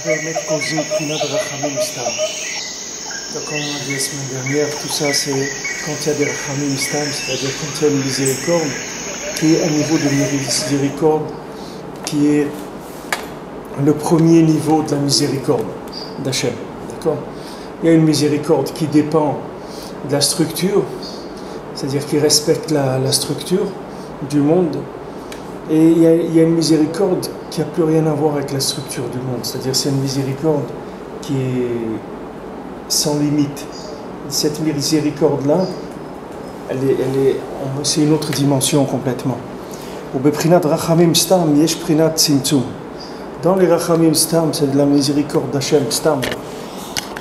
באמת כל זה מבחינת רחמים סתם. Comme on a dit la semaine dernière, tout ça c'est quand il y a des rachamim stam, c'est-à-dire quand il y a une miséricorde, qui est un niveau de miséricorde qui est le premier niveau de la miséricorde d'Hachem. D'accord ? Il y a une miséricorde qui dépend de la structure, c'est-à-dire qui respecte la structure du monde, et il y a une miséricorde qui n'a plus rien à voir avec la structure du monde, c'est-à-dire c'est une miséricorde qui est sans limite. Cette miséricorde-là, c'est une autre dimension complètement. Dans les rachamim stam, c'est de la miséricorde d'Hachem stam.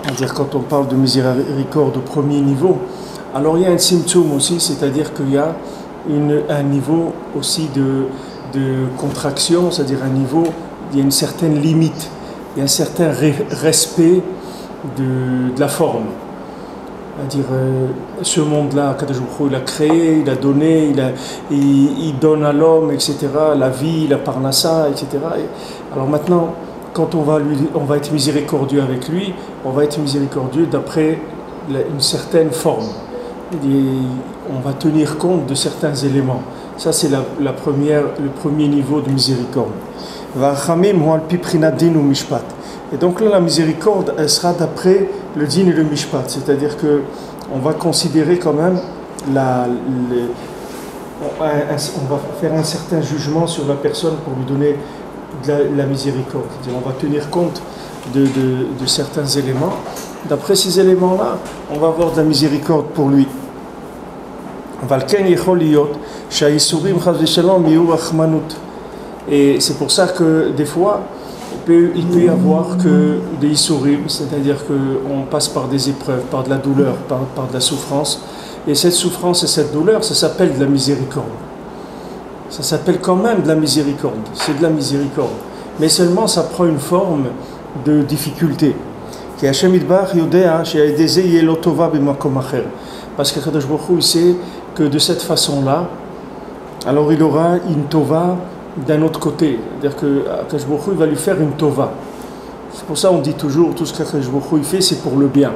C'est-à-dire quand on parle de miséricorde au premier niveau, alors il y a un simtsum aussi, c'est-à-dire qu'il y a un niveau aussi de contraction, c'est-à-dire un niveau, il y a une certaine limite, il y a un certain respect de la forme. C'est-à-dire ce monde-là, Kadosh Baruch Hu, il a créé, il a donné, il donne à l'homme, etc., la vie, la parnassa, etc. Alors maintenant, quand on va être miséricordieux avec lui, on va être miséricordieux d'après une certaine forme. On va tenir compte de certains éléments. Ça, c'est le premier niveau de miséricorde. Et donc là, la miséricorde, elle sera d'après le din et le mishpat. C'est-à-dire qu'on va considérer quand même, on va faire un certain jugement sur la personne pour lui donner de la miséricorde. C'est-à-dire on va tenir compte de certains éléments. D'après ces éléments-là, on va avoir de la miséricorde pour lui. Et c'est pour ça que des fois, il peut y avoir que des isurim, c'est-à-dire qu'on passe par des épreuves, par de la douleur, par de la souffrance. Et cette souffrance et cette douleur, ça s'appelle de la miséricorde. Ça s'appelle quand même de la miséricorde. C'est de la miséricorde. Mais seulement ça prend une forme de difficulté. Parce que Kadosh Baruch Hu, il sait que de cette façon-là, alors il aura une tova d'un autre côté. C'est-à-dire que Kadosh Baruch Hu va lui faire une tova. C'est pour ça qu'on dit toujours, tout ce que Kadosh Baruch Hu fait, c'est pour le bien.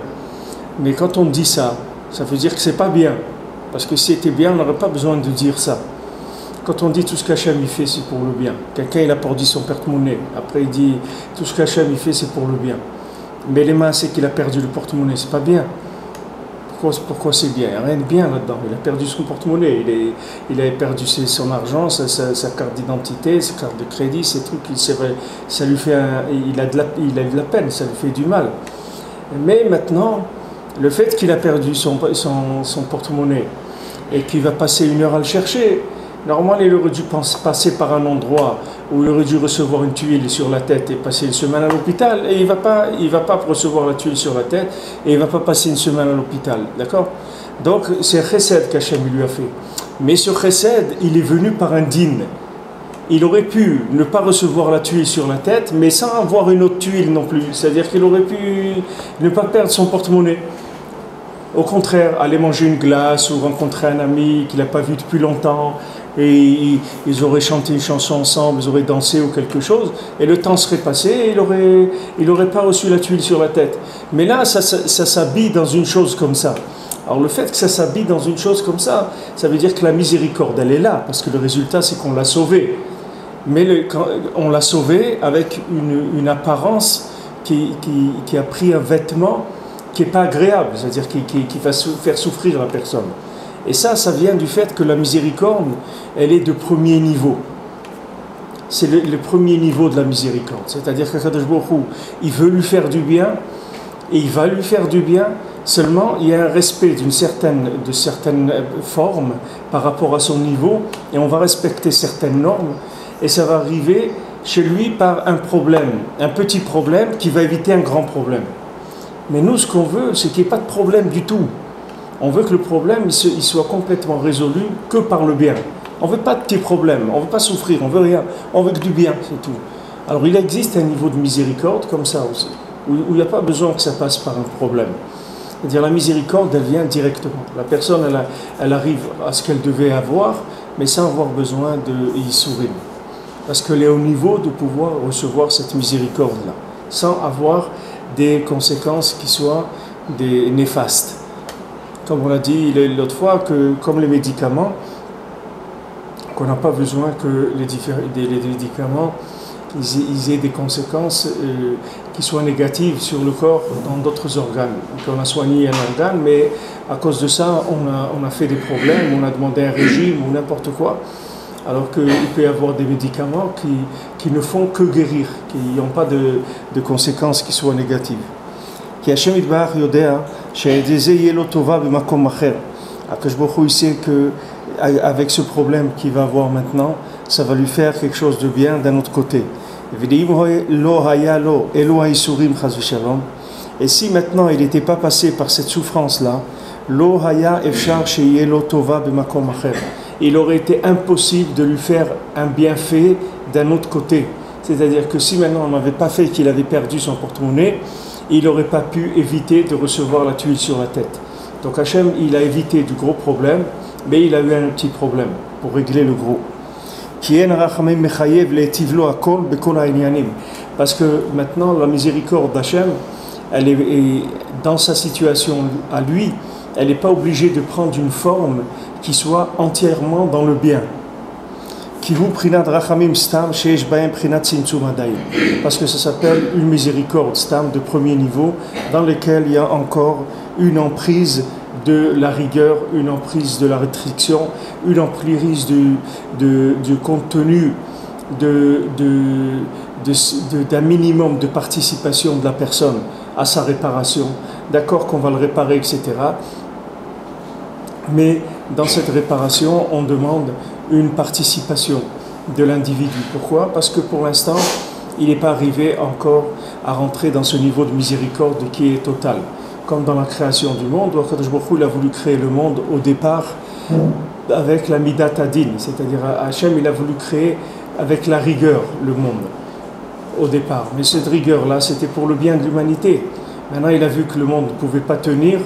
Mais quand on dit ça, ça veut dire que c'est pas bien. Parce que si c'était bien, on n'aurait pas besoin de dire ça. Quand on dit tout ce qu'Hachem il fait, c'est pour le bien. Quelqu'un il a perdu son porte-monnaie. Après il dit tout ce qu'Hachem il fait, c'est pour le bien. Mais les mains, c'est qu'il a perdu le porte-monnaie, c'est pas bien. Pourquoi c'est bien? Il n'y a rien de bien là-dedans. Il a perdu son porte-monnaie, il a perdu son argent, sa carte d'identité, sa carte de crédit, ces trucs. Ça lui fait il a de la peine, ça lui fait du mal. Mais maintenant, le fait qu'il a perdu son porte-monnaie et qu'il va passer une heure à le chercher, normalement il aurait dû passer par un endroit où il aurait dû recevoir une tuile sur la tête et passer une semaine à l'hôpital, et il va pas recevoir la tuile sur la tête et il va pas passer une semaine à l'hôpital, d'accord? Donc c'est chesed qu'Hachem lui a fait. Mais ce chesed, il est venu par un din. Il aurait pu ne pas recevoir la tuile sur la tête, mais sans avoir une autre tuile non plus. C'est-à-dire qu'il aurait pu ne pas perdre son porte-monnaie. Au contraire, aller manger une glace ou rencontrer un ami qu'il n'a pas vu depuis longtemps, et ils auraient chanté une chanson ensemble, ils auraient dansé ou quelque chose, et le temps serait passé et il aurait pas reçu la tuile sur la tête. Mais là, ça s'habille dans une chose comme ça. Alors le fait que ça s'habille dans une chose comme ça, ça veut dire que la miséricorde, elle est là, parce que le résultat, c'est qu'on l'a sauvé. Mais on l'a sauvé avec une apparence qui a pris un vêtement qui n'est pas agréable, c'est-à-dire qui va faire souffrir la personne. Et ça vient du fait que la miséricorde, elle est de premier niveau. C'est le premier niveau de la miséricorde. C'est-à-dire que Kadosh Baruch Hu, il veut lui faire du bien, et il va lui faire du bien, seulement il y a un respect de certaines formes par rapport à son niveau, et on va respecter certaines normes, et ça va arriver chez lui par un problème, un petit problème qui va éviter un grand problème. Mais nous, ce qu'on veut, c'est qu'il n'y ait pas de problème du tout. On veut que le problème il soit complètement résolu que par le bien. On ne veut pas de petits problèmes, on ne veut pas souffrir, on ne veut rien. On veut que du bien, c'est tout. Alors il existe un niveau de miséricorde comme ça aussi, où il n'y a pas besoin que ça passe par un problème. C'est-à-dire la miséricorde, elle vient directement. La personne, elle arrive à ce qu'elle devait avoir, mais sans avoir besoin de y sourire. Parce qu'elle est au niveau de pouvoir recevoir cette miséricorde-là. sans avoir des conséquences qui soient des néfastes. Comme on l'a dit l'autre fois, que comme les médicaments, qu'on n'a pas besoin que les médicaments ils aient des conséquences qui soient négatives sur le corps dans d'autres organes. Donc on a soigné un organe, mais à cause de ça, on a fait des problèmes, on a demandé un régime ou n'importe quoi. Alors qu'il peut y avoir des médicaments qui ne font que guérir, qui n'ont pas de conséquences qui soient négatives. Qui Hashem Yitbarach Yodea, She'edeze Yelo Tova B'makom Acher. Akadosh Baruch Hu, il sait que avec ce problème qu'il va avoir maintenant, ça va lui faire quelque chose de bien d'un autre côté. Et si maintenant il n'était pas passé par cette souffrance-là, il aurait été impossible de lui faire un bienfait d'un autre côté. C'est-à-dire que si maintenant on n'avait pas fait qu'il avait perdu son porte-monnaie, il n'aurait pas pu éviter de recevoir la tuile sur la tête. Donc Hachem, il a évité du gros problème, mais il a eu un petit problème pour régler le gros. Parce que maintenant la miséricorde d'Hachem, elle est dans sa situation à lui, elle n'est pas obligée de prendre une forme qui soit entièrement dans le bien. Parce que ça s'appelle une miséricorde stam de premier niveau, dans lequel il y a encore une emprise de la rigueur, une emprise de la restriction, une emprise du contenu d'un minimum de participation de la personne à sa réparation. D'accord qu'on va le réparer, etc. Mais dans cette réparation, on demande une participation de l'individu. Pourquoi? Parce que pour l'instant, il n'est pas arrivé encore à rentrer dans ce niveau de miséricorde qui est total. Comme dans la création du monde, Akadosh Baruch Hu, il a voulu créer le monde au départ avec la Midat Adin, c'est-à-dire Hachem, il a voulu créer avec la rigueur le monde au départ. Mais cette rigueur-là, c'était pour le bien de l'humanité. Maintenant, il a vu que le monde ne pouvait pas tenir,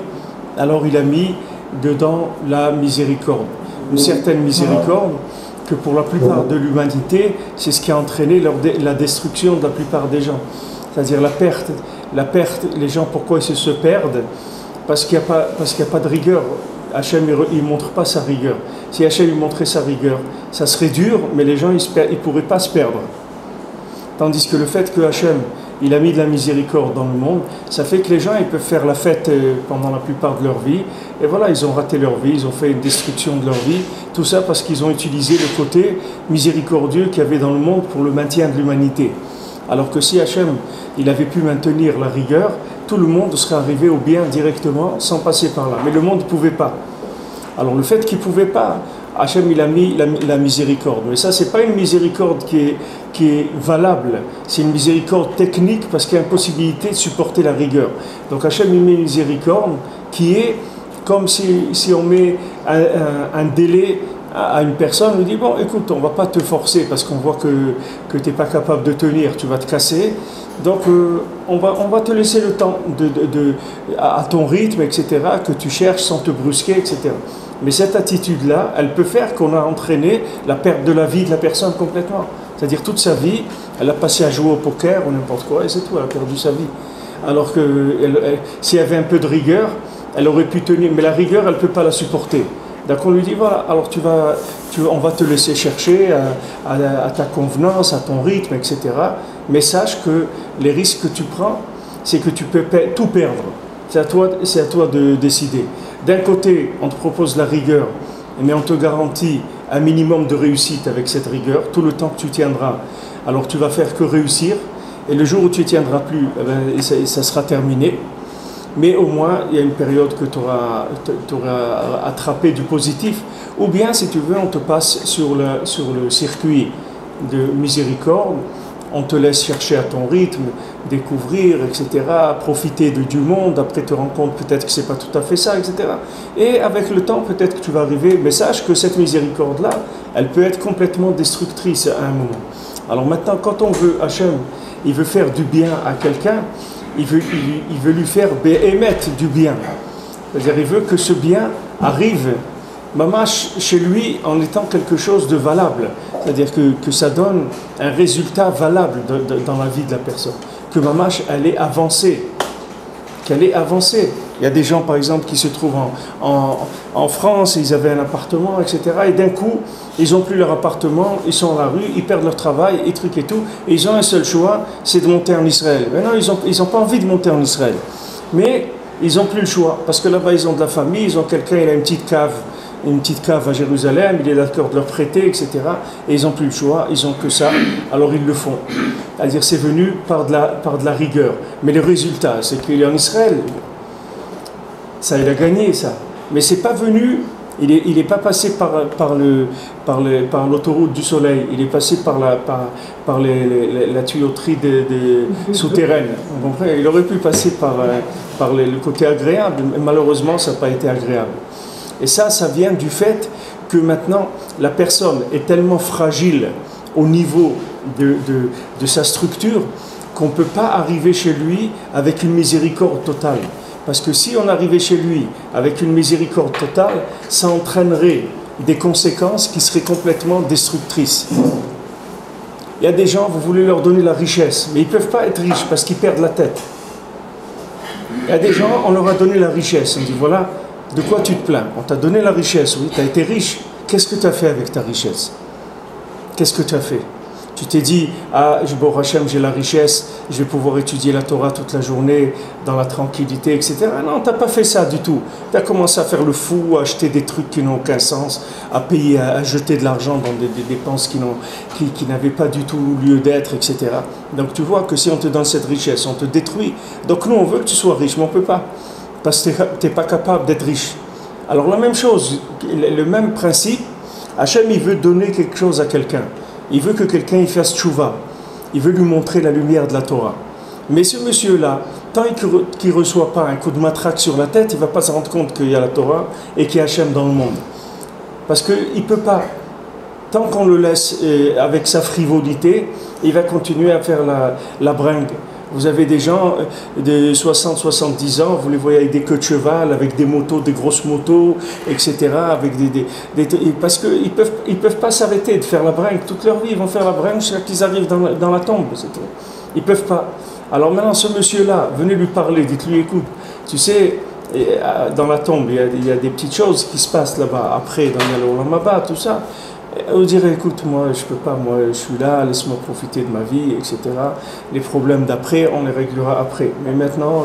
alors il a mis dedans la miséricorde. Une certaine miséricorde que pour la plupart de l'humanité, c'est ce qui a entraîné la destruction de la plupart des gens. C'est-à-dire la perte, les gens, pourquoi ils se perdent? Parce qu'il n'y a pas de rigueur. Hachem, il ne montre pas sa rigueur. Si Hachem il montrait sa rigueur, ça serait dur, mais les gens, ils ne pourraient pas se perdre. Tandis que le fait que Hachem, il a mis de la miséricorde dans le monde, ça fait que les gens, ils peuvent faire la fête pendant la plupart de leur vie. Et voilà, ils ont raté leur vie, ils ont fait une destruction de leur vie. Tout ça parce qu'ils ont utilisé le côté miséricordieux qu'il y avait dans le monde pour le maintien de l'humanité. Alors que si Hachem, il avait pu maintenir la rigueur, tout le monde serait arrivé au bien directement sans passer par là. Mais le monde ne pouvait pas. Alors le fait qu'il ne pouvait pas, Hachem, il a mis la miséricorde. Mais ça, ce n'est pas une miséricorde qui est valable. C'est une miséricorde technique parce qu'il y a une possibilité de supporter la rigueur. Donc Hachem, il met une miséricorde qui est comme si on met un délai à une personne, on lui dit, bon, écoute, on ne va pas te forcer parce qu'on voit que tu n'es pas capable de tenir, tu vas te casser. Donc, on va te laisser le temps à ton rythme, etc., que tu cherches sans te brusquer, etc. Mais cette attitude-là, elle peut faire qu'on a entraîné la perte de la vie de la personne complètement. C'est-à-dire, toute sa vie, elle a passé à jouer au poker ou n'importe quoi, et c'est tout, elle a perdu sa vie. Alors que s'il y avait un peu de rigueur, elle aurait pu tenir, mais la rigueur, elle ne peut pas la supporter. Donc on lui dit, voilà, alors on va te laisser chercher à ta convenance, à ton rythme, etc. Mais sache que les risques que tu prends, c'est que tu peux tout perdre. C'est à toi de décider. D'un côté, on te propose la rigueur, mais on te garantit un minimum de réussite avec cette rigueur, tout le temps que tu tiendras. Alors tu vas faire que réussir, et le jour où tu ne tiendras plus, eh ben, ça sera terminé. Mais au moins, il y a une période que tu auras attrapé du positif. Ou bien, si tu veux, on te passe sur le circuit de miséricorde, on te laisse chercher à ton rythme, découvrir, etc., profiter du monde, après te rends compte peut-être que ce n'est pas tout à fait ça, etc. Et avec le temps, peut-être que tu vas arriver, mais sache que cette miséricorde-là, elle peut être complètement destructrice à un moment. Alors maintenant, quand on veut, Hachem, il veut faire du bien à quelqu'un, il veut lui faire émettre du bien. C'est-à-dire, il veut que ce bien arrive, mamash, chez lui, en étant quelque chose de valable. C'est-à-dire que ça donne un résultat valable dans la vie de la personne. que Mamash allait avancer. Qu'elle est avancée. Il y a des gens, par exemple, qui se trouvent en France, ils avaient un appartement, etc. Et d'un coup, ils n'ont plus leur appartement, ils sont à la rue, ils perdent leur travail, et trucs et tout. Et ils ont un seul choix, c'est de monter en Israël. Maintenant, ils n'ont pas envie de monter en Israël. Mais ils n'ont plus le choix. Parce que là-bas, ils ont de la famille, ils ont quelqu'un, il a une petite cave à Jérusalem, il est d'accord de leur prêter, etc. Et ils n'ont plus le choix, ils n'ont que ça, alors ils le font. C'est-à-dire c'est venu par de la rigueur. Mais le résultat, c'est qu'il est en Israël. Ça, il a gagné, ça. Mais c'est pas venu, il n'est pas passé par l'autoroute du soleil, il est passé par la tuyauterie souterraine. Vous comprenez? Il aurait pu passer par le côté agréable, mais malheureusement, ça n'a pas été agréable. Et ça vient du fait que maintenant, la personne est tellement fragile au niveau de sa structure qu'on ne peut pas arriver chez lui avec une miséricorde totale. Parce que si on arrivait chez lui avec une miséricorde totale, ça entraînerait des conséquences qui seraient complètement destructrices. Il y a des gens, vous voulez leur donner la richesse, mais ils ne peuvent pas être riches parce qu'ils perdent la tête. Il y a des gens, on leur a donné la richesse, on dit voilà, de quoi tu te plains? On t'a donné la richesse, oui, tu as été riche. Qu'est-ce que tu as fait avec ta richesse? Qu'est-ce que tu as fait? Tu t'es dit, ah, bon Hachem, j'ai la richesse, je vais pouvoir étudier la Torah toute la journée, dans la tranquillité, etc. Non, tu n'as pas fait ça du tout. Tu as commencé à faire le fou, à acheter des trucs qui n'ont aucun sens, à payer, à jeter de l'argent dans des dépenses qui n'avaient pas du tout lieu d'être, etc. Donc tu vois que si on te donne cette richesse, on te détruit. Donc nous, on veut que tu sois riche, mais on ne peut pas. Parce que tu n'es pas capable d'être riche. Alors la même chose, le même principe, Hachem, il veut donner quelque chose à quelqu'un. Il veut que quelqu'un y fasse tchouva. Il veut lui montrer la lumière de la Torah. Mais ce monsieur-là, tant qu'il ne reçoit pas un coup de matraque sur la tête, il ne va pas se rendre compte qu'il y a la Torah et qu'il y a Hachem dans le monde. Parce qu'il ne peut pas. Tant qu'on le laisse avec sa frivolité, il va continuer à faire la bringue. Vous avez des gens de 60-70 ans, vous les voyez avec des queues de cheval, avec des motos, des grosses motos, etc. Avec parce qu'ils ne peuvent pas s'arrêter de faire la bringue. Toute leur vie, ils vont faire la bringue jusqu'à qu'ils arrivent dans la tombe. Ils ne peuvent pas. Alors maintenant, ce monsieur-là, venez lui parler, dites-lui, écoute, tu sais, dans la tombe, il y a des petites choses qui se passent là-bas. Après, dans le Olam Haba, tout ça. Vous direz, écoute, moi je peux pas, moi je suis là, laisse-moi profiter de ma vie, etc. Les problèmes d'après, on les réglera après. Mais maintenant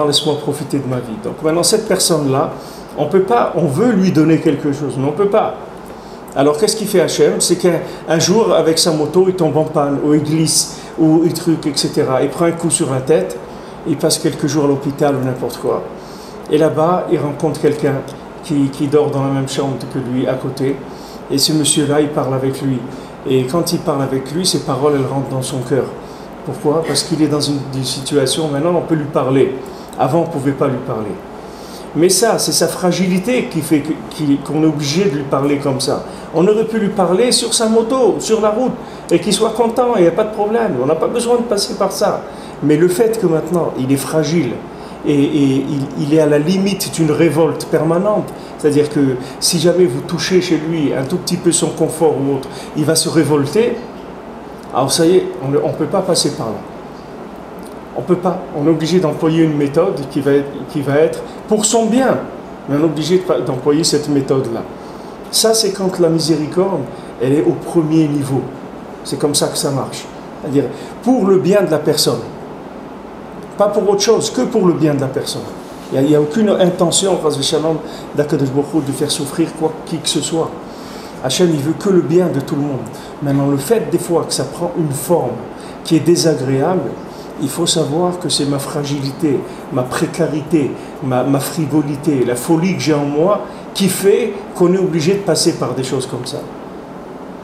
laisse-moi profiter de ma vie. Donc maintenant, cette personne-là, on peut pas, on veut lui donner quelque chose, mais on peut pas. Alors qu'est-ce qu'il fait Hachem? C'est qu'un jour, avec sa moto, il tombe en panne, ou il glisse, ou il truc, etc. Il prend un coup sur la tête, il passe quelques jours à l'hôpital ou n'importe quoi. Et là-bas, il rencontre quelqu'un qui dort dans la même chambre que lui, à côté. Et ce monsieur-là, il parle avec lui. Et quand il parle avec lui, ces paroles, elles rentrent dans son cœur. Pourquoi? Parce qu'il est dans une situation, maintenant on peut lui parler. Avant, on ne pouvait pas lui parler. Mais ça, c'est sa fragilité qui fait qu'on est obligé de lui parler comme ça. On aurait pu lui parler sur sa moto, sur la route, et qu'il soit content, il n'y a pas de problème. On n'a pas besoin de passer par ça. Mais le fait que maintenant, il est fragile, et il est à la limite d'une révolte permanente, c'est-à-dire que si jamais vous touchez chez lui un tout petit peu son confort ou autre, il va se révolter. Alors ça y est, on ne peut pas passer par là. On ne peut pas. On est obligé d'employer une méthode qui va être pour son bien. Mais on est obligé d'employer cette méthode-là. Ça, c'est quand la miséricorde, elle est au premier niveau. C'est comme ça que ça marche. C'est-à-dire pour le bien de la personne. Pas pour autre chose, que pour le bien de la personne. Il n'y a aucune intention, d'Akadosh Baruch Hu, de faire souffrir qui que ce soit. Hachem, il veut que le bien de tout le monde. Maintenant, le fait des fois que ça prend une forme qui est désagréable, il faut savoir que c'est ma fragilité, ma précarité, ma frivolité, la folie que j'ai en moi qui fait qu'on est obligé de passer par des choses comme ça.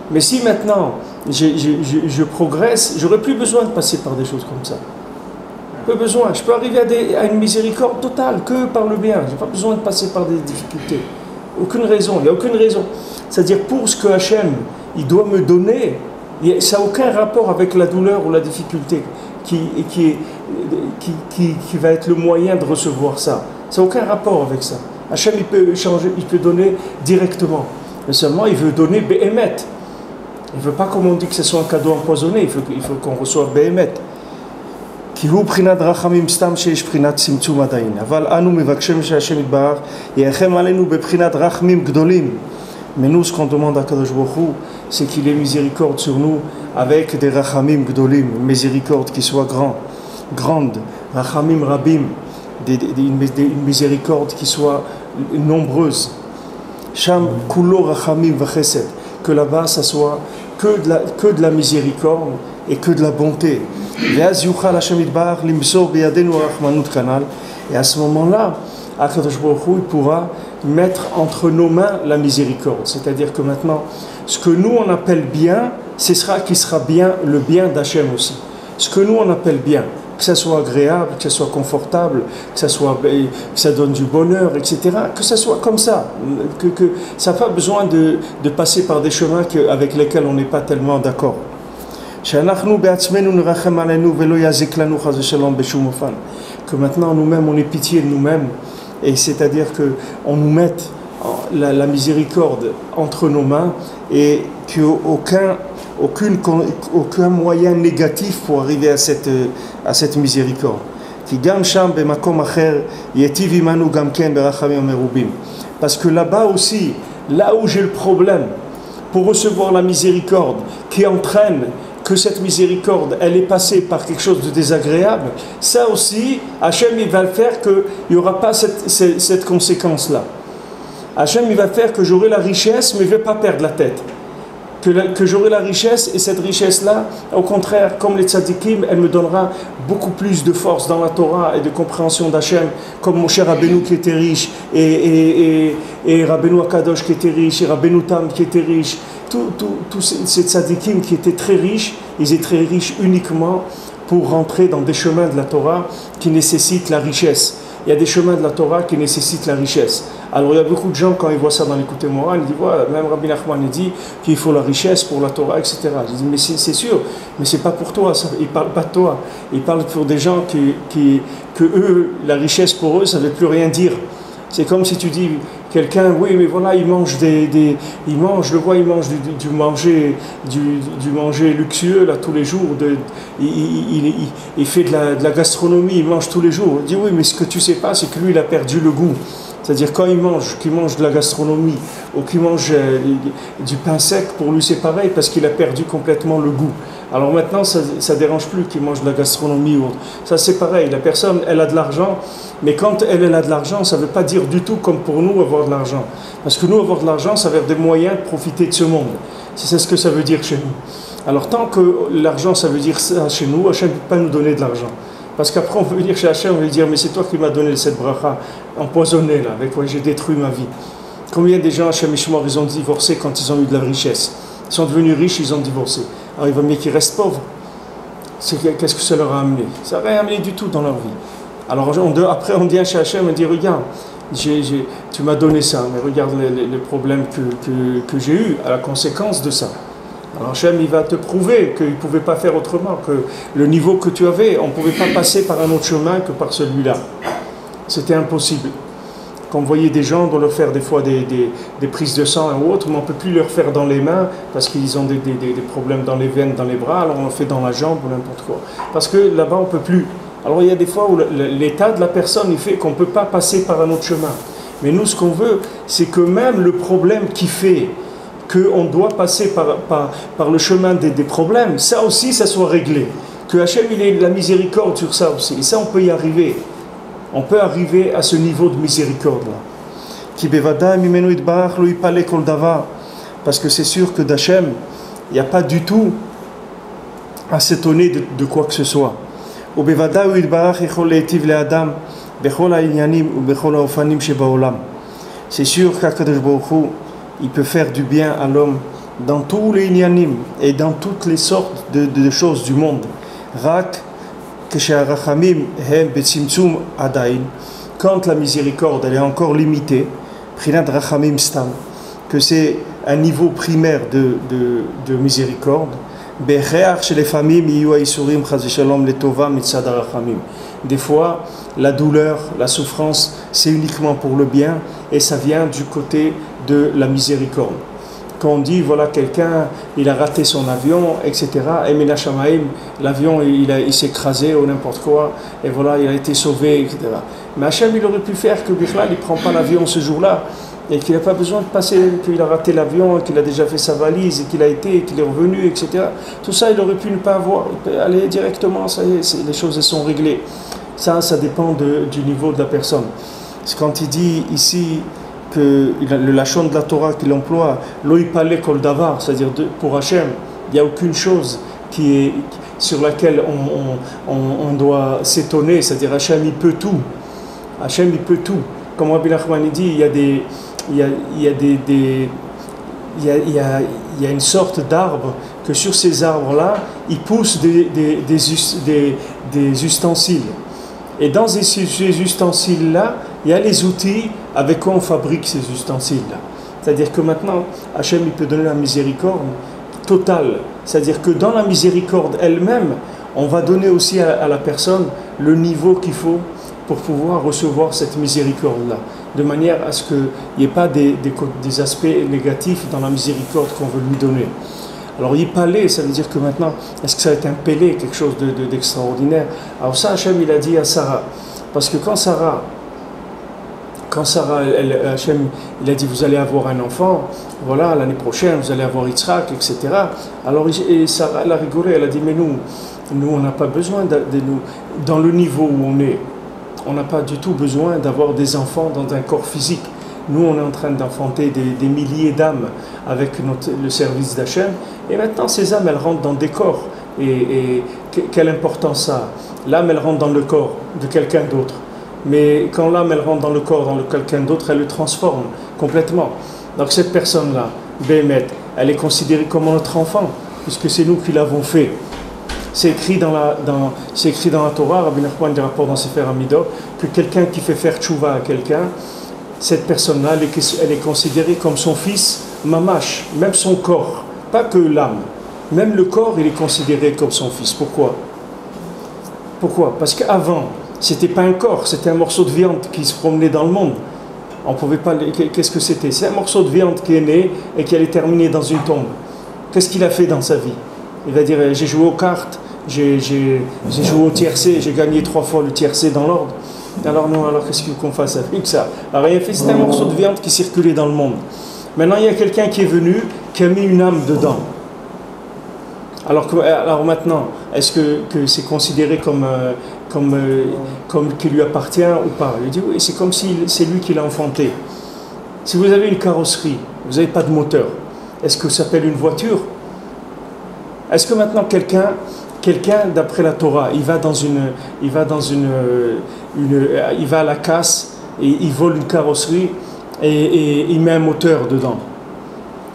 Mais si maintenant je progresse, j'aurais plus besoin de passer par des choses comme ça. Besoin. Je peux arriver à une miséricorde totale que par le bien. Je n'ai pas besoin de passer par des difficultés. Aucune raison. Il n'y a aucune raison. C'est-à-dire pour ce que Hachem il doit me donner, ça n'a aucun rapport avec la douleur ou la difficulté qui va être le moyen de recevoir ça. Ça n'a aucun rapport avec ça. Hachem il peut changer, il peut donner directement. Mais seulement il veut donner Béhémet. Il ne veut pas, comme on dit, que ce soit un cadeau empoisonné. Il faut qu'on reçoive Béhémet. כי הוא בחינת רחמים סתם שיש בחינת צמצום עדיין. אבל אנו מבקשים שהשם יתברך ירחם עלינו בבחינת רחמים גדולים. Mais nous, ce qu'on demande à Kadosh Baruch Hu, c'est qu'il ait miséricorde sur nous avec des rachamim gdolim, miséricorde qui soit grande, rachamim rabim, une miséricorde qui soit nombreuse. Sham kulo rachamim v'chesed, que là-bas ça soit que de la miséricorde et que de la bonté. Ve'az yuchal Hashem yitbarach limsor biyadenu rachmanut kanal. Et à ce moment-là, Akadosh Baruch Hu, il pourra mettre entre nos mains la miséricorde. C'est-à-dire que maintenant, ce que nous on appelle bien, ce sera qui sera bien, le bien d'Hachem aussi. Ce que nous on appelle bien, que ça soit agréable, que ça soit confortable, que ça donne du bonheur, etc. Que ça soit comme ça. Que ça n'a pas besoin de passer par des chemins avec lesquels on n'est pas tellement d'accord. Que maintenant nous-mêmes on ait pitié de nous-mêmes. Et c'est-à-dire qu'on nous mette la miséricorde entre nos mains et qu'aucun moyen négatif pour arriver à cette miséricorde. Parce que là-bas aussi, là où j'ai le problème, pour recevoir la miséricorde qui entraîne que cette miséricorde, elle est passée par quelque chose de désagréable, ça aussi, Hachem, il va le faire qu'il n'y aura pas cette conséquence-là. Hachem, il va faire que j'aurai la richesse, mais je ne vais pas perdre la tête. Que j'aurai la richesse, et cette richesse-là, au contraire, comme les tzadikim, elle me donnera beaucoup plus de force dans la Torah et de compréhension d'Hachem, comme mon cher Rabbeinu qui était riche, et Rabbeinu Akadosh qui était riche, et Rabbeinu Tam qui était riche. Tous ces tzadikim qui étaient très riches, ils étaient très riches uniquement pour rentrer dans des chemins de la Torah qui nécessitent la richesse. Il y a des chemins de la Torah qui nécessitent la richesse. Alors il y a beaucoup de gens, quand ils voient ça dans l'écoute morale, ils disent, voilà, même Rabbi Nachman il dit qu'il faut la richesse pour la Torah, etc. Je dis, mais c'est sûr, mais c'est pas pour toi, il ne parle pas de toi. Il parle pour des gens que eux, la richesse pour eux, ça ne veut plus rien dire. C'est comme si tu dis quelqu'un, oui, mais voilà, il mange il mange du manger luxueux là tous les jours. Il fait de la gastronomie, il mange tous les jours. Il dit oui, mais ce que tu sais pas, c'est que lui, il a perdu le goût. C'est-à-dire quand qu'il mange de la gastronomie ou qu'il mange du pain sec, pour lui c'est pareil parce qu'il a perdu complètement le goût. Alors maintenant, ça ne dérange plus qu'il mange de la gastronomie ou autre. Ça c'est pareil, la personne, elle a de l'argent, mais quand elle a de l'argent, ça ne veut pas dire du tout comme pour nous avoir de l'argent. Parce que nous, avoir de l'argent, ça veut dire des moyens de profiter de ce monde. C'est ce que ça veut dire chez nous. Alors tant que l'argent, ça veut dire ça chez nous, Hachem ne peut pas nous donner de l'argent. Parce qu'après, on veut venir chez Hachem, on veut dire, mais c'est toi qui m'as donné cette bracha empoisonnée, là, avec quoi j'ai détruit ma vie. Combien de gens, Hachem Ishmor, ils ont divorcé quand ils ont eu de la richesse? Ils sont devenus riches, ils ont divorcé. Alors il va mieux qu'ils restent pauvres. Qu'est-ce que ça leur a amené? Ça n'a rien amené du tout dans leur vie. Alors après, on vient chez Hachem et dit, regarde, tu m'as donné ça, mais regarde les problèmes que j'ai eus à la conséquence de ça. Alors Hachem, il va te prouver qu'il ne pouvait pas faire autrement, que le niveau que tu avais, on ne pouvait pas passer par un autre chemin que par celui-là. C'était impossible. Quand vous voyez des gens, on doit leur faire des fois des prises de sang ou autre, mais on ne peut plus leur faire dans les mains parce qu'ils ont des problèmes dans les veines, dans les bras, alors on le fait dans la jambe ou n'importe quoi. Parce que là-bas, on ne peut plus. Alors il y a des fois où l'état de la personne, il fait qu'on ne peut pas passer par un autre chemin. Mais nous, ce qu'on veut, c'est que même le problème qui fait qu'on doit passer par le chemin des problèmes, ça aussi, ça soit réglé. Que Hachem, il ait de la miséricorde sur ça aussi. Et ça, on peut y arriver. On peut arriver à ce niveau de miséricorde-là. Parce que c'est sûr que d'Hachem, il n'y a pas du tout à s'étonner de quoi que ce soit. C'est sûr qu'Akadosh Baruch Hu, il peut faire du bien à l'homme dans tous les inyanim et dans toutes les sortes de choses du monde. Rak quand la miséricorde elle est encore limitée, que c'est un niveau primaire de miséricorde, des fois la douleur, la souffrance, c'est uniquement pour le bien et ça vient du côté de la miséricorde. quand on dit, voilà, quelqu'un, il a raté son avion, etc. Et Mina Shamaim, l'avion, il s'est écrasé ou n'importe quoi, et voilà, il a été sauvé, etc. Mais Hachem, il aurait pu faire que Bichlal, il ne prend pas l'avion ce jour-là, et qu'il n'a pas besoin de passer, qu'il a raté l'avion, qu'il a déjà fait sa valise, et qu'il a été, et qu'il est revenu, etc. Tout ça, il aurait pu ne pas avoir. Il peut aller directement, ça y est, les choses elles sont réglées. Ça dépend du niveau de la personne. C'est quand il dit ici que le lachon de la Torah qu'il emploie, l'oipale kol davar, c'est-à-dire pour Hachem, il n'y a aucune chose sur laquelle on doit s'étonner, c'est-à-dire Hachem il peut tout. Hachem il peut tout. Comme Rabbi Nachman dit, il y a une sorte d'arbre que sur ces arbres-là, ils poussent des ustensiles. Et dans ces ustensiles-là, il y a les outils avec quoi on fabrique ces ustensiles-là. C'est-à-dire que maintenant, Hachem il peut donner la miséricorde totale. C'est-à-dire que dans la miséricorde elle-même, on va donner aussi à la personne le niveau qu'il faut pour pouvoir recevoir cette miséricorde-là. De manière à ce qu'il n'y ait pas des aspects négatifs dans la miséricorde qu'on veut lui donner. Alors, Yipalé, ça veut dire que maintenant, est-ce que ça va être un pélé, quelque chose d'extraordinaire? Alors ça, Hachem, il a dit à Sarah. Parce que quand Sarah, Hachem, il a dit, vous allez avoir un enfant, voilà, l'année prochaine, vous allez avoir Yitzhak, etc. Alors, Sarah, elle a rigolé, elle a dit, mais nous on n'a pas besoin de nous, dans le niveau où on est, on n'a pas du tout besoin d'avoir des enfants dans un corps physique. Nous, on est en train d'enfanter des milliers d'âmes avec le service d'Hachem. Et maintenant, ces âmes, elles rentrent dans des corps. Et quelle importance ça a? L'âme, elle rentre dans le corps de quelqu'un d'autre. Mais quand l'âme, elle rentre dans le corps de quelqu'un d'autre, elle le transforme complètement. Donc cette personne-là, Béhémet, elle est considérée comme notre enfant, puisque c'est nous qui l'avons fait. C'est écrit dans la Torah, Rabbi Nachman des rapports dans Sefer Hamidot, que quelqu'un qui fait faire tchouva à quelqu'un, cette personne-là, elle est considérée comme son fils, mamash, même son corps, pas que l'âme. Même le corps, il est considéré comme son fils. Pourquoi? Parce qu'avant, c'était pas un corps, c'était un morceau de viande qui se promenait dans le monde. On pouvait pas. Qu'est-ce que c'était? C'est un morceau de viande qui est né et qui allait terminer dans une tombe. Qu'est-ce qu'il a fait dans sa vie? Il va dire, j'ai joué aux cartes, j'ai joué au tiercé, j'ai gagné 3 fois le tiercé dans l'ordre. Alors non, alors qu'est-ce qu'on fasse avec ça? Alors rien fait, c'était un morceau de viande qui circulait dans le monde. Maintenant, il y a quelqu'un qui est venu, qui a mis une âme dedans. Alors maintenant, est-ce que c'est considéré comme qui lui appartient ou pas? Il dit oui, c'est comme si c'est lui qui l'a enfanté. Si vous avez une carrosserie, vous n'avez pas de moteur, est-ce que ça s'appelle une voiture? Est-ce que maintenant quelqu'un d'après la Torah, il va à la casse et il vole une carrosserie et il met un moteur dedans.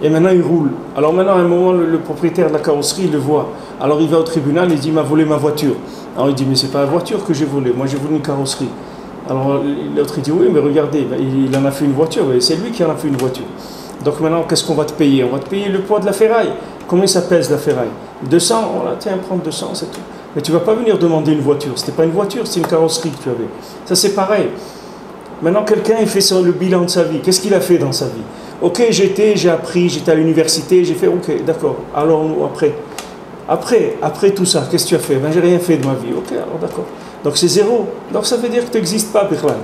Et maintenant il roule. Alors maintenant à un moment le propriétaire de la carrosserie il le voit. Alors il va au tribunal et il dit il m'a volé ma voiture. Alors il dit mais c'est pas la voiture que j'ai volée, moi j'ai volé une carrosserie. Alors l'autre il dit oui mais regardez, il en a fait une voiture, c'est lui qui en a fait une voiture. Donc maintenant qu'est-ce qu'on va te payer? On va te payer le poids de la ferraille. Combien ça pèse la ferraille? 200, voilà, tiens, prends 200, c'est tout. Mais tu ne vas pas venir demander une voiture. C'était pas une voiture, c'est une carrosserie que tu avais. Ça, c'est pareil. Maintenant, quelqu'un, il fait le bilan de sa vie. Qu'est-ce qu'il a fait dans sa vie? Ok, j'ai appris, j'étais à l'université, j'ai fait, ok, d'accord. Alors, après tout ça, qu'est-ce que tu as fait? Ben, j'ai rien fait de ma vie. Ok, alors d'accord. Donc, c'est zéro. Donc, ça veut dire que tu n'existes pas, Birlan.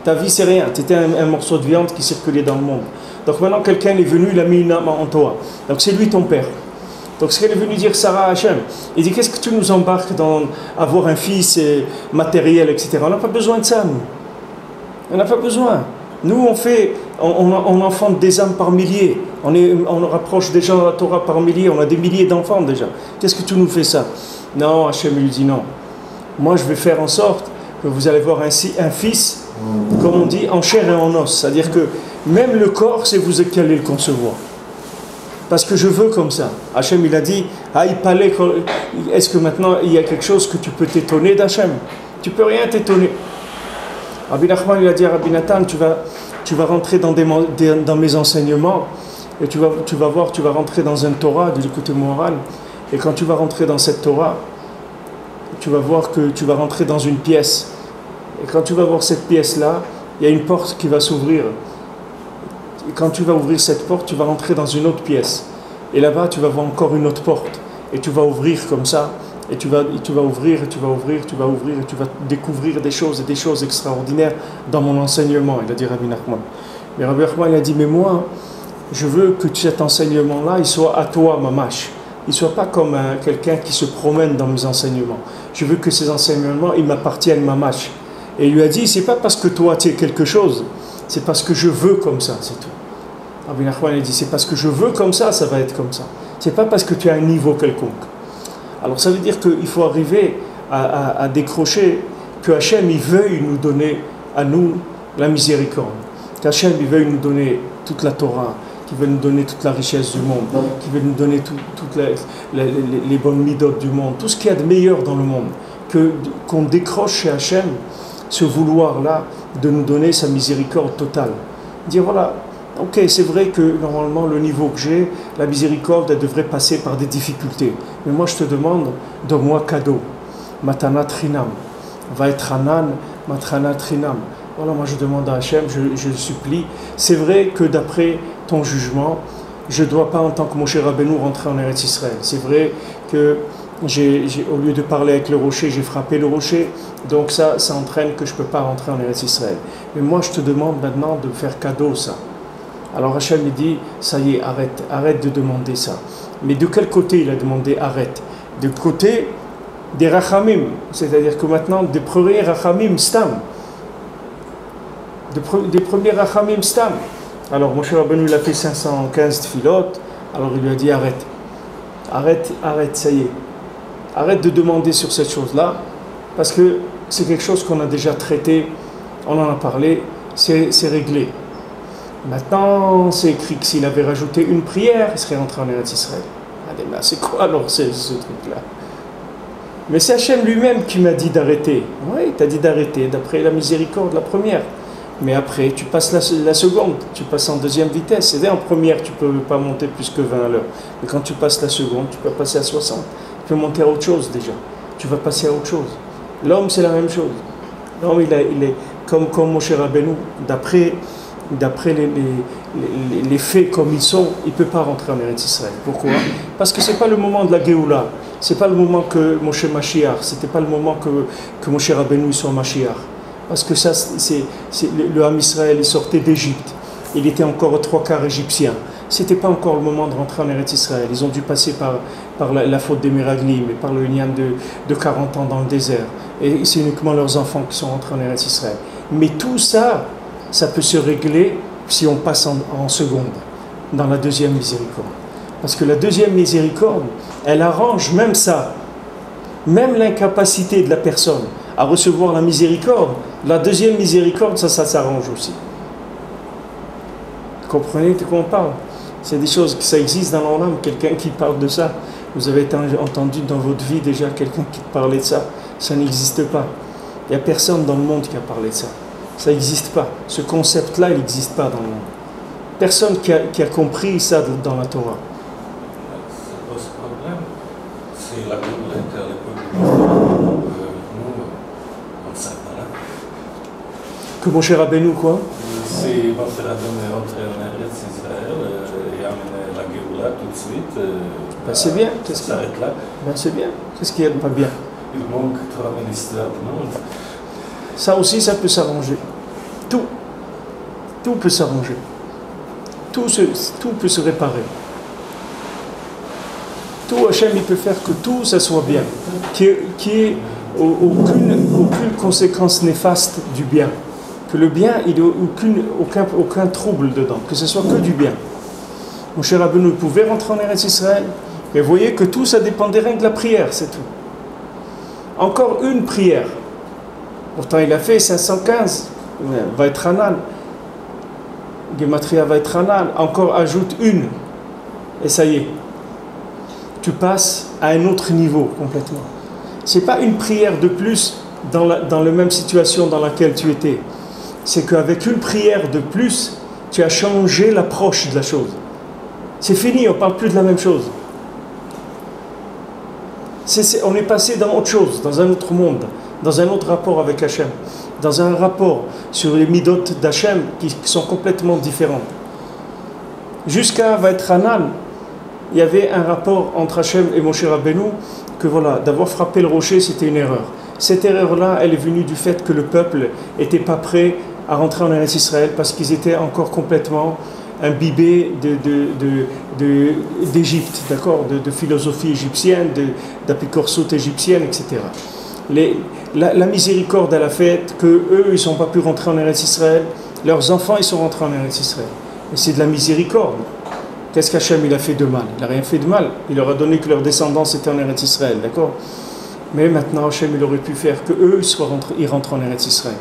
Ta vie, c'est rien. Tu étais un morceau de viande qui circulait dans le monde. Donc, maintenant, quelqu'un est venu, il a mis une âme en toi. Donc, c'est lui ton père. Donc ce qu'elle est venue dire Sarah à Hachem, il dit qu'est-ce que tu nous embarques dans avoir un fils matériel, etc. On n'a pas besoin de ça, nous. On n'a pas besoin. Nous, on enfante des âmes par milliers. On rapproche des gens de la Torah par milliers. On a des milliers d'enfants déjà. Qu'est-ce que tu nous fais ça? Non, Hachem lui dit non. Moi, je vais faire en sorte que vous allez voir ainsi un fils, comme on dit, en chair et en os. C'est-à-dire que même le corps, c'est vous qui allez le concevoir. Parce que je veux comme ça. Hachem, il a dit, est-ce que maintenant il y a quelque chose que tu peux t'étonner d'Hachem? Tu peux rien t'étonner. Rabbi Nachman, il a dit à Rabbi Nathan, tu vas rentrer dans mes enseignements, et tu vas voir, tu vas rentrer dans un Torah, du côté moral, et quand tu vas rentrer dans cette Torah, tu vas voir que tu vas rentrer dans une pièce. Et quand tu vas voir cette pièce-là, il y a une porte qui va s'ouvrir. quand tu vas ouvrir cette porte, tu vas rentrer dans une autre pièce. Et là-bas, tu vas voir encore une autre porte. Et tu vas ouvrir comme ça. Et tu vas ouvrir, et tu vas ouvrir, tu vas ouvrir, et tu vas découvrir des choses extraordinaires dans mon enseignement. Il a dit Rabbi Nachman. Mais Rabbi Nachman, il a dit, mais moi, je veux que cet enseignement-là, il soit à toi, mamash. Il ne soit pas comme quelqu'un qui se promène dans mes enseignements. Je veux que ces enseignements, ils m'appartiennent, mamash. Et il lui a dit, c'est pas parce que toi, tu es quelque chose, c'est parce que je veux comme ça, c'est tout. Rabbi Nachman, il dit, c'est parce que je veux comme ça va être comme ça. C'est pas parce que tu as un niveau quelconque. Alors ça veut dire qu'il faut arriver à décrocher que Hachem, il veuille nous donner à nous la miséricorde. Qu'Hachem, il veuille nous donner toute la Torah, qu'il veut nous donner toute la richesse du monde, qu'il veut nous donner toutes les bonnes midotes du monde, tout ce qu'il y a de meilleur dans le monde. Qu'on décroche chez Hachem ce vouloir-là de nous donner sa miséricorde totale. Dire voilà, ok, c'est vrai que normalement le niveau que j'ai, la miséricorde, elle devrait passer par des difficultés. Mais moi je te demande, donne-moi cadeau. Matanat Rinam. Vaetranan, Matranat Rinam. Voilà, moi je demande à Hachem, je le supplie. C'est vrai que d'après ton jugement, je ne dois pas en tant que Moshe Rabbeinu rentrer en Eretz Israël. C'est vrai que au lieu de parler avec le rocher, j'ai frappé le rocher. Donc ça entraîne que je ne peux pas rentrer en Eretz Israël. Mais moi je te demande maintenant de faire cadeau ça. Alors Hachem il dit, ça y est, arrête de demander ça. Mais de quel côté il a demandé arrête? Du côté des rachamim, c'est-à-dire que maintenant, des premiers rachamim stam. Des premiers rachamim stam. Alors Moshe Rabbeinu il a fait 515 tfilotes, alors il lui a dit arrête, ça y est. Arrête de demander sur cette chose-là, parce que c'est quelque chose qu'on a déjà traité, on en a parlé, c'est réglé. Maintenant, c'est écrit que s'il avait rajouté une prière, il serait rentré en Eretz Israël. Allez, mais c'est quoi alors ce truc-là? Mais c'est Hachem lui-même qui m'a dit d'arrêter. Oui, il t'a dit d'arrêter, d'après la miséricorde, la première. Mais après, tu passes la seconde, tu passes en deuxième vitesse. C'est-à-dire en première, tu ne peux pas monter plus que 20 à l'heure. Mais quand tu passes la seconde, tu peux passer à 60. Tu peux monter à autre chose déjà. Tu vas passer à autre chose. L'homme, c'est la même chose. L'homme, il est comme Moshe Rabbeinu, d'après les faits comme ils sont, il ne peut pas rentrer en Eretz Israël. Pourquoi? Parce que ce n'est pas le moment de la Géoula. Ce n'est pas le moment que Moshe Mashiach. Ce n'était pas le moment que Moshe Rabbeinu soit Mashiach. Parce que ça, le Ham Israël, il sortait d'Égypte. Il était encore aux 3/4 égyptien. Ce n'était pas encore le moment de rentrer en Eretz Israël. Ils ont dû passer par la faute des Meraglim et par le lien de 40 ans dans le désert. Et c'est uniquement leurs enfants qui sont rentrés en Eretz Israël. Mais tout ça, ça peut se régler si on passe en seconde, dans la deuxième miséricorde. Parce que la deuxième miséricorde, elle arrange même ça, même l'incapacité de la personne à recevoir la miséricorde. La deuxième miséricorde, ça s'arrange aussi. Vous comprenez de quoi on parle? C'est des choses que ça existe dans l'âme, quelqu'un qui parle de ça. Vous avez entendu dans votre vie déjà quelqu'un qui parlait de ça. Ça n'existe pas. Il n'y a personne dans le monde qui a parlé de ça. Ça n'existe pas. Ce concept-là, il n'existe pas dans le monde. Personne qui a compris ça dans la Torah. Ça pose problème. C'est la complète à l'époque nous, on s'appelle. Que mon cher Rabbeinu, quoi? Si Moshe Rabbeinu est rentré en Eretz Israël et amené la Géoula tout de suite, ben c'est bien. Ça s'arrête là. Ben c'est bien. Qu'est-ce qu'il y a de pas bien? Il manque 3 ministères du monde. Ça aussi, ça peut s'arranger. Tout peut s'arranger. Tout peut se réparer. Tout, Hachem, il peut faire que tout, ça soit bien. Qu'il n'y ait aucune conséquence néfaste du bien. Que le bien, il n'y ait aucun trouble dedans. Que ce soit que du bien. Mon cher Rabbeinu pouvait rentrer en Eretz Israël. Et vous voyez que tout, ça dépendait rien de la prière, c'est tout. Encore une prière. Pourtant, il a fait 515. Vaetranan. Gematria Vaetranan. Encore ajoute une. Et ça y est. Tu passes à un autre niveau complètement. Ce n'est pas une prière de plus dans la même situation dans laquelle tu étais. C'est qu'avec une prière de plus, tu as changé l'approche de la chose. C'est fini, on ne parle plus de la même chose. On est passé dans autre chose, dans un autre monde, dans un autre rapport avec Hachem, dans un rapport sur les midot d'Hachem qui sont complètement différentes. jusqu'à Vaetranan, il y avait un rapport entre Hachem et Moshe Rabbeinu, que voilà, d'avoir frappé le rocher, c'était une erreur. Cette erreur-là, elle est venue du fait que le peuple n'était pas prêt à rentrer en Eretz Israël parce qu'ils étaient encore complètement imbibés d'Égypte, d'accord, de philosophie égyptienne, d'apicorsot égyptienne, etc. La miséricorde, elle a fait qu'eux, ils n'ont pas pu rentrer en Eretz Israël, leurs enfants, ils sont rentrés en Eretz Israël. Et c'est de la miséricorde. Qu'est-ce qu'Hachem il a fait de mal? Il n'a rien fait de mal. Il leur a donné que leur descendance était en Eretz Israël, d'accord? Mais maintenant, Hachem, il aurait pu faire que eux ils rentrent en Eretz Israël.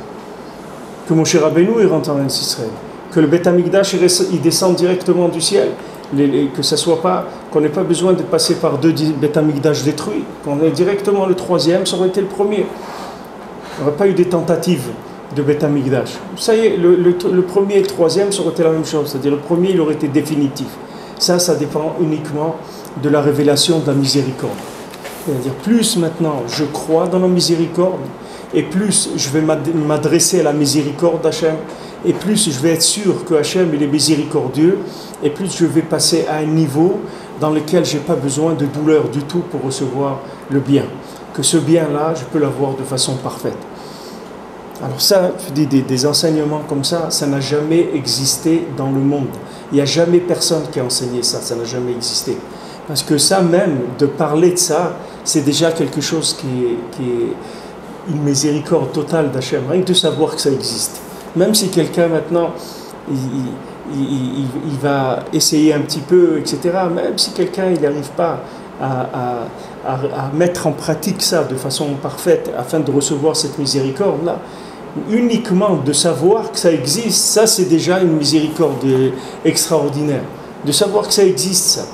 Que Moshe Rabbeinu, il rentre en Eretz Israël. Que le Beth Amikdash, il descende directement du ciel. Que ça soit pas, qu'on n'ait pas besoin de passer par 2 Beth Amikdash détruits. Qu'on ait directement le 3e, ça aurait été le premier. Il n'y aurait pas eu des tentatives de Beth Amikdash. Ça y est, le premier et le 3e, ça aurait été la même chose. C'est-à-dire le premier, il aurait été définitif. Ça dépend uniquement de la révélation de la miséricorde. C'est-à-dire, plus maintenant je crois dans la miséricorde, et plus je vais m'adresser à la miséricorde d'Hachem, et plus je vais être sûr que Hachem il est miséricordieux, et plus je vais passer à un niveau dans lequel je n'ai pas besoin de douleur du tout pour recevoir le bien. Que ce bien-là, je peux l'avoir de façon parfaite. Alors ça, des enseignements comme ça n'a jamais existé dans le monde. Il n'y a jamais personne qui a enseigné ça, ça n'a jamais existé. Parce que ça même, de parler de ça, c'est déjà quelque chose qui est une miséricorde totale d'Hachem. Rien que de savoir que ça existe. Même si quelqu'un maintenant, il va essayer un petit peu, etc. Même si quelqu'un il n'arrive pas à mettre en pratique ça de façon parfaite afin de recevoir cette miséricorde-là, uniquement de savoir que ça existe, ça c'est déjà une miséricorde extraordinaire. De savoir que ça existe, ça.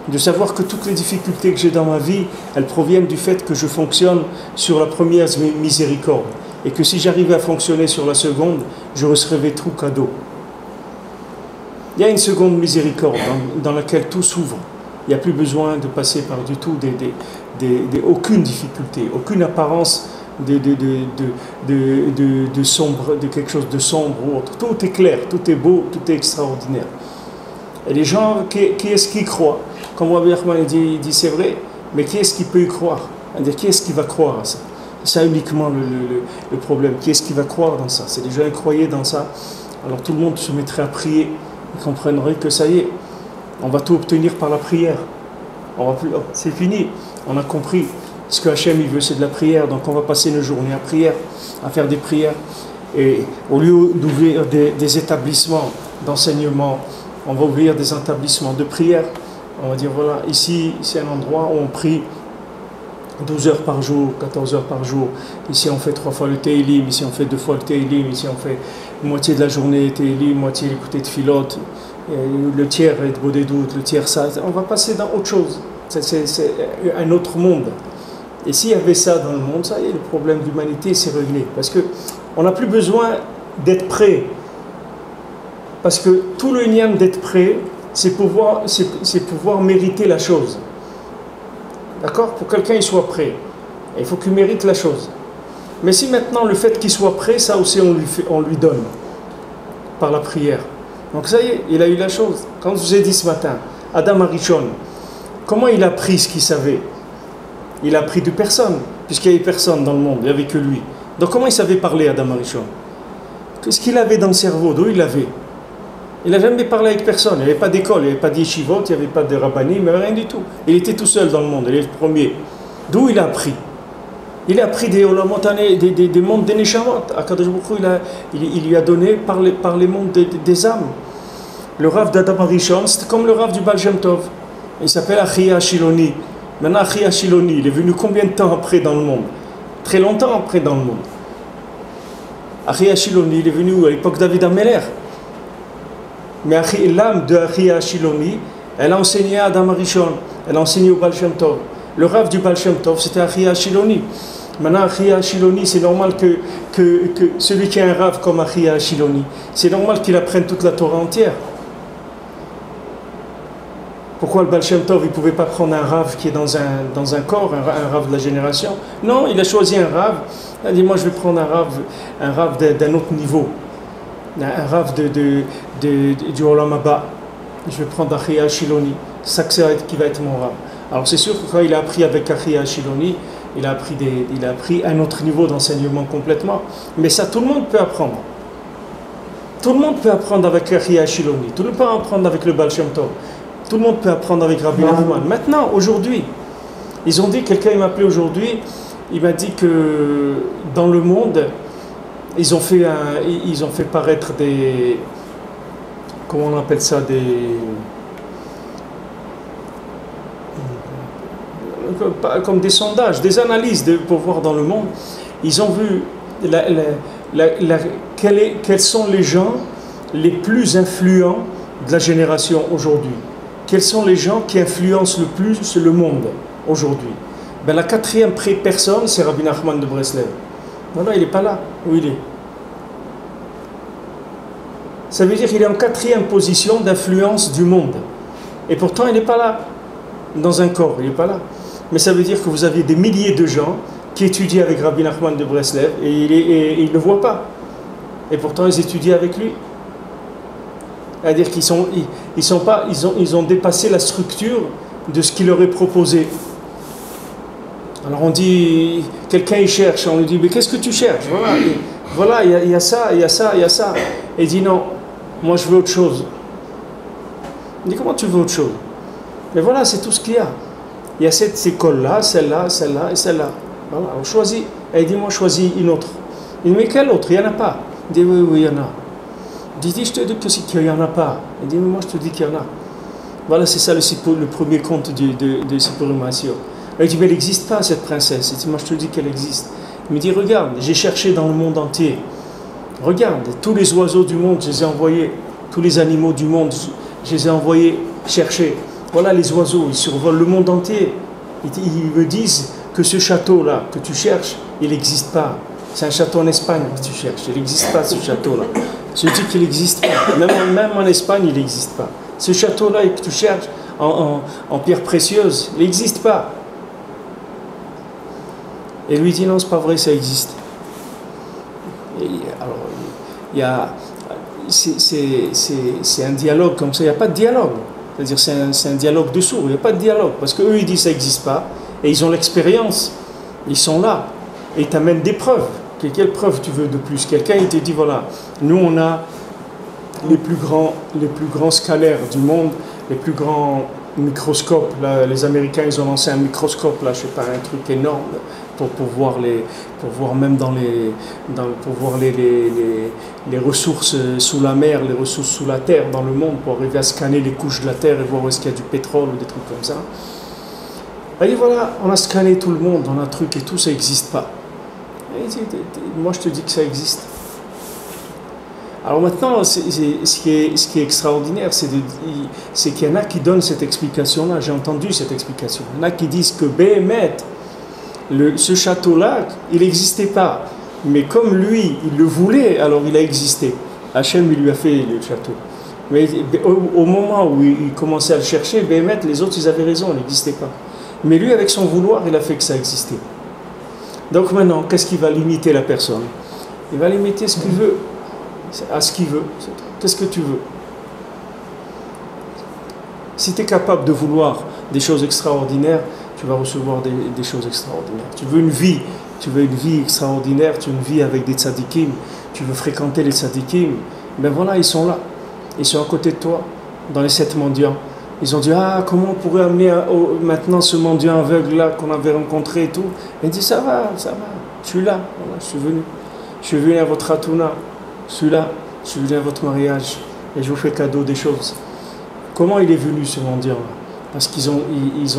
De savoir que toutes les difficultés que j'ai dans ma vie, elles proviennent du fait que je fonctionne sur la première miséricorde. Et que si j'arrivais à fonctionner sur la seconde, je recevrais tout cadeau. Il y a une seconde miséricorde dans laquelle tout s'ouvre. Il n'y a plus besoin de passer par du tout aucune difficulté, aucune apparence de sombre, de quelque chose de sombre ou autre. Tout est clair, tout est beau, tout est extraordinaire. Et les gens, qui est-ce qui croient? Comme Rabbi Nachman dit c'est vrai, mais qui est-ce qui peut y croire? Qui est-ce qui va croire à ça? C'est ça uniquement le problème. Qui est-ce qui va croire dans ça? C'est les gens qui croyaient dans ça. Alors tout le monde se mettrait à prier. Ils comprendrait que ça y est, on va tout obtenir par la prière. C'est fini, on a compris. Ce que Hachem il veut, c'est de la prière. Donc on va passer nos journées à prière, à faire des prières. Et au lieu d'ouvrir des établissements d'enseignement, on va ouvrir des établissements de prière. On va dire voilà, ici c'est un endroit où on prie 12 heures par jour, 14 heures par jour. Ici on fait 3 fois le Teilim, ici on fait 2 fois le Teilim, ici on fait moitié de la journée Teilim, moitié l'écouter de Filote, le tiers est de Bodédoute, le tiers ça. On va passer dans autre chose. C'est un autre monde. Et s'il y avait ça dans le monde, ça y est, le problème de l'humanité s'est réglé. Parce qu'on n'a plus besoin d'être prêt. Parce que tout le niam d'être prêt, c'est pouvoir mériter la chose. D'accord? Pour que quelqu'un il soit prêt, il faut qu'il mérite la chose. Mais si maintenant le fait qu'il soit prêt, ça aussi on lui donne par la prière. Donc ça y est, il a eu la chose. Quand je vous ai dit ce matin, Adam Arishon, comment il a pris ce qu'il savait? Il a appris de personne, puisqu'il n'y avait personne dans le monde, il n'y avait que lui. Donc comment il savait parler, Adam Arishon? Qu'est-ce qu'il avait dans le cerveau? D'où il l'avait? Il n'a jamais parlé avec personne, il n'y avait pas d'école, il n'y avait pas d'yeshivot, il n'y avait pas de rabbanim, mais rien du tout. Il était tout seul dans le monde, il est le premier. D'où il a appris? Il a appris des mondes des neshamot. Akadosh Baruch Hu, il lui a donné par les mondes des âmes. Le Rav d'Adam Arishon, c'était comme le Rav du Baal Shem Tov. Il s'appelle Achia Shiloni. Maintenant, Achia Shiloni, il est venu combien de temps après dans le monde? Très longtemps après dans le monde. Achia Shiloni, il est venu à l'époque de David HaMelech. Mais l'âme de Achia Shiloni, elle a enseigné à Adam Arishon, elle a enseigné au Baal Shem Tov. Le Rav du Baal Shem Tov, c'était Achia Shiloni. Maintenant, Achia Shiloni, c'est normal que celui qui a un Rav comme Achia Shiloni, c'est normal qu'il apprenne toute la Torah entière. Pourquoi le Baal Shem Tov, il ne pouvait pas prendre un Rav qui est dans un corps, un Rav de la génération? Non, il a choisi un Rav. Il a dit, moi je vais prendre un Rav d'un autre niveau. Un Rav du Olam Haba. je vais prendre Achia Shiloni, c'est ça qui va être mon rab. Alors c'est sûr que quand il a appris avec Achia Shiloni, il a appris un autre niveau d'enseignement complètement. Mais ça, tout le monde peut apprendre. Tout le monde peut apprendre avec Achia Shiloni, tout le monde peut apprendre avec le Baal Shem Tov, tout le monde peut apprendre avec Rabbi Nachman. Maintenant, aujourd'hui, ils ont dit, quelqu'un m'a appelé aujourd'hui, il m'a dit que dans le monde, ils ont fait paraître des... Comment on appelle ça, comme des sondages, des analyses pour voir dans le monde. Ils ont vu quels sont les gens les plus influents de la génération aujourd'hui. Quels sont les gens qui influencent le plus le monde aujourd'hui? Ben, la quatrième personne, c'est Rabbi Nachman de Breslev. Voilà, il n'est pas là. Où il est? Ça veut dire qu'il est en quatrième position d'influence du monde. Et pourtant, il n'est pas là. Dans un corps, il n'est pas là. Mais ça veut dire que vous aviez des milliers de gens qui étudient avec Rabbi Nachman de Breslev et ils ne le voient pas. Et pourtant, ils étudient avec lui. C'est-à-dire qu'ils ont dépassé la structure de ce qu'il leur est proposé. Alors on dit, quelqu'un il cherche, on lui dit, mais qu'est-ce que tu cherches? Voilà, il y a ça, il y a ça, il y a ça. Et il dit, non, moi je veux autre chose. Il dit, comment tu veux autre chose? Mais voilà, c'est tout ce qu'il y a. Il y a cette école-là, celle-là, celle-là et celle-là. Voilà, on choisit. Et il dit, moi je choisis une autre. Il dit, mais quelle autre? Il n'y en a pas. Il dit, oui, il y en a. Il dit, je te dis qu'il n'y en a pas. Il dit, mais moi je te dis qu'il y en a. Voilà, c'est ça le premier conte de Sipurim Maasiyot. Il dit, mais elle n'existe pas, cette princesse. Il dit, moi je te dis qu'elle existe. Il me dit, regarde, j'ai cherché dans le monde entier. Regarde, tous les oiseaux du monde, je les ai envoyés. Tous les animaux du monde, je les ai envoyés chercher. Voilà les oiseaux, ils survolent le monde entier. Ils me disent que ce château-là que tu cherches, il n'existe pas. C'est un château en Espagne que tu cherches. Il n'existe pas, ce château-là. Je dis qu'il n'existe pas. Même en Espagne, il n'existe pas. Ce château-là que tu cherches en pierre précieuse, il n'existe pas. Et lui dit non, c'est pas vrai, ça existe. Et alors, il y a, c'est un dialogue comme ça. Il n'y a pas de dialogue. C'est-à-dire c'est un dialogue de sourds. Il n'y a pas de dialogue parce qu'eux ils disent ça n'existe pas et ils ont l'expérience. Ils sont là et ils t'amènent des preuves. Quelle preuve tu veux de plus? Quelqu'un il te dit voilà, nous on a les plus grands scalaires du monde, les plus grands microscopes. Là, les Américains ils ont lancé un microscope là, je sais pas, un truc énorme. Pour voir même pour voir les ressources sous la mer, les ressources sous la terre dans le monde, pour arriver à scanner les couches de la terre et voir où est-ce qu'il y a du pétrole ou des trucs comme ça. Et dit voilà, on a scanné tout le monde, on a un truc et tout, ça n'existe pas. Et dit, moi je te dis que ça existe. Alors maintenant, ce qui est extraordinaire, c'est qu'il y en a qui donnent cette explication-là. J'ai entendu cette explication. Il y en a qui disent que Béhémet, ce château-là, il n'existait pas. Mais comme lui, il le voulait, alors il a existé. Hachem, il lui a fait le château. Mais au moment où il commençait à le chercher, Béhémet, les autres, ils avaient raison, il n'existait pas. Mais lui, avec son vouloir, il a fait que ça existait. Donc maintenant, qu'est-ce qui va limiter la personne? Il va limiter ce qu'il veut, à ce qu'il veut. Qu'est-ce que tu veux? Si tu es capable de vouloir des choses extraordinaires, tu vas recevoir des choses extraordinaires. Tu veux une vie extraordinaire, tu veux une vie avec des tzadikim, tu veux fréquenter les tzadikim, ben voilà, ils sont là. Ils sont à côté de toi, dans les 7 mendiants. Ils ont dit, ah, comment on pourrait amener maintenant ce mendiant aveugle-là qu'on avait rencontré et tout. Et il dit, ça va, je suis là, voilà, je suis venu. Je suis venu à votre Hatouna, je suis là, je suis venu à votre mariage, et je vous fais cadeau des choses. Comment il est venu ce mendiant-là? Parce qu'ils ont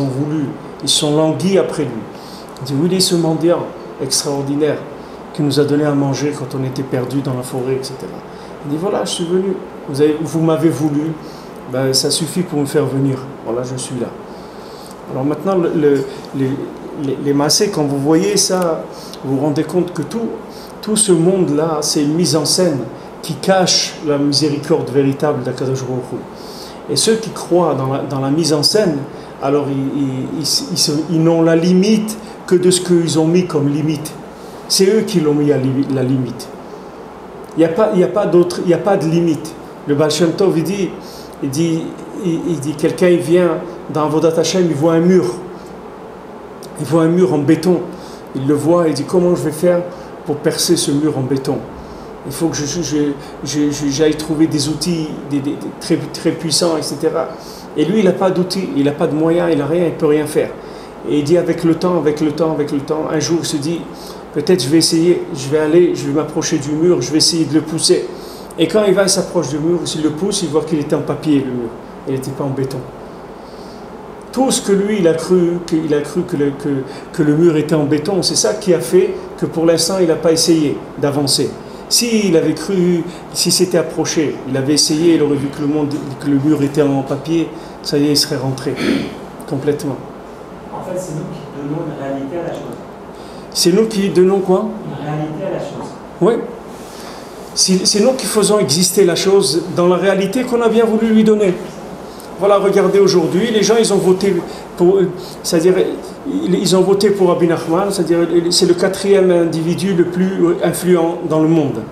voulu, ils sont languis après lui. Il dit, oui, il est ce mendiant extraordinaire qui nous a donné à manger quand on était perdu dans la forêt, etc. Il dit, voilà, je suis venu, vous m'avez voulu, ben, ça suffit pour me faire venir. Voilà, je suis là. Alors maintenant, les massés, quand vous voyez ça, vous vous rendez compte que tout ce monde-là, c'est une mise en scène qui cache la miséricorde véritable d'Akadosh Baruch Hu. Et ceux qui croient dans la mise en scène, alors ils n'ont la limite que de ce qu'ils ont mis comme limite. C'est eux qui l'ont mis à la limite. Il n'y a pas de limite. Le Baal Shem Tov, il dit, il dit quelqu'un il vient dans Avodat Hashem, il voit un mur. Il voit un mur en béton. Il le voit et il dit comment je vais faire pour percer ce mur en béton. Il faut que j'aille trouver des outils très, très puissants, etc. Et lui, il n'a pas d'outils, il n'a pas de moyens, il n'a rien, il ne peut rien faire. Et il dit avec le temps, un jour il se dit, peut-être je vais essayer, je vais m'approcher du mur, je vais essayer de le pousser. Et quand il s'approche du mur, s'il le pousse, il voit qu'il était en papier, le mur. Il n'était pas en béton. Tout ce que lui, il a cru que le mur était en béton, c'est ça qui a fait que pour l'instant, il n'a pas essayé d'avancer. S'il avait cru, s'il s'était approché, il avait essayé, il aurait vu que le mur était en papier, ça y est, il serait rentré complètement. En fait, c'est nous qui donnons une réalité à la chose. C'est nous qui donnons quoi? Une réalité à la chose. Oui. C'est nous qui faisons exister la chose dans la réalité qu'on a bien voulu lui donner. Voilà, regardez aujourd'hui, les gens, ils ont voté pour, c'est-à-dire, ils ont voté pour Rabbi Nachman, c'est-à-dire, c'est le 4e individu le plus influent dans le monde.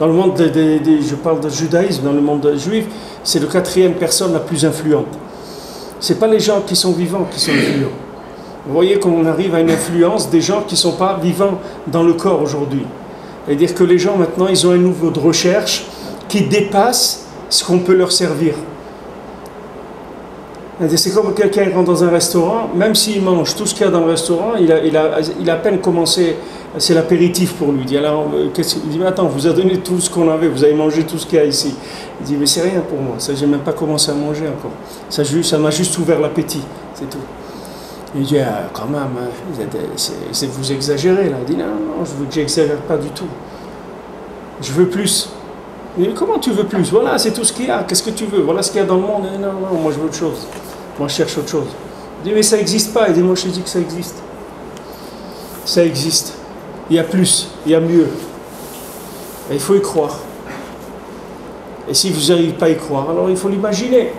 Dans le monde, je parle de judaïsme, dans le monde juif, c'est le 4e personne la plus influente. Ce n'est pas les gens qui sont vivants qui sont influents. Vous voyez qu'on arrive à une influence des gens qui ne sont pas vivants dans le corps aujourd'hui. C'est-à-dire que les gens maintenant, ils ont un niveau de recherche qui dépasse ce qu'on peut leur servir. C'est comme quelqu'un rentre dans un restaurant, même s'il mange tout ce qu'il y a dans le restaurant, il a à peine commencé, c'est l'apéritif pour lui. Il dit, alors, il dit, mais attends, vous avez donné tout ce qu'on avait, vous avez mangé tout ce qu'il y a ici. Il dit, mais c'est rien pour moi, ça, j'ai même pas commencé à manger encore. Ça m'a juste ouvert l'appétit, c'est tout. Il dit, ah, quand même, vous exagérez là. Il dit, non, je n'exagère pas du tout. Je veux plus. Il dit, comment tu veux plus? Voilà, c'est tout ce qu'il y a. Qu'est-ce que tu veux? Voilà ce qu'il y a dans le monde. Il dit, non, moi je veux autre chose. Moi je cherche autre chose. Il dit, mais ça n'existe pas. Il dit, moi je te dis que ça existe. Ça existe. Il y a plus, il y a mieux. Et il faut y croire. Et si vous n'arrivez pas à y croire, alors il faut l'imaginer.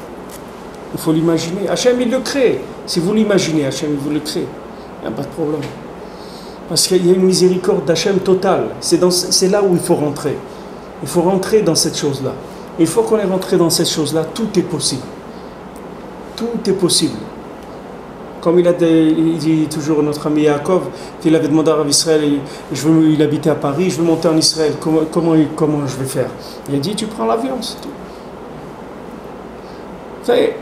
Il faut l'imaginer. Hachem, il le crée. Si vous l'imaginez, Hachem, il vous le crée. Il n'y a pas de problème. Parce qu'il y a une miséricorde d'Hachem totale. C'est là où il faut rentrer. Il faut rentrer dans cette chose-là. Une fois qu'on est rentré dans cette chose-là, tout est possible. Tout est possible. Comme il dit toujours notre ami Yaakov, qu'il avait demandé à Rav Israël, il habitait à Paris, je veux monter en Israël, comment je vais faire? Il a dit, tu prends l'avion, c'est tout. Ça y est.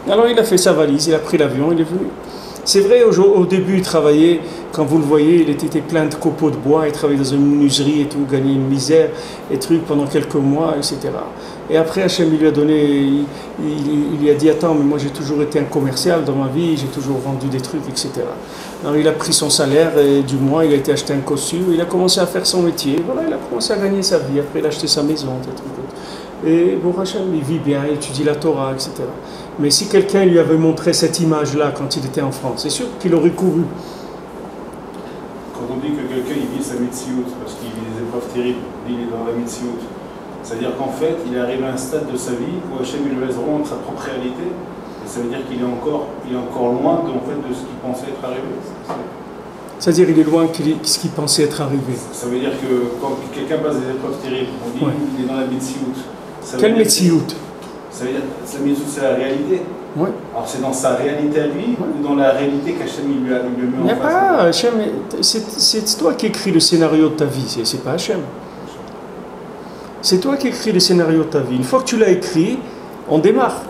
Alors il a fait sa valise, il a pris l'avion, il est venu. C'est vrai, au début il travaillait, quand vous le voyez, il était plein de copeaux de bois, il travaillait dans une menuiserie et tout, gagnait une misère et trucs pendant quelques mois, etc. Et après Hachem il lui a donné, il lui a dit, attends, mais moi j'ai toujours été un commercial dans ma vie, j'ai toujours vendu des trucs, etc. Alors il a pris son salaire et du mois, il a été acheter un costume, il a commencé à faire son métier, voilà, il a commencé à gagner sa vie, après il a acheté sa maison, des trucs. Et bon, Hachem, il vit bien, il étudie la Torah, etc. Mais si quelqu'un lui avait montré cette image-là quand il était en France, c'est sûr qu'il aurait couru. Quand on dit que quelqu'un il vit sa mitziout parce qu'il vit des épreuves terribles, il est dans la mitziout, c'est-à-dire qu'en fait, il est arrivé à un stade de sa vie où Hachem il lui rendre sa propre réalité, et ça veut dire qu'il est encore loin de ce qu'il pensait être arrivé. C'est-à-dire qu'il est loin de ce qu'il pensait être arrivé. Ça veut dire que quand quelqu'un passe des épreuves terribles, on dit qu'il est dans la mitziout. Quelle mitziout? Ça veut dire que la mitziout, c'est la réalité. Oui. Alors c'est dans sa réalité à lui ou dans la réalité qu'Hachem il lui a mis en face? Il n'y a pas Hachem, c'est toi qui écris le scénario de ta vie, c'est pas Hachem. C'est toi qui écris le scénario de ta vie. Une fois que tu l'as écrit, on démarre.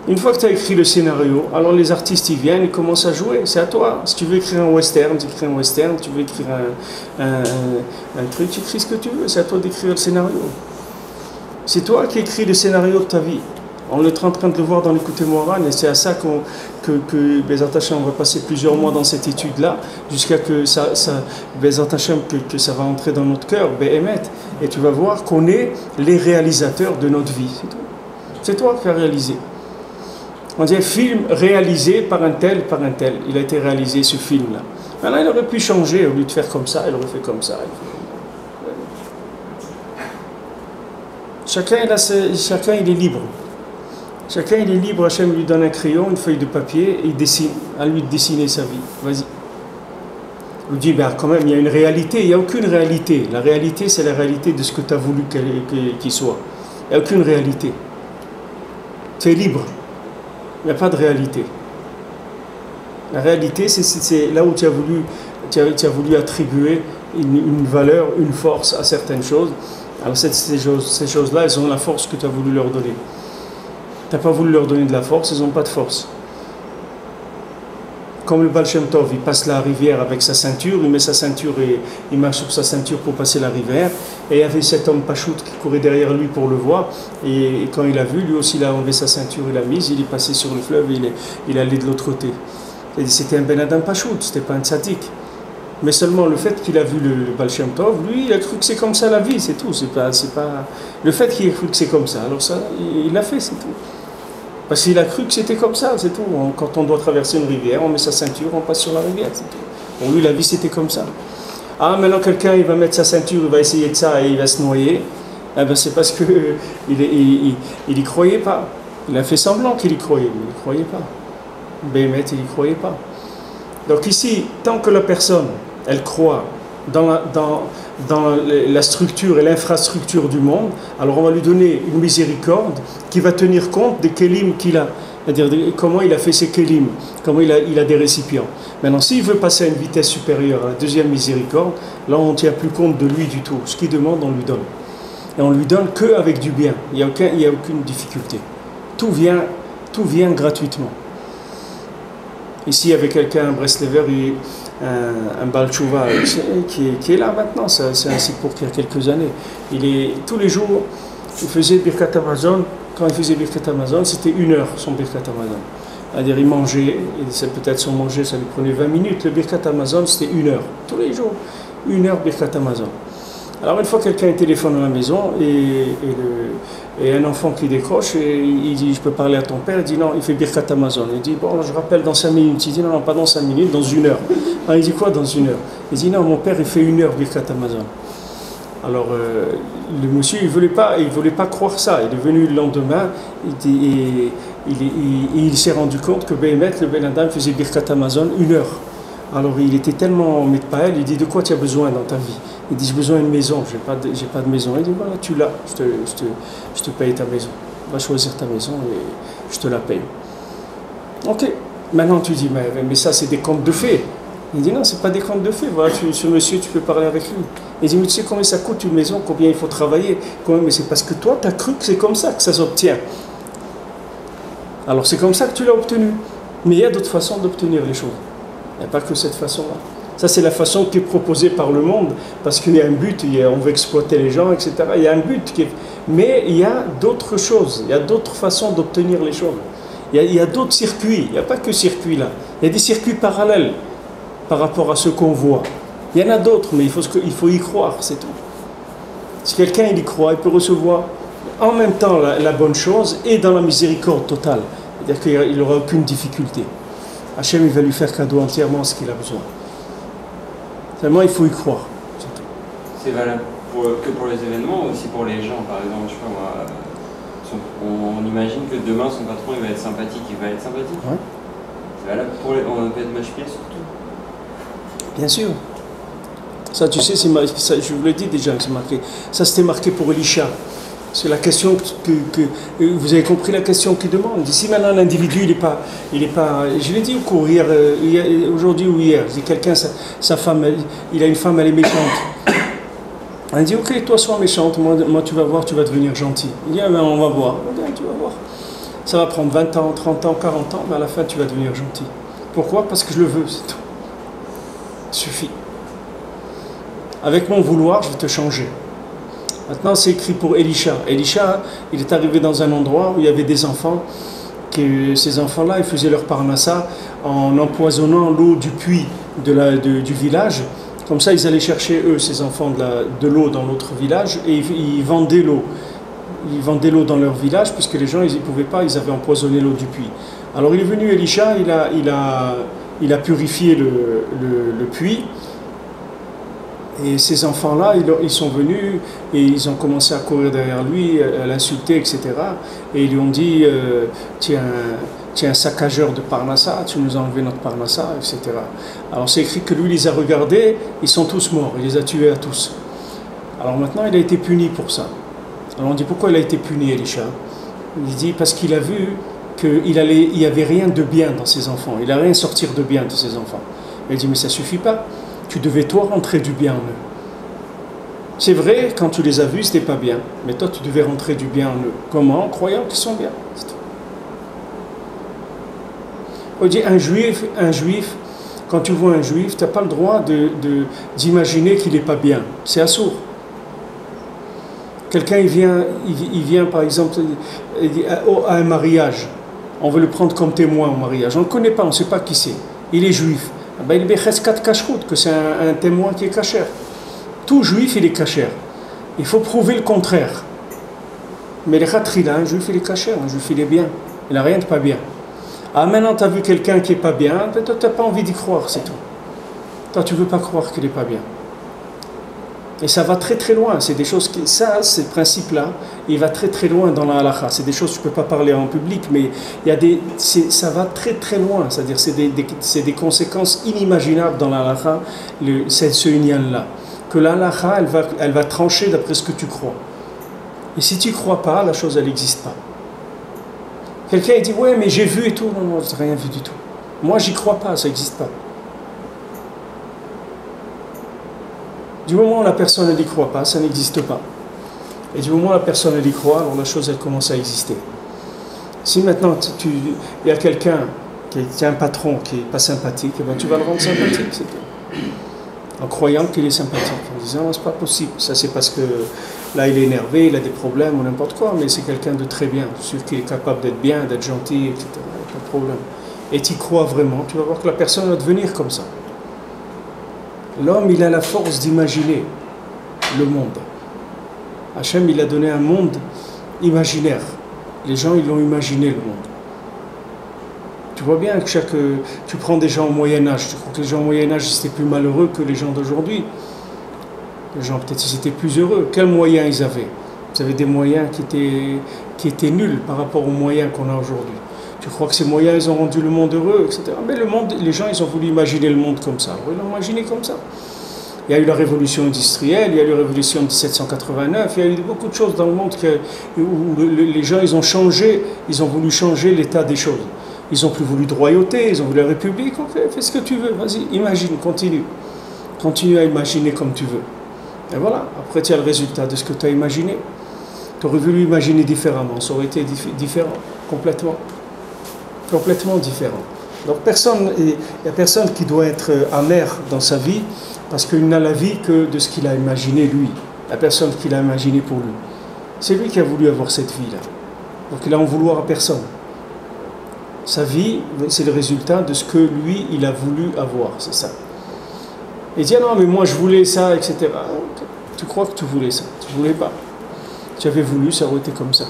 Une fois que tu as écrit le scénario, alors les artistes ils viennent, ils commencent à jouer, c'est à toi. Si tu veux écrire un western, tu écris un western, tu veux écrire un truc, tu écris ce que tu veux, c'est à toi d'écrire le scénario. C'est toi qui écris le scénario de ta vie. On est en train de le voir dans l'écoute Moran et c'est à ça que Bezat Hashem, on va passer plusieurs mois dans cette étude-là, jusqu'à que Bezat Hashem, que ça va entrer dans notre cœur, Behemet, et tu vas voir qu'on est les réalisateurs de notre vie. C'est tout. C'est toi qui as réalisé. On dit un film réalisé par un tel. Il a été réalisé ce film-là. Maintenant, il aurait pu changer, au lieu de faire comme ça, il aurait fait comme ça. Chacun il est libre. Chacun il est libre, Hachem lui donne un crayon, une feuille de papier, et il dessine, à lui de dessiner sa vie. Vas-y. Il dit, ben quand même, il y a une réalité, il n'y a aucune réalité. La réalité, c'est la réalité de ce que tu as voulu qu'il soit. Il n'y a aucune réalité. Tu es libre. Il n'y a pas de réalité. La réalité, c'est là où tu as voulu attribuer une valeur, une force à certaines choses. Alors ces choses-là, elles ont la force que tu as voulu leur donner. Tu n'as pas voulu leur donner de la force, elles n'ont pas de force. Comme le Baal Shem Tov, il passe la rivière avec sa ceinture, il met sa ceinture et il marche sur sa ceinture pour passer la rivière. Et il y avait cet homme Pachout qui courait derrière lui pour le voir. Et quand il a vu, lui aussi il a enlevé sa ceinture, il l'a mise, il est passé sur le fleuve et il est allé de l'autre côté. Et c'était un Ben Adam Pachout, c'était pas un tzaddik. Mais seulement le fait qu'il a vu le Baal Shem Tov, lui il a cru que c'est comme ça la vie, c'est tout. C'est pas... Le fait qu'il ait cru que c'est comme ça, alors ça, il l'a fait, c'est tout. Parce qu'il a cru que c'était comme ça, c'est tout. Quand on doit traverser une rivière, on met sa ceinture, on passe sur la rivière, c'est tout. Pour lui, la vie, c'était comme ça. Ah, maintenant, quelqu'un, il va mettre sa ceinture, il va essayer de ça et il va se noyer. Eh ben, c'est parce qu'il y croyait pas. Il a fait semblant qu'il y croyait, mais il ne croyait pas. Béhémet, il n'y croyait pas. Donc ici, tant que la personne, elle croit dans la structure et l'infrastructure du monde, alors on va lui donner une miséricorde qui va tenir compte des kélim qu'il a, c'est-à-dire comment il a fait ses kélim, comment il a des récipients. Maintenant, s'il veut passer à une vitesse supérieure, à la deuxième miséricorde, là on ne tient plus compte de lui du tout. Ce qu'il demande, on lui donne. Et on lui donne qu'avec du bien. Il n'y a aucune difficulté. Tout vient gratuitement. Ici, avec quelqu'un à Breslever, un Baal Tshuva qui est là maintenant, c'est ainsi pour qu'il y a quelques années. Tous les jours, il faisait Birkat Hamazon. Quand il faisait Birkat Hamazon, c'était 1 heure son Birkat Hamazon. C'est-à-dire, il mangeait, et c'est peut-être son manger, ça lui prenait 20 minutes. Le Birkat Hamazon, c'était 1 heure. Tous les jours, 1 heure Birkat Hamazon. Alors, une fois, quelqu'un téléphone à la maison et un enfant qui décroche, et il dit, je peux parler à ton père? Il dit, non, il fait Birkat Hamazon. Il dit, bon, je rappelle dans 5 minutes. Il dit, non, pas dans 5 minutes, dans 1 heure. Alors, il dit, quoi dans 1 heure? Il dit, non, mon père, il fait 1 heure Birkat Hamazon. Alors, le monsieur, il voulait pas croire ça. Il est venu le lendemain, il s'est rendu compte que Béhémet, le Ben Adam, faisait Birkat Hamazon 1 heure. Alors, il était tellement Metpaël, il dit, de quoi tu as besoin dans ta vie? Il dit, j'ai besoin d'une maison, j'ai pas de maison. Il dit, voilà, tu l'as, je te paye ta maison. Va choisir ta maison et je te la paye. Ok, maintenant tu dis, mais ça c'est des contes de fées. Il dit, non, c'est pas des contes de fées, voilà, ce monsieur, tu peux parler avec lui. Il dit, mais tu sais combien ça coûte une maison, combien il faut travailler? Mais c'est parce que toi, tu as cru que c'est comme ça que ça s'obtient. Alors c'est comme ça que tu l'as obtenu. Mais il y a d'autres façons d'obtenir les choses. Il n'y a pas que cette façon-là. Ça, c'est la façon qui est proposée par le monde, parce qu'il y a un but, on veut exploiter les gens, etc. Il y a un but, mais il y a d'autres choses, il y a d'autres façons d'obtenir les choses. Il y a d'autres circuits, il n'y a pas que circuit-là. Il y a des circuits parallèles par rapport à ce qu'on voit. Il y en a d'autres, mais il faut y croire, c'est tout. Si quelqu'un il y croit, il peut recevoir en même temps la bonne chose et dans la miséricorde totale. C'est-à-dire qu'il n'aura aucune difficulté. Hachem, il va lui faire cadeau entièrement ce qu'il a besoin. Seulement, il faut y croire. C'est valable que pour les événements ou aussi pour les gens, par exemple, je sais pas moi, on imagine que demain son patron il va être sympathique, Ouais. C'est valable on peut être machpil surtout. Bien sûr. Ça, tu sais, je vous l'ai dit déjà, c'est marqué. Ça, c'était marqué pour Elisha. C'est la question que vous avez compris la question qu'il demande. Ici maintenant l'individu il est pas. Je l'ai dit au cours hier, aujourd'hui ou hier. Je dis quelqu'un sa femme, il a une femme, elle est méchante. Elle dit ok, toi sois méchante, moi tu vas voir, tu vas devenir gentil. Il dit ah, ben, on va voir. Okay, tu vas voir. Ça va prendre 20 ans, 30 ans, 40 ans, mais à la fin tu vas devenir gentil. Pourquoi? Parce que je le veux, c'est tout. Suffit. Avec mon vouloir, je vais te changer. Maintenant, c'est écrit pour Elisha. Elisha, il est arrivé dans un endroit où il y avait des enfants, que ces enfants-là, ils faisaient leur parnassa en empoisonnant l'eau du puits du village. Comme ça, ils allaient chercher, eux, ces enfants, de l'eau dans l'autre village, et ils vendaient l'eau. Ils vendaient l'eau dans leur village, puisque les gens, ils n'y pouvaient pas, ils avaient empoisonné l'eau du puits. Alors, il est venu Elisha, il a purifié le puits. Et ces enfants-là, ils sont venus et ils ont commencé à courir derrière lui, à l'insulter, etc. Et ils lui ont dit tu es un saccageur de Parnassa, tu nous as enlevé notre Parnassa, etc. Alors c'est écrit que lui, il les a regardés, ils sont tous morts, il les a tués à tous. Alors maintenant, il a été puni pour ça. Alors on dit pourquoi il a été puni, Elisha? Il dit parce qu'il a vu qu'il n'y avait rien de bien dans ses enfants. Il n'a rien sortir de bien de ses enfants. Il dit mais ça ne suffit pas. Tu devais toi rentrer du bien en eux. C'est vrai, quand tu les as vus, c'était pas bien. Mais toi, tu devais rentrer du bien en eux. Comment? En croyant qu'ils sont bien. On dit un juif, quand tu vois un juif, tu n'as pas le droit d'imaginer qu'il n'est pas bien. C'est assourd. Quelqu'un, il vient par exemple à un mariage. On veut le prendre comme témoin au mariage. On ne le connaît pas, on ne sait pas qui c'est. Il est juif. Ben, il est cheskat kashrut, que c'est un témoin qui est kasher. Tout juif, il est kasher. Il faut prouver le contraire. Mais les khatrila, un juif, il est kasher, un juif, il est bien. Il n'a rien de pas bien. Ah, maintenant, tu as vu quelqu'un qui n'est pas bien, ben, toi, tu n'as pas envie d'y croire, c'est tout. Toi, tu ne veux pas croire qu'il n'est pas bien. Et ça va très très loin. C'est des choses qui, ces principes-là, il va très très loin dans la halakha. C'est des choses que je ne peux pas parler en public, mais ça va très très loin. C'est-à-dire c'est des conséquences inimaginables dans la halakha, ce union-là. Que la halakha, elle va trancher d'après ce que tu crois. Et si tu ne crois pas, la chose, elle n'existe pas. Quelqu'un dit, ouais, mais j'ai vu et tout. Non, je n'ai rien vu du tout. Moi, j'y crois pas, ça n'existe pas. Du moment où la personne n'y croit pas, ça n'existe pas. Et du moment où la personne y croit, alors la chose, elle commence à exister. Si maintenant, il y a quelqu'un qui a un patron qui n'est pas sympathique, eh bien, tu vas le rendre sympathique, c'est tout. En croyant qu'il est sympathique, en disant, non, c'est pas possible. Ça, c'est parce que là, il est énervé, il a des problèmes ou n'importe quoi, mais c'est quelqu'un de très bien, sûr qu'il est capable d'être bien, d'être gentil, etc. Pas de problème. Et tu y crois vraiment, tu vas voir que la personne va devenir comme ça. L'homme, il a la force d'imaginer le monde. Hachem, il a donné un monde imaginaire. Les gens, ils l'ont imaginé, le monde. Tu vois bien que tu prends des gens au Moyen-Âge, tu crois que les gens au Moyen-Âge, ils étaient plus malheureux que les gens d'aujourd'hui. Les gens, peut-être, ils étaient plus heureux. Quels moyens ils avaient? Ils avaient des moyens qui étaient nuls par rapport aux moyens qu'on a aujourd'hui. Tu crois que ces moyens, ils ont rendu le monde heureux, etc. Mais le monde, les gens, ils ont voulu imaginer le monde comme ça. Ils l'ont imaginé comme ça. Il y a eu la révolution industrielle, il y a eu la révolution de 1789, il y a eu beaucoup de choses dans le monde où les gens, ils ont changé, ils ont voulu changer l'état des choses. Ils n'ont plus voulu de royauté, ils ont voulu la république. Ok, fais ce que tu veux, vas-y, imagine, continue. Continue à imaginer comme tu veux. Et voilà, après tu as le résultat de ce que tu as imaginé. Tu aurais voulu imaginer différemment, ça aurait été différent, complètement différent. Donc il n'y a personne qui doit être amer dans sa vie parce qu'il n'a la vie que de ce qu'il a imaginé lui, la personne qu'il a imaginé pour lui. C'est lui qui a voulu avoir cette vie-là. Donc il a en vouloir à personne. Sa vie, c'est le résultat de ce que lui, il a voulu avoir, c'est ça. Il dit, ah non, mais moi je voulais ça, etc. Tu crois que tu voulais ça? Tu ne voulais pas. Tu avais voulu, ça aurait été comme ça.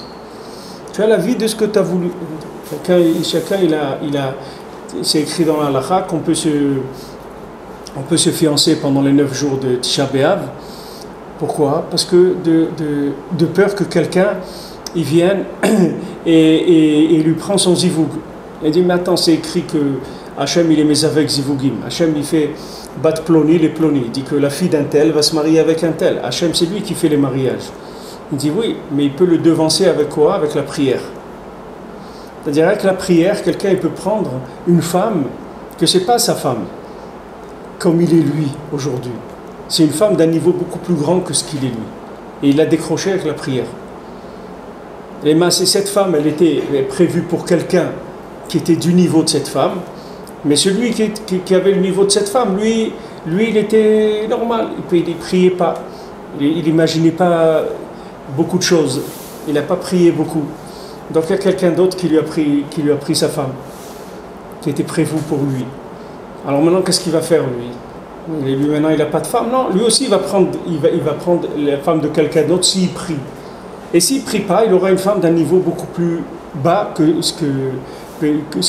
Tu as la vie de ce que tu as voulu. Chacun c'est écrit dans la halakha qu'on peut se fiancer pendant les 9 jours de Tisha B'Av. Pourquoi? Parce que de peur que quelqu'un il vienne et lui prend son zivoug. Il dit, mais attends, c'est écrit que Hachem il est mes avec zivougim. Hachem il fait bat ploni les ploni. Il dit que la fille d'un tel va se marier avec un tel. Hachem c'est lui qui fait les mariages. Il dit oui, mais il peut le devancer avec quoi? Avec la prière. C'est-à-dire avec la prière, quelqu'un il peut prendre une femme que c'est pas sa femme, comme il est lui aujourd'hui. C'est une femme d'un niveau beaucoup plus grand que ce qu'il est lui. Et il l'a décroché avec la prière. Et cette femme, elle était prévue pour quelqu'un qui était du niveau de cette femme, mais celui qui avait le niveau de cette femme, lui il était normal, il ne priait pas, il n'imaginait pas beaucoup de choses, il n'a pas prié beaucoup. Donc il y a quelqu'un d'autre qui lui a pris sa femme, qui était prévue pour lui. Alors maintenant, qu'est-ce qu'il va faire lui? Lui maintenant, il n'a pas de femme. Non, lui aussi, il va prendre la femme de quelqu'un d'autre s'il prie. Et s'il ne prie pas, il aura une femme d'un niveau beaucoup plus bas que ce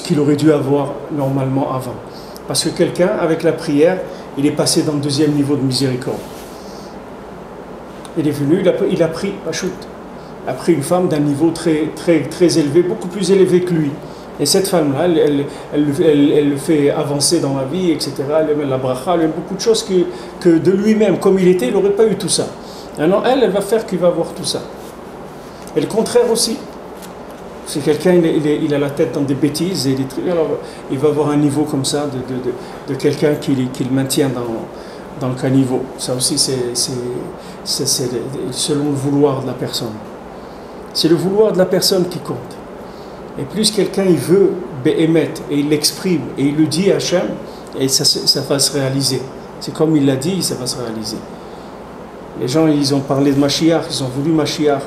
qu'il aurait dû avoir normalement avant. Parce que quelqu'un, avec la prière, il est passé dans le 2e niveau de miséricorde. Il est venu, il a pris une femme d'un niveau très, très, très élevé, beaucoup plus élevé que lui. Et cette femme-là, elle le fait avancer dans la vie, etc. Elle aime la bracha, elle aime beaucoup de choses que de lui-même, comme il était, il n'aurait pas eu tout ça. Maintenant, elle va faire qu'il va avoir tout ça. Et le contraire aussi. Si quelqu'un il a la tête dans des bêtises et des trucs, alors il va avoir un niveau comme ça de quelqu'un qui le maintient dans le caniveau. Ça aussi, c'est selon le vouloir de la personne. C'est le vouloir de la personne qui compte. Et plus quelqu'un il veut émettre et il l'exprime et il le dit à Hachem, et ça va se réaliser. C'est comme il l'a dit, ça va se réaliser. Les gens, ils ont parlé de Mashiach, ils ont voulu Mashiach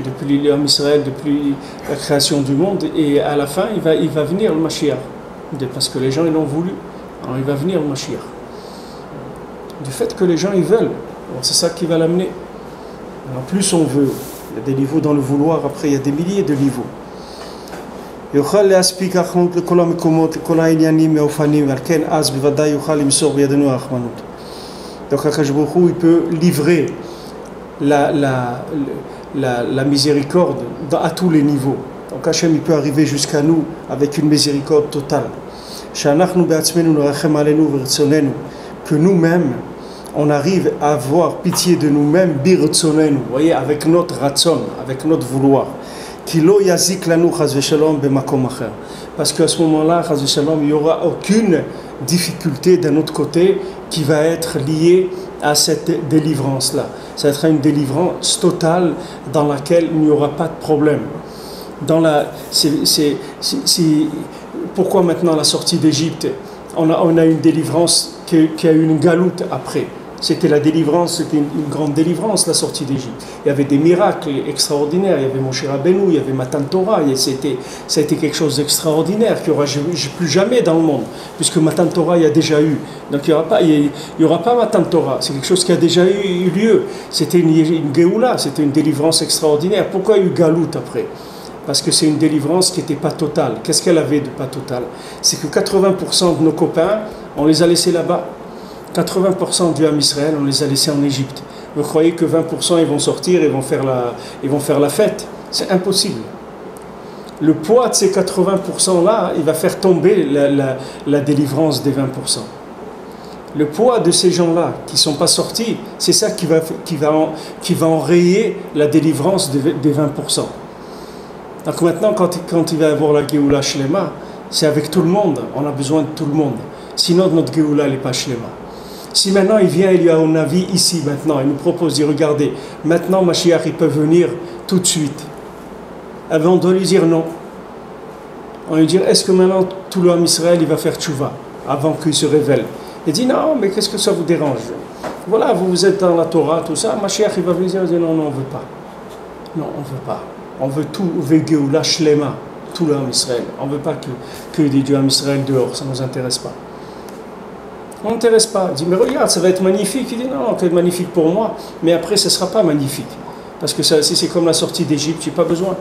depuis l'homme Israël, depuis la création du monde, et à la fin, il va venir le Mashiach. Parce que les gens, ils l'ont voulu. Alors il va venir le Mashiach. Du fait que les gens, ils veulent. C'est ça qui va l'amener. En plus, on veut. Il y a des niveaux dans le vouloir, après, il y a des milliers de niveaux. יוכל להספיק האחרונות לכל המקומות, לכל העניינים מאופנים, ועל כן אז בוודאי יוכל למסור בידינו הרחמנות. Donc Akash Baruch Hu, il peut livrer la miséricorde à tous les niveaux. Donc Hachem, il peut arriver jusqu'à nous avec une miséricorde totale. She'anachnu be'atzmenu nerachem alenu v'ritzonenu, que nous-mêmes, on arrive à avoir pitié de nous-mêmes, b'ritzonenu, vous voyez, avec notre ratzon, avec notre vouloir. Kilo yazik lanu chas v'shalom b'makom acher. Parce qu'à ce moment-là, chas v'shalom, il n'y aura aucune difficulté d'un autre côté qui va être liée à cette délivrance-là. Ça va être une délivrance totale dans laquelle il n'y aura pas de problème. Pourquoi maintenant la sortie d'Égypte, on a une délivrance qui a eu une galoute après. C'était la délivrance, c'était une grande délivrance, la sortie d'Égypte. Il y avait des miracles extraordinaires, il y avait Moshe Rabbeinu, il y avait Matan Torah, ça a été quelque chose d'extraordinaire qu'il n'y aura plus jamais dans le monde, puisque Matan Torah, il y a déjà eu. Donc il n'y aura pas Matan Torah, c'est quelque chose qui a déjà eu lieu. C'était une Géoula, c'était une délivrance extraordinaire. Pourquoi il y a eu Galout après ? Parce que c'est une délivrance qui n'était pas totale. Qu'est-ce qu'elle avait de pas totale ? C'est que 80% de nos copains, on les a laissés là-bas. 80% du Ham Israël, on les a laissés en Égypte. Vous croyez que 20% ils vont sortir et vont faire la fête ? C'est impossible. Le poids de ces 80%-là, il va faire tomber la délivrance des 20%. Le poids de ces gens-là qui ne sont pas sortis, c'est ça qui va enrayer la délivrance des 20%. Donc maintenant, quand il va y avoir la Géoula Shlema, c'est avec tout le monde. On a besoin de tout le monde. Sinon, notre Géoula n'est pas Shlema. Si maintenant il vient, il y a un avis ici maintenant, il nous propose, dit regardez, maintenant Mashiach il peut venir tout de suite. Eh bien, on doit lui dire non. On va lui dire, est-ce que maintenant tout l'homme Israël il va faire tchouva avant qu'il se révèle? Il dit non, mais qu'est-ce que ça vous dérange? Voilà, vous êtes dans la Torah, tout ça, Mashiach il va venir, il dit non, on ne veut pas. Non, on ne veut pas. On veut tout, Vegeoula Shlema, tout l'homme Israël. On ne veut pas que des dieux en Israël dehors, ça ne nous intéresse pas. On ne t'intéresse pas. Il dit, mais regarde, ça va être magnifique. Il dit, non, ça va être magnifique pour moi, mais après, ce ne sera pas magnifique. Parce que si c'est comme la sortie d'Égypte, je n'ai pas besoin.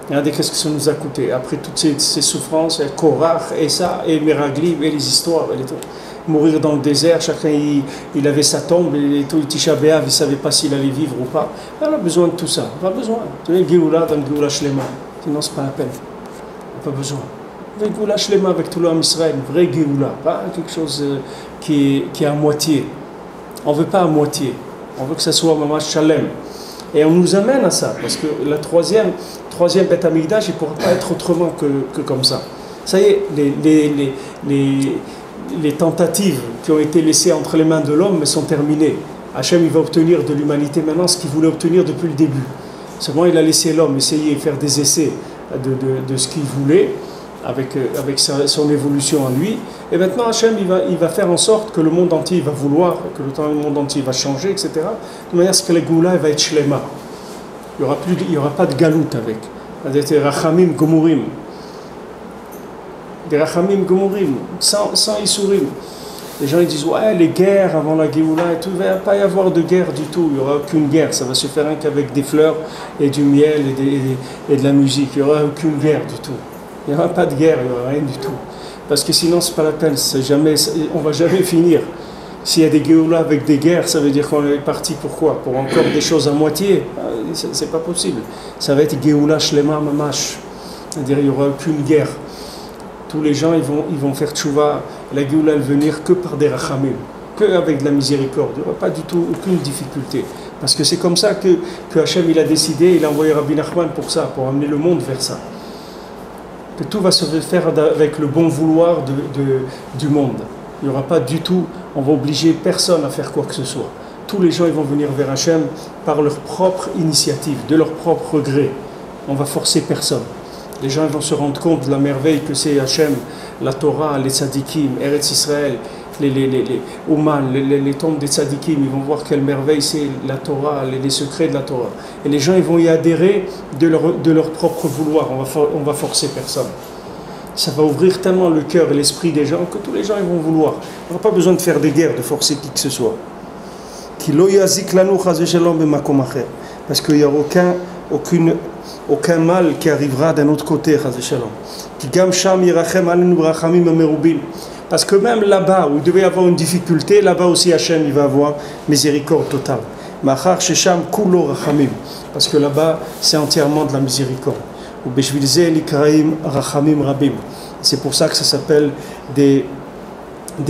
Regardez qu'est-ce que ça nous a coûté. Après toutes ces souffrances, Korach, et ça, et Meraglim, et les histoires, et tout. Mourir dans le désert, chacun il avait sa tombe, et tout, Tisha B'Av, il ne savait pas s'il allait vivre ou pas. On a besoin de tout ça. On n'a pas besoin. Tu vois, Géoula dans Géoula Shlema. Sinon, ce n'est pas la peine. On n'a pas besoin. Géoula Shlema avec tout l'homme Israël, une vraie Géoula, pas quelque chose qui est à moitié. On ne veut pas à moitié. On veut que ça soit Mamash Shalem. Et on nous amène à ça, parce que la troisième Beth Amikdash, il ne pourra pas être autrement que comme ça. Ça y est, les tentatives qui ont été laissées entre les mains de l'homme sont terminées. Hachem, il va obtenir de l'humanité maintenant ce qu'il voulait obtenir depuis le début. Seulement, il a laissé l'homme essayer de faire des essais de ce qu'il voulait, avec son évolution en lui. Et maintenant, Hachem, il va faire en sorte que le monde entier va vouloir, que le monde entier va changer, etc. De manière à ce que la Géoula va être Shlema. Il n'y aura pas de galout avec. Des Rachamim Gomurim. Des Rachamim Gomurim, sans Isurim. Les gens ils disent, ouais, les guerres avant la Géoula et tout, il ne va pas y avoir de guerre du tout. Il n'y aura aucune guerre. Ça va se faire qu'avec des fleurs et du miel et de la musique. Il n'y aura aucune guerre du tout. Il n'y aura pas de guerre, il n'y aura rien du tout. Parce que sinon, ce n'est pas la peine. On ne va jamais finir. S'il y a des Géoulas avec des guerres, ça veut dire qu'on est parti pour quoi? Pour encore des choses à moitié? Ce n'est pas possible. Ça va être Géoula Shlema Mamash. C'est-à-dire qu'il n'y aura aucune guerre. Tous les gens, ils vont faire tchouva. La Géoula, elle va venir que par des rachamim, que avec de la miséricorde. Il n'y aura pas du tout aucune difficulté. Parce que c'est comme ça que Hachem, il a décidé, il a envoyé Rabbi Nachman pour ça, pour amener le monde vers ça. que tout va se faire avec le bon vouloir du monde. Il n'y aura pas du tout, on va obliger personne à faire quoi que ce soit. Tous les gens ils vont venir vers Hachem par leur propre initiative, de leur propre gré. On va forcer personne. Les gens ils vont se rendre compte de la merveille que c'est Hachem, la Torah, les tzadikim, Eretz Israël, les Ouman, les tombes des tzadikim. Ils vont voir quelle merveille c'est la Torah, les secrets de la Torah. Et les gens ils vont y adhérer de leur propre vouloir. On va forcer personne. Ça va ouvrir tellement le cœur et l'esprit des gens que tous les gens ils vont vouloir. On n'a pas besoin de faire des guerres, de forcer qui que ce soit. Parce qu'il n'y a aucun mal qui arrivera d'un autre côté. Parce que même là-bas où il devait y avoir une difficulté, là-bas aussi Hachem il va avoir miséricorde totale. Parce que là-bas c'est entièrement de la miséricorde. C'est pour ça que ça s'appelle des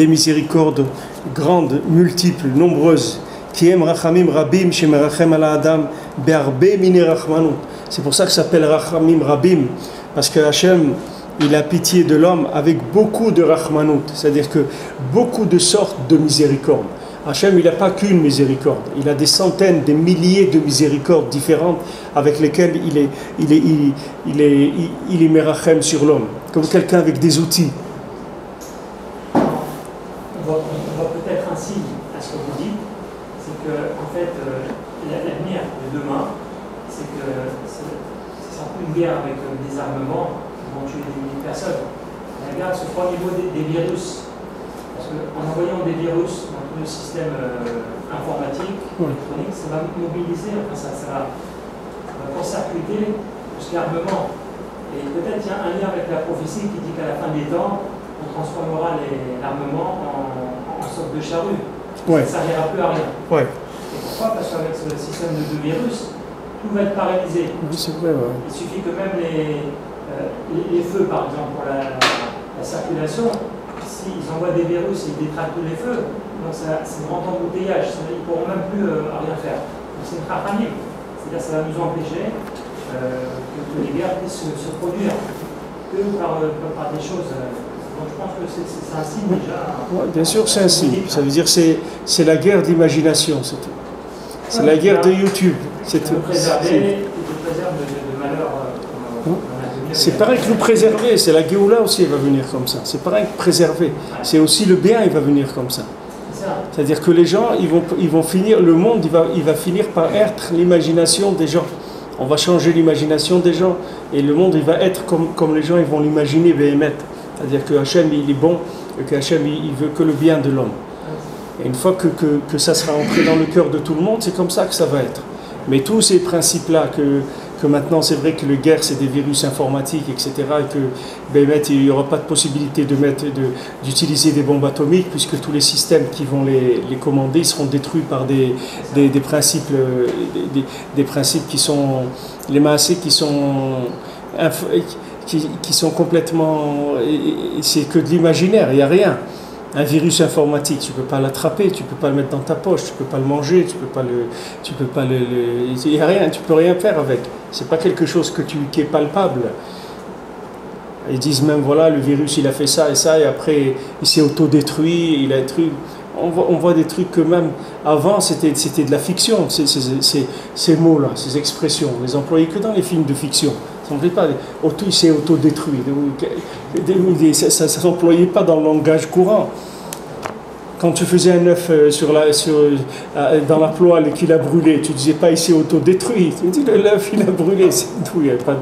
miséricordes grandes, multiples, nombreuses. C'est pour ça que ça s'appelle Rachamim Rabim, parce que Hachem il a pitié de l'homme avec beaucoup de Rachmanout, c'est-à-dire que beaucoup de sortes de miséricorde. Hachem il n'a pas qu'une miséricorde, il a des centaines, des milliers de miséricordes différentes avec lesquelles il est merachem sur l'homme, comme quelqu'un avec des outils. On voit peut-être un signe à ce que vous dites, c'est que en fait l'avenir de demain, c'est que c'est un peu une guerre avec des armements qui vont tuer des milliers de personnes. La guerre se fera au niveau des virus. Parce qu'en envoyant des virus dans tout le système informatique, électronique, ça va mobiliser, enfin ça va court-circuiter tout ce qui est armement. Et peut-être il y a un lien avec la prophétie qui dit qu'à la fin des temps, on transformera l'armement en sorte de charrue. Ouais. Ça ne servira plus à rien. Ouais. Et pourquoi? Parce qu'avec ce système de virus, tout va être paralysé. Oui, c'est vrai, ouais. Il suffit que même les feux, par exemple, pour la circulation, s'ils envoient des virus, ils détraquent tous les feux, donc c'est un grand embouteillage, ils ne pourront même plus rien faire. Donc c'est une rachamim, c'est-à-dire que ça va nous empêcher que les guerres puissent se produire, que par des choses. Donc je pense que c'est un signe déjà. Ouais, bien sûr, c'est un signe. Ça veut dire que c'est la guerre d'imagination, c'est tout. C'est la guerre de YouTube, c'est tout. Préserver, préserve de malheur. C'est pareil que nous préserver, c'est la Géoula aussi, elle va venir comme ça. C'est pareil que préserver. C'est aussi le bien, il va venir comme ça. C'est-à-dire que les gens, ils vont finir, le monde, il va finir par être l'imagination des gens. On va changer l'imagination des gens. Et le monde, il va être comme les gens, ils vont l'imaginer, c'est-à-dire que Hachem, il est bon, et que Hachem, il veut que le bien de l'homme. Et une fois que ça sera entré dans le cœur de tout le monde, c'est comme ça que ça va être. Mais tous ces principes-là, que maintenant c'est vrai que les guerres c'est des virus informatiques, etc. Et que il n'y aura pas de possibilité d'utiliser des bombes atomiques puisque tous les systèmes qui vont les commander seront détruits par des principes, des principes qui sont les massés qui sont complètement, c'est que de l'imaginaire, il n'y a rien. Un virus informatique, tu ne peux pas l'attraper, tu ne peux pas le mettre dans ta poche, tu ne peux pas le manger, il n'y a rien, tu ne peux rien faire avec. Ce n'est pas quelque chose qui est palpable. Ils disent même, voilà, le virus, il a fait ça et ça, et après, il s'est autodétruit, il a détruit. On voit des trucs que même avant, c'était de la fiction, ces mots-là, ces expressions. On les employait que dans les films de fiction. Il s'est autodétruit. Ça ne s'employait pas dans le langage courant. Quand tu faisais un œuf dans la poêle et qu'il a brûlé, tu ne disais pas il s'est autodétruit. Tu dis l'œuf il a brûlé, c'est tout. Tu ne peux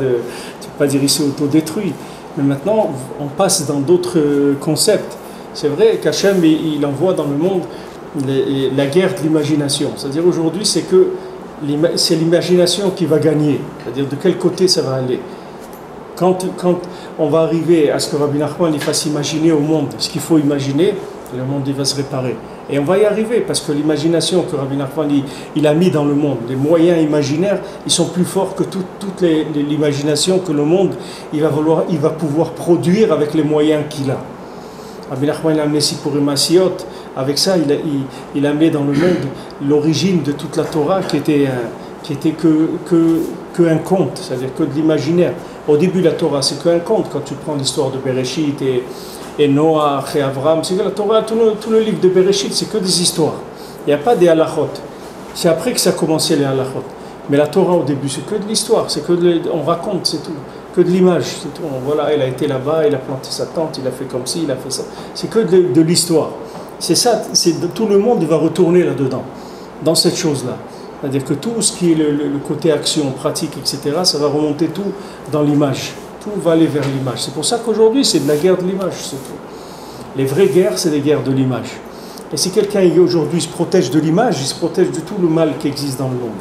pas dire il s'est autodétruit. Mais maintenant, on passe dans d'autres concepts. C'est vrai qu'Hachem, il envoie dans le monde la guerre de l'imagination. C'est-à-dire aujourd'hui, c'est l'imagination qui va gagner. C'est-à-dire de quel côté ça va aller. Quand on va arriver à ce que Rabbi Nachman il fasse imaginer au monde ce qu'il faut imaginer, le monde il va se réparer. Et on va y arriver parce que l'imagination que Rabbi Nachman il a mis dans le monde, les moyens imaginaires, ils sont plus forts que toute l'imagination que le monde il va pouvoir produire avec les moyens qu'il a. Rabbi Nachman il a amené Sipurim Masiyot. Avec ça, il a amené dans le monde l'origine de toute la Torah qui était que un conte, c'est-à-dire que de l'imaginaire. Au début, la Torah, c'est qu'un conte. Quand tu prends l'histoire de Bereshit et Noah et Abraham, c'est que la Torah, tout le livre de Bereshit, c'est que des histoires. Il n'y a pas des halachot. C'est après que ça a commencé les halachot. Mais la Torah, au début, c'est que de l'histoire. C'est que on raconte, c'est tout. Que de l'image, c'est tout. Voilà, il a été là-bas, il a planté sa tente, il a fait comme ci, il a fait ça. C'est que de l'histoire. C'est ça, tout le monde va retourner là-dedans, dans cette chose-là. C'est-à-dire que tout ce qui est le côté action, pratique, etc., ça va remonter tout dans l'image. Tout va aller vers l'image. C'est pour ça qu'aujourd'hui, c'est de la guerre de l'image, c'est tout. Les vraies guerres, c'est des guerres de l'image. Et si quelqu'un aujourd'hui se protège de l'image, il se protège de tout le mal qui existe dans le monde.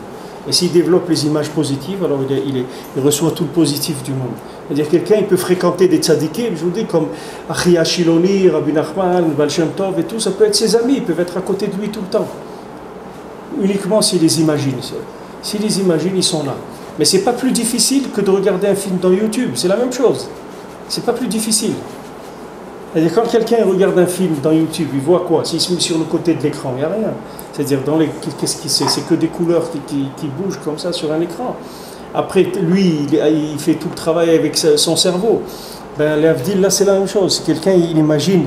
Et s'il développe les images positives, alors il reçoit tout le positif du monde. C'est-à-dire quelqu'un, il peut fréquenter des tzadikim, je vous dis, comme Achia Shiloni, Rabbi Nachman, Baal Shem Tov et tout, ça peut être ses amis, ils peuvent être à côté de lui tout le temps. Uniquement s'il les imagine. S'il les imagine, ils sont là. Mais c'est pas plus difficile que de regarder un film dans YouTube, c'est la même chose. C'est pas plus difficile. C'est-à-dire quand quelqu'un regarde un film dans YouTube, il voit quoi? S'il se met sur le côté de l'écran, il n'y a rien. C'est-à-dire, qu'est-ce qu'il sait? C'est que des couleurs qui bougent comme ça sur un écran. Après, lui, il fait tout le travail avec son cerveau. Ben, l'Avdil, là, c'est la même chose. Quelqu'un, il imagine,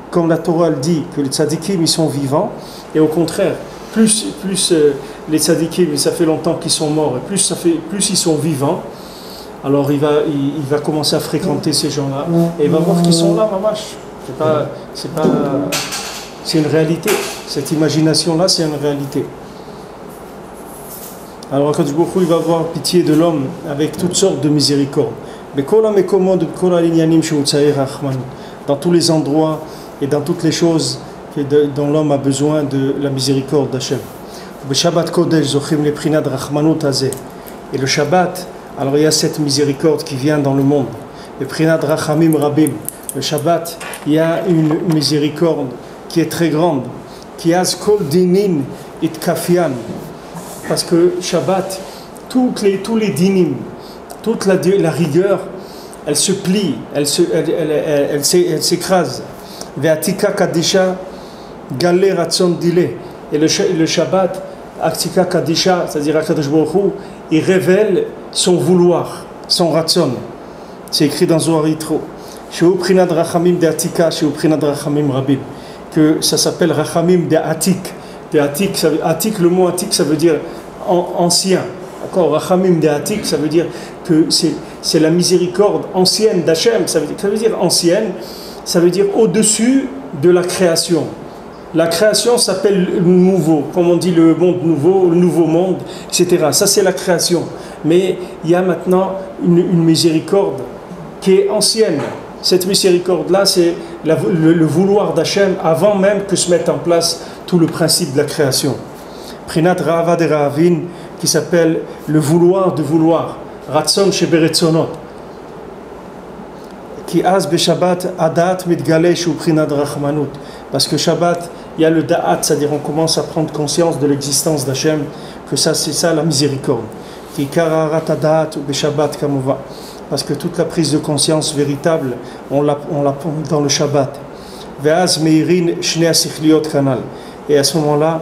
comme la Torah le dit, que les tzadikim, ils sont vivants. Et au contraire, plus les tzadikim, ça fait longtemps qu'ils sont morts, et plus ils sont vivants, alors il va commencer à fréquenter ces gens-là. Et il va voir qu'ils sont là, mamash. C'est une réalité. Cette imagination-là, c'est une réalité. Alors, quand il va avoir pitié de l'homme avec toutes sortes de miséricordes. Dans tous les endroits et dans toutes les choses dont l'homme a besoin de la miséricorde d'Hachem. Et le Shabbat, alors il y a cette miséricorde qui vient dans le monde. Le Shabbat, il y a une miséricorde qui est très grande, qui a kol dinin et kafian, parce que Shabbat, tous les dinim, toute la rigueur, elle se plie, elle s'écrase. Ve'atika kadisha galé ratson dile. Et le Shabbat, Atika kadisha, c'est-à-dire Akadosh Baruch Hu, il révèle son vouloir, son ratson. C'est écrit dans Zohar Yitro. Sheu prinad rachamim de Atika, sheu prinad rachamim rabim. Que ça s'appelle Rachamim de Atik. Atik, le mot Atik, ça veut dire ancien. D'accord, Rachamim de Atik, ça veut dire que c'est la miséricorde ancienne d'Hachem. Ça veut dire ancienne, ça veut dire au-dessus de la création. La création s'appelle le nouveau, comme on dit le monde nouveau, le nouveau monde, etc. Ça, c'est la création. Mais il y a maintenant une miséricorde qui est ancienne. Cette miséricorde-là, c'est le vouloir d'Hachem avant même que se mette en place tout le principe de la création. Prinat Rava de Rahavin, qui s'appelle le vouloir de vouloir. Ratson sheberetzonot. Qui az be Shabbat adat mitgalesh ou prinat rachmanut. Parce que Shabbat, il y a le da'at, c'est-à-dire on commence à prendre conscience de l'existence d'Hachem, que ça, c'est ça la miséricorde. Qui kararat adat ou be Shabbat kamova. Parce que toute la prise de conscience véritable, on la prend dans le Shabbat. Ve'az meirin shnei asichliot kanal. Et à ce moment-là,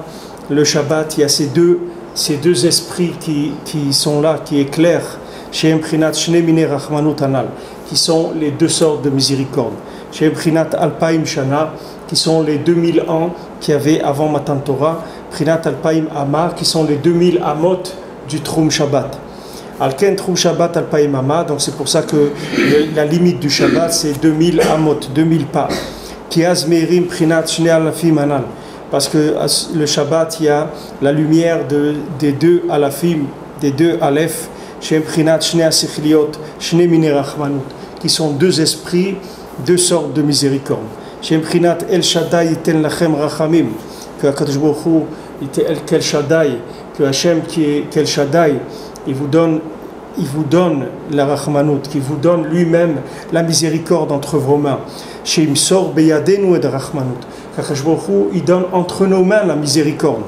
le Shabbat, il y a ces deux esprits qui sont là, qui éclairent, Shehem prinat shnei mine rachmanut anal, qui sont les deux sortes de miséricorde. Shehem prinat alpaim shana, qui sont les 2000 ans qu'il y avait avant Matan Torah, prinat alpaim ama, qui sont les 2000 amot du Trum Shabbat. Alken Trum Shabbat alpaim ama, donc c'est pour ça que la limite du Shabbat c'est 2000 amot, 2000 pas. Kiaz meirim prinat shnei alafim anal. Parce que le Shabbat, il y a la lumière des deux alafim, des deux aleph, Shem prinat shnei asichliot, shnei mine rachmanut, qui sont deux esprits, deux sortes de miséricorde. Shem prinat el shaddai iten lachem rachamim, que Akadosh Baruch Hu était el kel shaddai, que Hachem qui est kel shaddai, il vous donne la rachmanut, qui vous donne lui-même la miséricorde entre vos mains. Shem sor beyadenu et rachmanut. Qu'Akadosh Baruch Hu, il donne entre nos mains la miséricorde.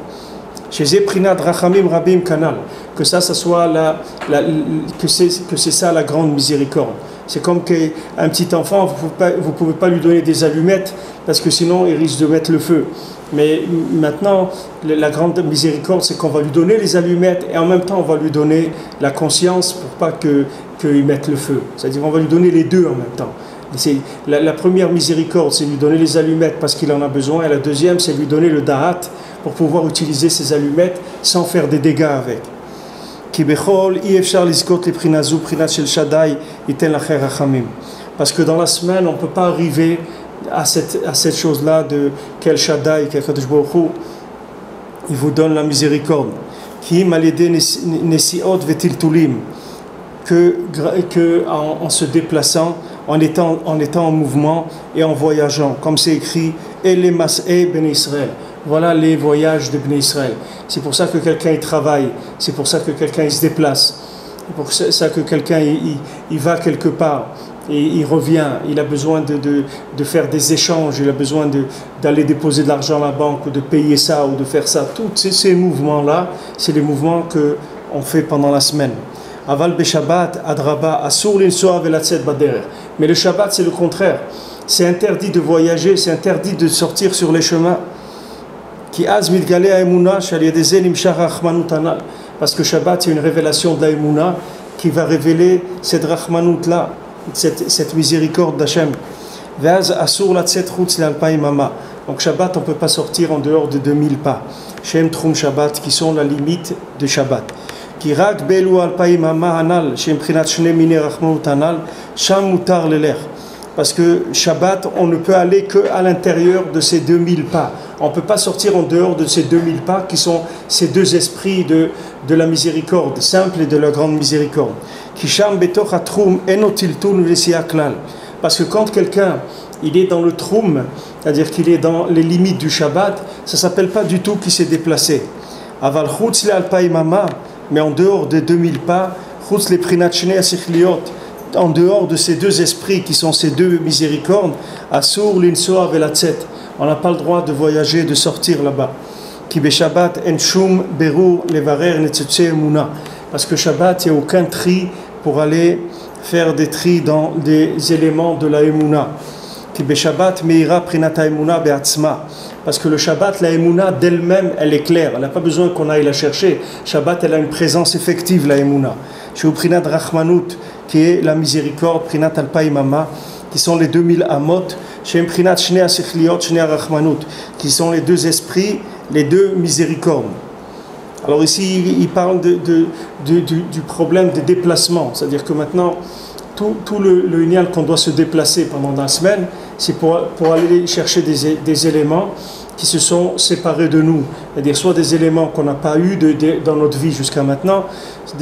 Chez Zeprinat Rachamim Rabim Kanal, que ça soit que c'est ça la grande miséricorde. C'est comme qu'un petit enfant, vous pouvez pas lui donner des allumettes parce que sinon il risque de mettre le feu. Mais maintenant, la grande miséricorde, c'est qu'on va lui donner les allumettes et en même temps on va lui donner la conscience pour pas que qu'ils mettent le feu. C'est-à-dire on va lui donner les deux en même temps. La première miséricorde, c'est lui donner les allumettes parce qu'il en a besoin, et la deuxième, c'est lui donner le da'at pour pouvoir utiliser ces allumettes sans faire des dégâts avec. Parce que dans la semaine, on ne peut pas arriver à cette chose-là de quel Shaddai, quel Kadosh Baruch Hu, il vous donne la miséricorde. Que en se déplaçant, en étant en mouvement et en voyageant, comme c'est écrit, et les mas'e ben Israël. Voilà les voyages de Ben Israël. C'est pour ça que quelqu'un il travaille, c'est pour ça que quelqu'un il se déplace, c'est pour ça que quelqu'un il va quelque part et il revient. Il a besoin de faire des échanges, il a besoin d'aller déposer de l'argent à la banque ou de payer ça ou de faire ça. Tous ces mouvements-là, c'est les mouvements qu'on fait pendant la semaine. Aval Beshabbat, Adraba, Asur l'Insoa Velatzet Baderer. Mais le Shabbat, c'est le contraire. C'est interdit de voyager, c'est interdit de sortir sur les chemins. Parce que Shabbat, c'est une révélation de la Emouna qui va révéler cette Rahmanout-là, cette miséricorde d'Hachem. Donc Shabbat, on ne peut pas sortir en dehors de 2000 pas. Shem Trum Shabbat, qui sont la limite de Shabbat. Parce que Shabbat, on ne peut aller qu'à l'intérieur de ces 2000 pas. On ne peut pas sortir en dehors de ces 2000 pas qui sont ces deux esprits de la miséricorde simple et de la grande miséricorde. Parce que quand quelqu'un il est dans le troum, c'est-à-dire qu'il est dans les limites du Shabbat, ça ne s'appelle pas du tout qu'il s'est déplacé. Aval chutz le alpay mama, mais en dehors des 2000 pas, chutz le prinat shnei asichliot, en dehors de ces deux esprits qui sont ces deux miséricordes, asur l'insoa velatzet, on n'a pas le droit de voyager, de sortir là-bas. Ki beshabbat en shum berur levarer netzutze emuna, parce que Shabbat, il n'y a aucun tri pour aller faire des tris dans des éléments de la emuna. Ki beshabbat meira prinata emuna beatzma, parce que le Shabbat, la emuna d'elle-même, elle est claire, elle n'a pas besoin qu'on aille la chercher. Shabbat, elle a une présence effective, la emuna. Chez Prinat Rachmanut, qui est la miséricorde, Prinat Alpay Mama, qui sont les 2000 amot, chez Prinat Shnei Asichliot, Shnei Rachmanut, qui sont les deux esprits, les deux miséricordes. Alors ici, il parle du problème des déplacements, c'est-à-dire que maintenant, tout le union qu'on doit se déplacer pendant la semaine, c'est pour aller chercher des éléments qui se sont séparés de nous, c'est-à-dire soit des éléments qu'on n'a pas eu dans notre vie jusqu'à maintenant,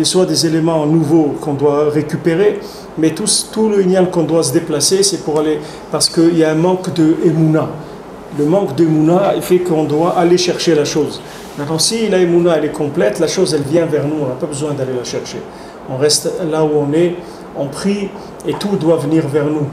soit des éléments nouveaux qu'on doit récupérer, mais tout le union qu'on doit se déplacer, c'est pour aller, parce qu'il y a un manque de Emouna. Le manque de Emouna fait qu'on doit aller chercher la chose. Maintenant, si la Emouna elle est complète, la chose elle vient vers nous, on n'a pas besoin d'aller la chercher. On reste là où on est, on prie et tout doit venir vers nous.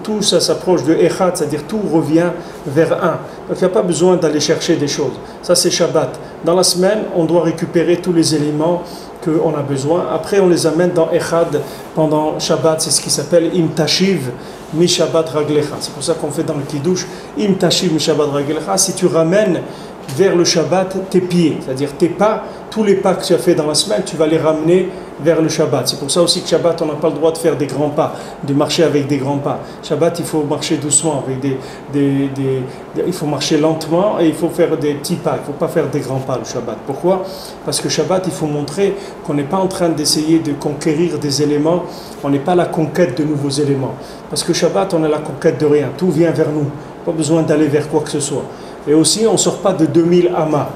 Tout ça s'approche de Echad, c'est-à-dire tout revient vers un. Donc il n'y a pas besoin d'aller chercher des choses. Ça c'est Shabbat. Dans la semaine, on doit récupérer tous les éléments qu'on a besoin. Après, on les amène dans Echad pendant Shabbat. C'est ce qui s'appelle Im Tashiv Mi Shabbat Raglecha. C'est pour ça qu'on fait dans le Kiddush Im Tashiv Mi Shabbat Raglecha. Si tu ramènes vers le Shabbat tes pieds, c'est-à-dire tes pas, tous les pas que tu as fait dans la semaine, tu vas les ramener vers le Shabbat. C'est pour ça aussi que Shabbat, on n'a pas le droit de faire des grands pas, de marcher avec des grands pas. Shabbat, il faut marcher doucement, avec il faut marcher lentement et il faut faire des petits pas. Il ne faut pas faire des grands pas le Shabbat. Pourquoi ? Parce que Shabbat, il faut montrer qu'on n'est pas en train d'essayer de conquérir des éléments, on n'est pas à la conquête de nouveaux éléments. Parce que Shabbat, on est à la conquête de rien, tout vient vers nous, pas besoin d'aller vers quoi que ce soit. Et aussi, on ne sort pas de 2000 amas,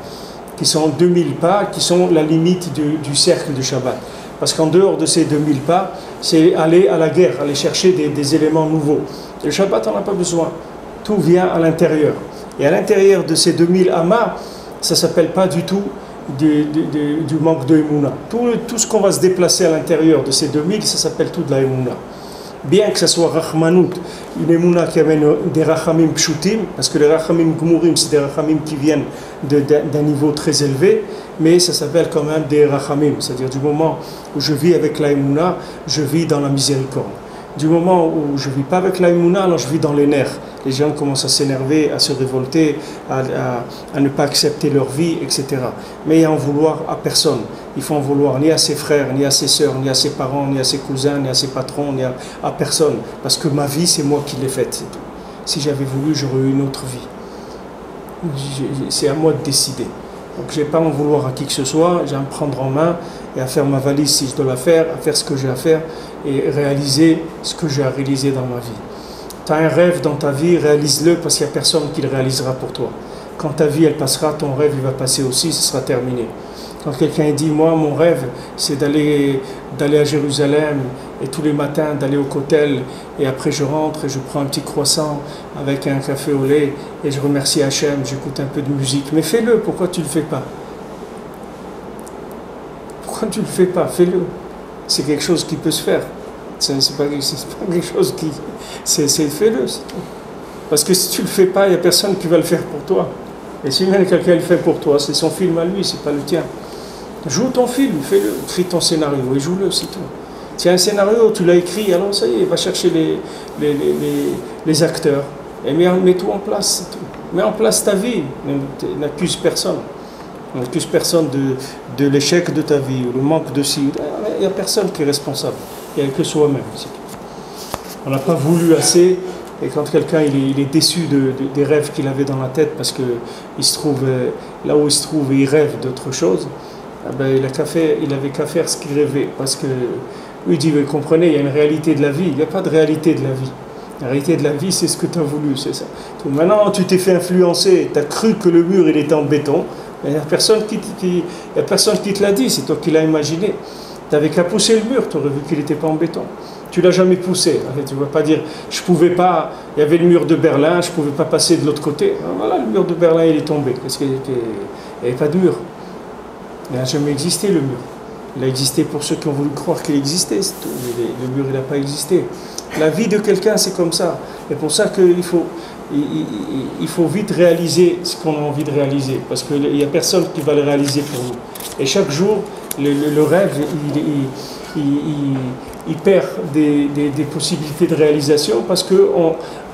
qui sont 2000 pas, qui sont la limite du cercle du Shabbat. Parce qu'en dehors de ces 2000 pas, c'est aller à la guerre, aller chercher des éléments nouveaux. Et le Shabbat, on n'a pas besoin. Tout vient à l'intérieur. Et à l'intérieur de ces 2000 amas, ça ne s'appelle pas du tout du manque de Emouna. Tout ce qu'on va se déplacer à l'intérieur de ces 2000, ça s'appelle tout de la Emouna. Bien que ce soit Rachmanout, une Emouna qui amène des Rachamim Pshutim, parce que les Rachamim Gmurim, c'est des Rachamim qui viennent d'un niveau très élevé, mais ça s'appelle quand même des Rachamim, c'est-à-dire du moment où je vis avec la Emouna, je vis dans la miséricorde. Du moment où je ne vis pas avec la Emouna, alors je vis dans les nerfs. Les gens commencent à s'énerver, à se révolter, à ne pas accepter leur vie, etc. Mais à en vouloir à personne. il faut en vouloir ni à ses frères, ni à ses sœurs, ni à ses parents, ni à ses cousins, ni à ses patrons, ni à personne. Parce que ma vie, c'est moi qui l'ai faite, c'est tout. Si j'avais voulu, j'aurais eu une autre vie. C'est à moi de décider. Donc je n'ai pas à en vouloir à qui que ce soit, j'ai à me prendre en main et à faire ma valise si je dois la faire, à faire ce que j'ai à faire et réaliser ce que j'ai à réaliser dans ma vie. Tu as un rêve dans ta vie, réalise-le parce qu'il n'y a personne qui le réalisera pour toi. Quand ta vie elle passera, ton rêve il va passer aussi, ce sera terminé. Quand quelqu'un dit, moi mon rêve c'est d'aller à Jérusalem et tous les matins d'aller au Kotel et après je rentre et je prends un petit croissant avec un café au lait et je remercie Hachem, j'écoute un peu de musique. Mais fais-le, pourquoi tu ne le fais pas? Pourquoi tu ne le fais pas? Fais-le. C'est quelque chose qui peut se faire. C'est pas quelque chose qui... fais-le, c'est tout. Parce que si tu ne le fais pas, il n'y a personne qui va le faire pour toi. Et si même quelqu'un le fait pour toi, c'est son film à lui, c'est pas le tien. Joue ton film, fais-le, écris ton scénario et joue-le, c'est tout. Tu as un scénario, tu l'as écrit, alors ça y est, va chercher les acteurs et mets tout en place, c'est tout. Mets en place ta vie, n'accuse personne. N'accuse personne de l'échec de ta vie ou le manque de ci. Il n'y a personne qui est responsable, il n'y a que soi-même, c'est tout. On n'a pas voulu assez. Et quand quelqu'un il est déçu des rêves qu'il avait dans la tête parce qu'il se trouve là où il se trouve et il rêve d'autre chose, eh ben, il avait qu'à faire ce qu'il rêvait. Parce que lui il dit, vous comprenez, il y a une réalité de la vie, il n'y a pas de réalité de la vie. La réalité de la vie, c'est ce que tu as voulu, c'est ça. Donc, maintenant, tu t'es fait influencer, tu as cru que le mur il était en béton, il n'y a personne qui te l'a dit, c'est toi qui l'as imaginé. Tu n'avais qu'à pousser le mur, tu aurais vu qu'il n'était pas en béton. Tu ne l'as jamais poussé. Tu ne vas pas dire, je ne pouvais pas, il y avait le mur de Berlin, je ne pouvais pas passer de l'autre côté. Voilà, le mur de Berlin, il est tombé. Parce qu'il n'y avait pas de mur. Il n'a jamais existé, le mur. Il a existé pour ceux qui ont voulu croire qu'il existait. Le mur, il n'a pas existé. La vie de quelqu'un, c'est comme ça. C'est pour ça qu'il faut, il faut vite réaliser ce qu'on a envie de réaliser. Parce qu'il n'y a personne qui va le réaliser pour nous. Et chaque jour, le rêve, il perd des possibilités de réalisation parce que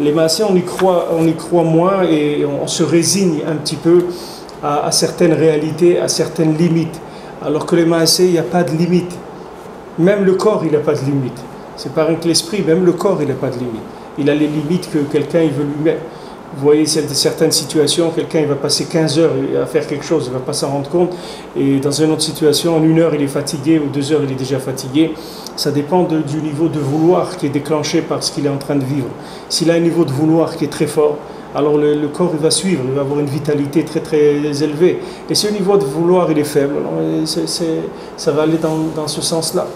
les Maasé, on y croit moins et on se résigne un petit peu à certaines réalités, à certaines limites. Alors que les Maasé, il n'y a pas de limite. Même le corps, il n'a pas de limite. C'est pas rien que l'esprit, même le corps, il n'a pas de limite. Il a les limites que quelqu'un il veut lui mettre. Vous voyez certaines situations, quelqu'un il va passer 15 heures à faire quelque chose, il ne va pas s'en rendre compte. Et dans une autre situation, en 1 heure, il est fatigué, ou 2 heures, il est déjà fatigué. Ça dépend du niveau de vouloir qui est déclenché par ce qu'il est en train de vivre. S'il a un niveau de vouloir qui est très fort, alors le corps il va suivre, il va avoir une vitalité très très élevée. Et si le niveau de vouloir il est faible, alors ça va aller dans ce sens-là.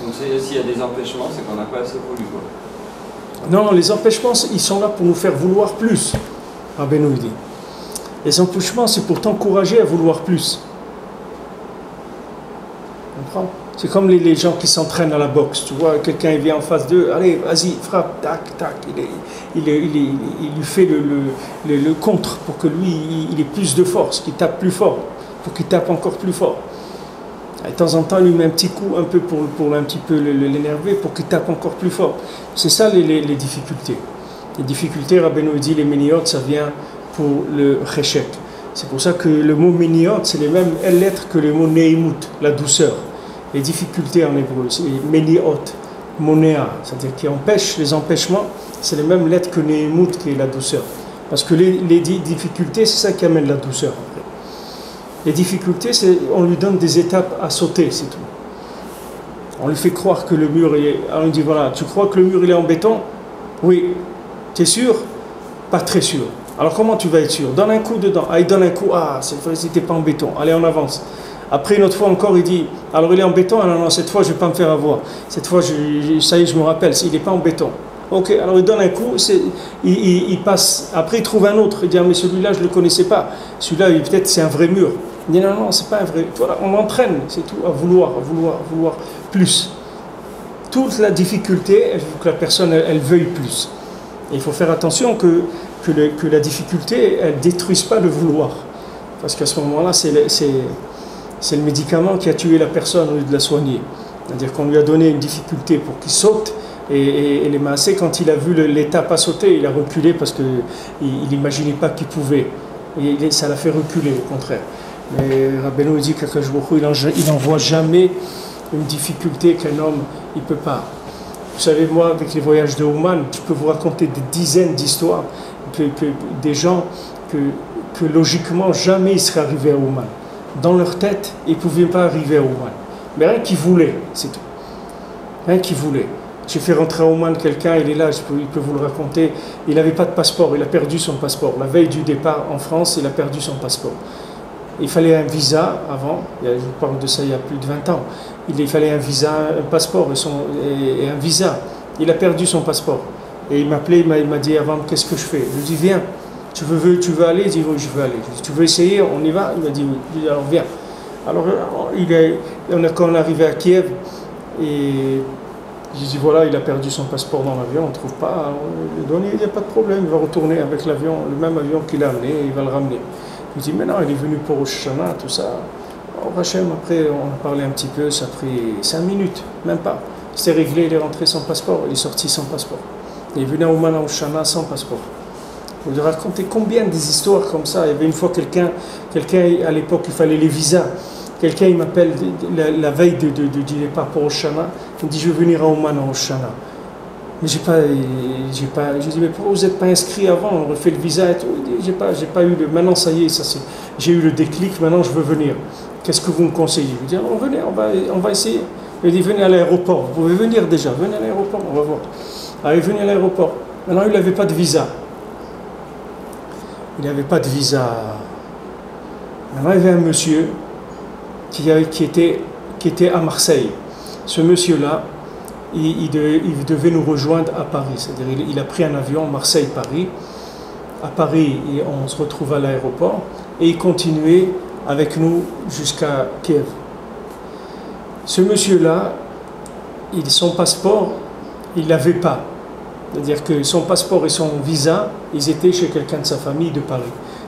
Donc s'il y a des empêchements, c'est qu'on n'a pas assez voulu, quoi. Non, les empêchements, ils sont là pour nous faire vouloir plus. Rabbeinu dit. Les empêchements, c'est pour t'encourager à vouloir plus. Tu comprends? C'est comme les gens qui s'entraînent à la boxe. Tu vois, quelqu'un vient en face d'eux, allez, vas-y, frappe, tac, tac. Il lui fait le contre pour que lui, il ait plus de force, qu'il tape plus fort, pour qu'il tape encore plus fort. Et de temps en temps, il lui met un petit coup un peu pour un petit peu l'énerver, pour qu'il tape encore plus fort. C'est ça les difficultés. Les difficultés, Rabbeinu dit, les méniotes, ça vient pour le cheshek. C'est pour ça que le mot méniote, c'est les mêmes lettres que le mot neimut, la douceur. Les difficultés en hébreu, c'est méniot, monéa, c'est-à-dire qui empêchent, les empêchements, c'est les mêmes lettres que neimut, qui est la douceur. Parce que les difficultés, c'est ça qui amène la douceur après. Les difficultés, on lui donne des étapes à sauter, c'est tout. On lui fait croire que le mur est... Alors on lui dit, voilà, tu crois que le mur il est en béton? Oui. Tu es sûr? Pas très sûr. Alors comment tu vas être sûr? Donne un coup dedans. Ah, il donne un coup. Ah, cette fois, c'était pas en béton. Allez, on avance. Après, une autre fois encore, il dit, alors il est en béton? Ah non, non, cette fois, je ne vais pas me faire avoir. Cette fois, ça y est, je me rappelle, il n'est pas en béton. Ok, alors il donne un coup, il passe. Après, il trouve un autre. Il dit, ah, mais celui-là, je ne le connaissais pas. Celui-là, peut-être, c'est un vrai mur. Il dit, non, non, c'est pas un vrai. Voilà, on entraîne, c'est tout, à vouloir plus. Toute la difficulté, il faut que la personne, elle veuille plus. Et il faut faire attention que la difficulté, elle ne détruise pas le vouloir. Parce qu'à ce moment-là, c'est le médicament qui a tué la personne au lieu de la soigner. C'est-à-dire qu'on lui a donné une difficulté pour qu'il saute. Et les Maasé, quand il a vu l'étape à sauter, il a reculé parce qu'il n'imaginait pas qu'il pouvait. Et ça l'a fait reculer, au contraire. Mais Rabbeinu dit qu'Akadosh Baruch Hu, il n'envoie jamais une difficulté qu'un homme il peut pas. Vous savez, moi, avec les voyages de Ouman, je peux vous raconter des dizaines d'histoires des gens que logiquement jamais ils seraient arrivés à Ouman. Dans leur tête, ils ne pouvaient pas arriver à Ouman. Mais rien qu'ils voulaient, c'est tout. Rien qu'ils voulaient. J'ai fait rentrer à Ouman quelqu'un, il est là, il peut vous le raconter. Il n'avait pas de passeport, il a perdu son passeport. La veille du départ en France, il a perdu son passeport. Il fallait un visa avant, je parle de ça il y a plus de 20 ans. Il fallait un visa, un passeport et un visa. Il a perdu son passeport. Et il m'appelait, il m'a dit avant, qu'est-ce que je fais? Je lui dis, viens, tu veux aller? Il dit, oui, je veux aller. Je dis, tu veux essayer? On y va? Il m'a dit, oui. Je dis, alors viens. Alors, quand on est arrivé à Kiev, et j'ai dit, voilà, il a perdu son passeport dans l'avion, on ne trouve pas. On lui a donné, il n'y a pas de problème, il va retourner avec l'avion, le même avion qu'il a amené, il va le ramener. Je dis, mais non, il est venu pour Rosh Hashanah, tout ça. Au Hachem, après, on a parlé un petit peu, ça a pris 5 minutes, même pas. C'était réglé, il est rentré sans passeport, il est sorti sans passeport. Il est venu à Ouman à Rosh Hashanah sans passeport. Vous lui racontez combien des histoires comme ça. Il y avait une fois quelqu'un à l'époque, il fallait les visas. Quelqu'un, il m'appelle la veille du départ pour Rosh Hashanah. Il me dit, je veux venir à Ouman à Rosh Hashanah. Mais j'ai dit, mais pourquoi vous n'êtes pas inscrit avant? On refait le visa et tout. J'ai pas eu maintenant ça y est, j'ai eu le déclic, maintenant je veux venir. Qu'est-ce que vous me conseillez? Je lui dis, alors venez, on va essayer. Il dit, venez à l'aéroport, vous pouvez venir déjà, venez à l'aéroport, on va voir. Allez, venez à l'aéroport. Maintenant, il n'avait pas de visa. Il n'avait pas de visa. Maintenant, il y avait un monsieur qui était à Marseille. Ce monsieur-là, il devait nous rejoindre à Paris. C'est-à-dire, il a pris un avion Marseille-Paris. À Paris, on se retrouve à l'aéroport et il continuait avec nous jusqu'à Kiev. Ce monsieur-là, son passeport, il ne l'avait pas. C'est-à-dire que son passeport et son visa, ils étaient chez quelqu'un de sa famille de Paris.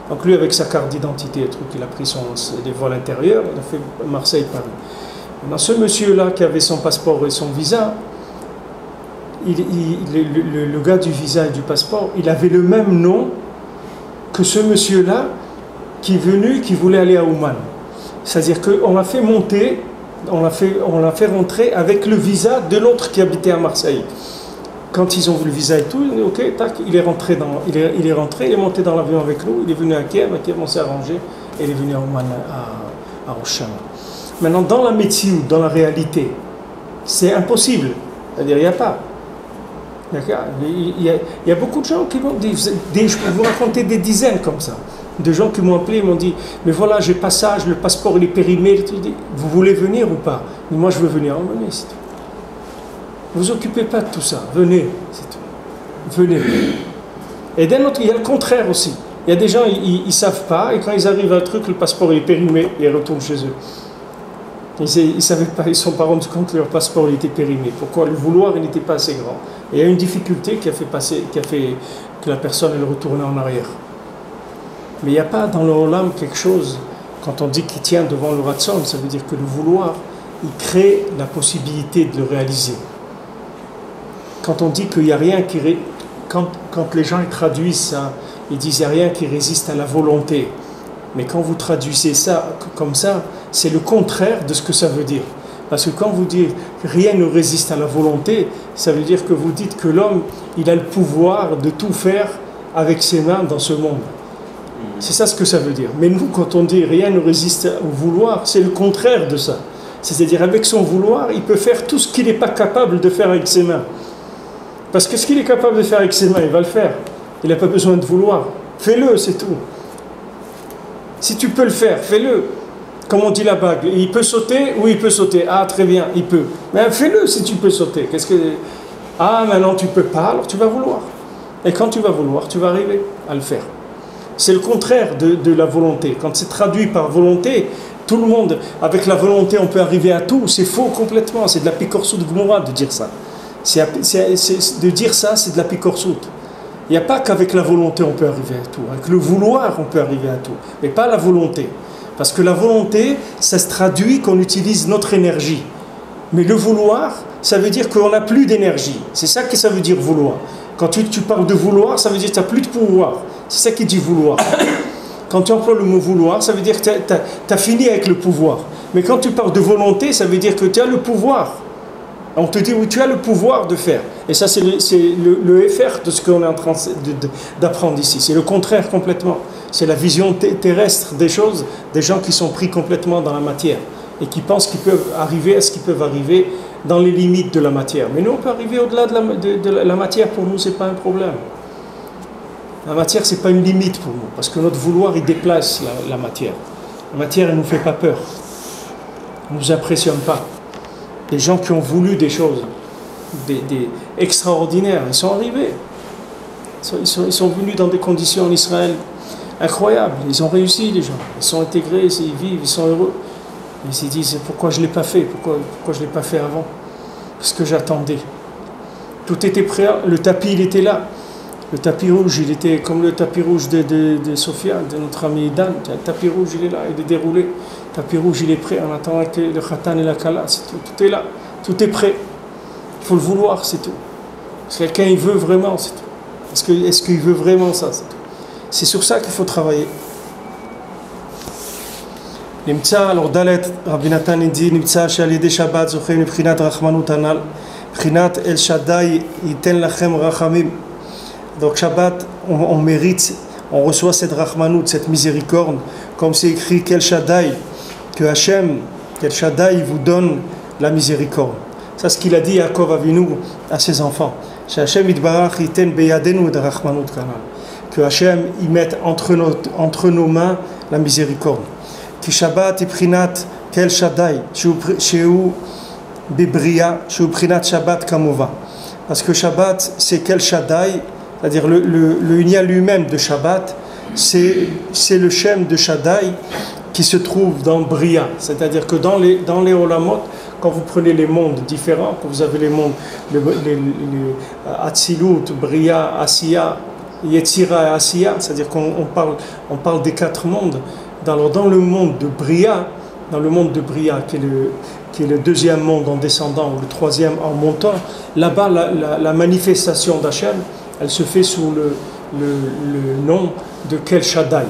Donc lui, avec sa carte d'identité, il a pris des vols intérieurs, il a fait Marseille-Paris. Maintenant, ce monsieur-là qui avait son passeport et son visa, le gars du visa et du passeport, il avait le même nom que ce monsieur-là qui est venu, qui voulait aller à Ouman. C'est-à-dire qu'on l'a fait monter, on l'a fait rentrer avec le visa de l'autre qui habitait à Marseille. Quand ils ont vu le visa et tout, ok, tac, il est rentré, il est monté dans l'avion avec nous, il est venu à Kiev, on s'est arrangé, et il est venu à Ouman, à Rosh Hashanah. Maintenant, dans la médecine, dans la réalité, c'est impossible. C'est-à-dire, il n'y a pas. Il y a beaucoup de gens qui m'ont dit, je peux vous raconter des dizaines comme ça, de gens qui m'ont appelé, ils m'ont dit, mais voilà, j'ai passage, le passeport il est périmé, vous voulez venir ou pas? Mais moi je veux venir, venez, c'est tout. Ne vous occupez pas de tout ça, venez, c'est tout. Venez. Et d'un autre, il y a le contraire aussi. Il y a des gens, ils ne savent pas, et quand ils arrivent à un truc, le passeport il est périmé, et ils retournent chez eux. Ils ne savaient pas, ils ne se sont pas rendus compte que leur passeport il était périmé. Pourquoi? Le vouloir il n'était pas assez grand. Et il y a une difficulté qui a fait que la personne elle retournait en arrière. Mais il n'y a pas dans le Olam quelque chose, quand on dit qu'il tient devant le Ratson, ça veut dire que le vouloir, il crée la possibilité de le réaliser. Quand on dit qu'il n'y a rien qui... Quand les gens ils traduisent ça, ils disent qu'il n'y a rien qui résiste à la volonté. Mais quand vous traduisez ça comme ça, c'est le contraire de ce que ça veut dire. Parce que quand vous dites que rien ne résiste à la volonté, ça veut dire que vous dites que l'homme, il a le pouvoir de tout faire avec ses mains dans ce monde. C'est ça ce que ça veut dire. Mais nous, quand on dit rien ne résiste au vouloir, c'est le contraire de ça. C'est-à-dire avec son vouloir, il peut faire tout ce qu'il n'est pas capable de faire avec ses mains. Parce que ce qu'il est capable de faire avec ses mains, il va le faire. Il n'a pas besoin de vouloir. Fais-le, c'est tout. Si tu peux le faire, fais-le. Comme on dit la bague, il peut sauter? Oui, il peut sauter. Ah, très bien, il peut. Mais fais-le si tu peux sauter. Ah, maintenant tu ne peux pas, alors tu vas vouloir. Et quand tu vas vouloir, tu vas arriver à le faire. C'est le contraire de la volonté. Quand c'est traduit par volonté, tout le monde, avec la volonté, on peut arriver à tout. C'est faux complètement. C'est de la pikorsout gmoura de dire ça. De dire ça, c'est de la pikorsout. Il n'y a pas qu'avec la volonté on peut arriver à tout. Avec le vouloir, on peut arriver à tout. Mais pas la volonté. Parce que la volonté, ça se traduit qu'on utilise notre énergie. Mais le vouloir, ça veut dire qu'on n'a plus d'énergie. C'est ça que ça veut dire vouloir. Quand tu parles de vouloir, ça veut dire que tu n'as plus de pouvoir. C'est ça qui dit vouloir. Quand tu emploies le mot vouloir, ça veut dire que tu as fini avec le pouvoir. Mais quand tu parles de volonté, ça veut dire que tu as le pouvoir. On te dit oui, tu as le pouvoir de faire. Et ça, c'est le FR de ce qu'on est en train d'apprendre ici. C'est le contraire complètement. C'est la vision terrestre des choses, des gens qui sont pris complètement dans la matière et qui pensent qu'ils peuvent arriver à ce qu'ils peuvent arriver dans les limites de la matière. Mais nous, on peut arriver au-delà de la matière. Pour nous, ce n'est pas un problème. La matière, ce n'est pas une limite pour nous, parce que notre vouloir, il déplace la matière. La matière, elle ne nous fait pas peur. Elle ne nous impressionne pas. Les gens qui ont voulu des choses des extraordinaires, ils sont arrivés. Ils sont venus dans des conditions en Israël incroyables. Ils ont réussi, les gens. Ils sont intégrés, ils vivent, ils sont heureux. Ils se disent, pourquoi je ne l'ai pas fait? Pourquoi je ne l'ai pas fait avant? Parce que j'attendais. Tout était prêt. Le tapis, il était là. Le tapis rouge, il était comme le tapis rouge de Sophia, de notre ami Dan. Le tapis rouge, il est là, il est déroulé. Le tapis rouge, il est prêt. On attend que le khatan et la kala, c'est tout. Tout est là. Tout est prêt. Il faut le vouloir, c'est tout. Si quelqu'un, il veut vraiment, c'est tout. Est-ce qu'il veut vraiment ça, c'est tout. C'est sur ça qu'il faut travailler. נמצא על אורדלת רבי נתן dit נמצא שעל ידי שבת זוכים לבחינת רחמנות הנ"ל בחינת אל שדי ייתן לכם רחמים. Donc Shabbat on mérite, on reçoit cette rachmanout, cette miséricorde, comme c'est écrit qu'El Shaddai, que Hachem, qu'El Shaddai vous donne la miséricorde. C'est ce qu'il a dit Yaakov Avinu à ses enfants. Hachem Yitbarach yiten beyadenu de rachmanout kanal. Que Hachem y mette entre nos mains la miséricorde. Ki Shabbat iprinat kel Shaddai, sheu bibria, sheu prinat Shabbat kamova. Parce que Shabbat c'est kel Shaddai, c'est-à-dire le Unia lui-même de Shabbat, c'est le Shem de Shaddai qui se trouve dans Bria. C'est-à-dire que dans les Olamot, quand vous prenez les mondes différents, quand vous avez les mondes, les Atzilut, Bria, Asiya, Yetzira et Asiya, c'est-à-dire qu'on parle des 4 mondes. Dans le monde de Bria, qui est le deuxième monde en descendant, ou le troisième en montant, là-bas, la manifestation d'Hachem, elle se fait sous le nom de Kel Shaddai.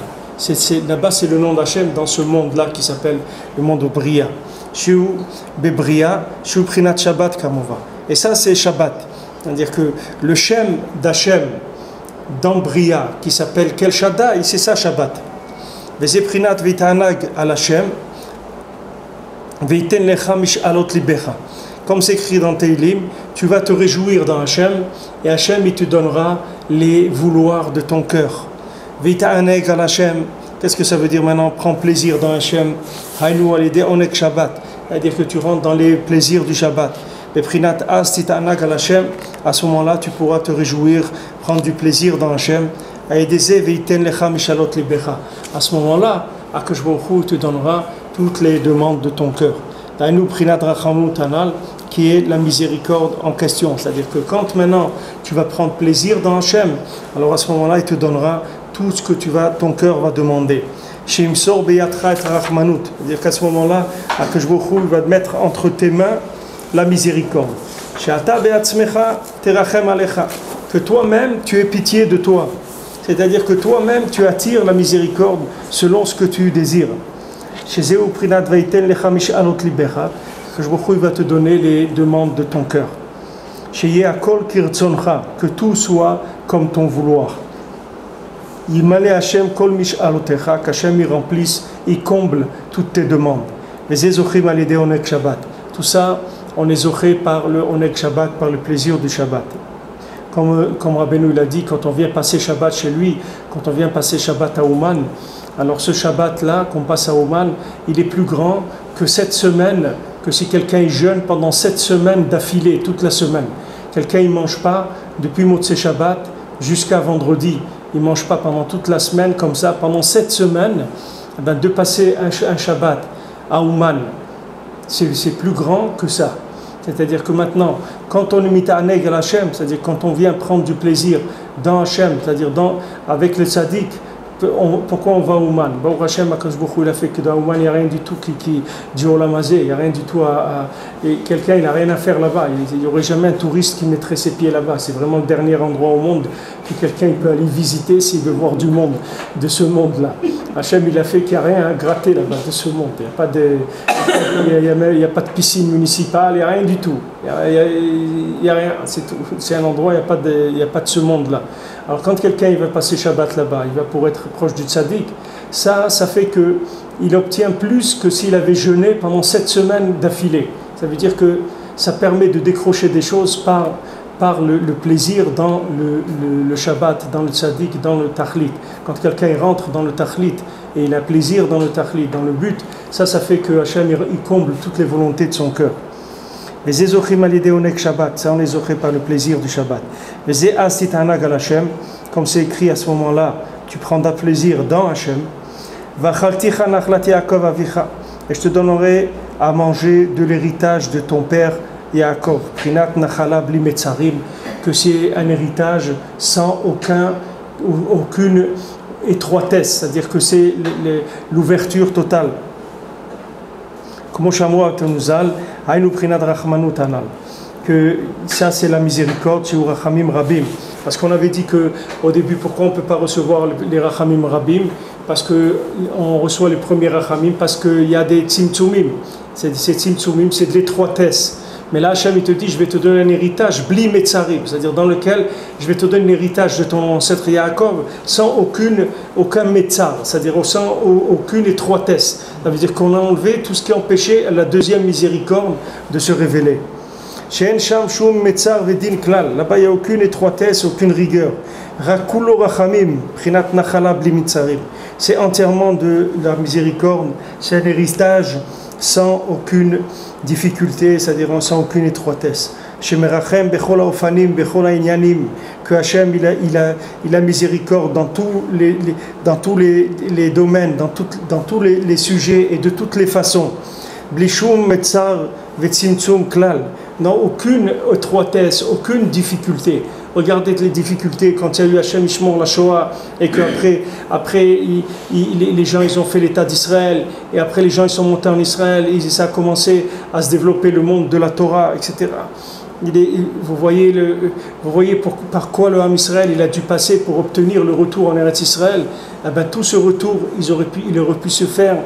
Là-bas, c'est le nom d'Hachem dans ce monde-là qui s'appelle le monde de Bria. Shu Bebria, Shu Prinat Shabbat Kamova. Et ça, c'est Shabbat. C'est-à-dire que le Shem d'Hachem dans Bria, qui s'appelle Kel Shaddai, c'est ça Shabbat. Veze Prinat Vitanag al Hachem, Veiten Lecha Mishalot Libecha. Comme c'est écrit dans Teilim, tu vas te réjouir dans Hachem, et Hachem, il te donnera les vouloirs de ton cœur. Vita'aneg al Hachem, qu'est-ce que ça veut dire maintenant? Prends plaisir dans Hachem. Hainu alide onek Shabbat, c'est-à-dire que tu rentres dans les plaisirs du Shabbat. Beprinat as tita'anag al Hachem, à ce moment-là, tu pourras te réjouir, prendre du plaisir dans Hachem. Aïdeze veiten lecha mishalot libecha. À ce moment-là, Akadosh Baruch Hu te donnera toutes les demandes de ton cœur. Dainu prinat rachamut hanal, qui est la miséricorde en question. C'est-à-dire que quand maintenant tu vas prendre plaisir dans Hachem, alors à ce moment-là, il te donnera tout ce que ton cœur va demander. Shimsor beyatra et rachmanut. C'est-à-dire qu'à ce moment-là, Akadosh Baruch Hu va te mettre entre tes mains la miséricorde. She'ata be'atzmecha terachem alecha. Que toi-même, tu aies pitié de toi. C'est-à-dire que toi-même, tu attires la miséricorde selon ce que tu désires. Chez Zéou Prinat Veiten Lecha Mishalot Libecha, que je va te donner les demandes de ton cœur. Chez Yeakol Kirtzoncha, que tout soit comme ton vouloir. Yimale Hashem Kol Mishalotecha, qu'Hachem y remplisse, y comble toutes tes demandes. Les Ezochim Alide Onek Shabbat. Tout ça, on est zoché par le Onek Shabbat, par le plaisir du Shabbat. Comme Rabbeinu l'a dit, quand on vient passer Shabbat chez lui, quand on vient passer Shabbat à Ouman, alors ce Shabbat-là qu'on passe à Ouman, il est plus grand que 7 semaines, que si quelqu'un jeûne pendant 7 semaines d'affilée, toute la semaine. Quelqu'un ne mange pas depuis Motzei Shabbat jusqu'à vendredi. Il ne mange pas pendant toute la semaine, comme ça, pendant 7 semaines, de passer un Shabbat à Ouman, c'est plus grand que ça. C'est-à-dire que maintenant, quand on est mita'aneg à Hachem, c'est-à-dire quand on vient prendre du plaisir dans Hachem, c'est-à-dire avec le tzaddik, pourquoi on va à Ouman? Baruch Hashem, Akadosh Baruch Hu, il a fait que dans Ouman, il n'y a rien du tout qui dit Olam Hazeh, il n'y a rien du tout et quelqu'un, il n'a rien à faire là-bas. Il n'y aurait jamais un touriste qui mettrait ses pieds là-bas. C'est vraiment le dernier endroit au monde que quelqu'un peut aller visiter s'il veut voir du monde, de ce monde-là. Hachem, il a fait qu'il n'y a rien à gratter là-bas de ce monde. Il n'y a pas de piscine municipale, il n'y a rien du tout. Il n'y a rien, c'est tout. C'est un endroit, il n'y a pas de ce monde-là. Alors quand quelqu'un il va passer Shabbat là-bas, il va pour être proche du tzaddik, ça fait qu'il obtient plus que s'il avait jeûné pendant 7 semaines d'affilée. Ça veut dire que ça permet de décrocher des choses par le plaisir dans le Shabbat, dans le tzaddik, dans le tahlit. Quand quelqu'un rentre dans le tahlit et il a plaisir dans le tahlit, dans le but, ça fait que Hachem il comble toutes les volontés de son cœur. Les ezochim alideonek Shabbat, ça on les zoché par le plaisir du Shabbat. Les easit anag al Hachem, comme c'est écrit à ce moment-là, tu prendras plaisir dans Hachem. Vachalticha nachlat Yaakov avicha, et je te donnerai à manger de l'héritage de ton père Yaakov, Prinat Nachala Bli Metzarim, que c'est un héritage sans aucune étroitesse, c'est-à-dire que c'est l'ouverture totale. Comme Shamoa Tenuzal, Aïnou Prinat Rachmanut Anal, que ça c'est la miséricorde, c'est Rachamim Rabim. Parce qu'on avait dit qu'au début, pourquoi on ne peut pas recevoir les Rachamim Rabim? Parce qu'on reçoit les premiers Rachamim, parce qu'il y a des Tzimtzumim. Ces Tzimtzumim, c'est de l'étroitesse. Mais là, Hachem, il te dit, je vais te donner un héritage, bli metzarim, c'est-à-dire dans lequel je vais te donner un héritage de ton ancêtre Yaakov sans aucun metzar, c'est-à-dire sans aucune étroitesse. Ça veut dire qu'on a enlevé tout ce qui empêchait la deuxième miséricorde de se révéler. She'en sham shum metzar vedin klal, là-bas il n'y a aucune étroitesse, aucune rigueur. Rakulo rachamim, prinat nachala bli metzarim. C'est entièrement de la miséricorde, c'est un héritage sans aucune difficulté, c'est-à-dire sans aucune étroitesse. Shemerachem bechol haofanim bechol hainyanim, que Hachem il a miséricorde dans tous les domaines, dans tous les sujets et de toutes les façons. Blishum metzar vetzimtzum klal, non aucune étroitesse, aucune difficulté. Regardez les difficultés quand il y a eu Hachem Ishmor la Shoah et qu'après les gens ils ont fait l'état d'Israël et après les gens ils sont montés en Israël et ça a commencé à se développer le monde de la Torah, etc. Vous voyez par quoi le Ham Israël il a dû passer pour obtenir le retour en Eretz Israël. Eh bien, tout ce retour il aurait pu se faire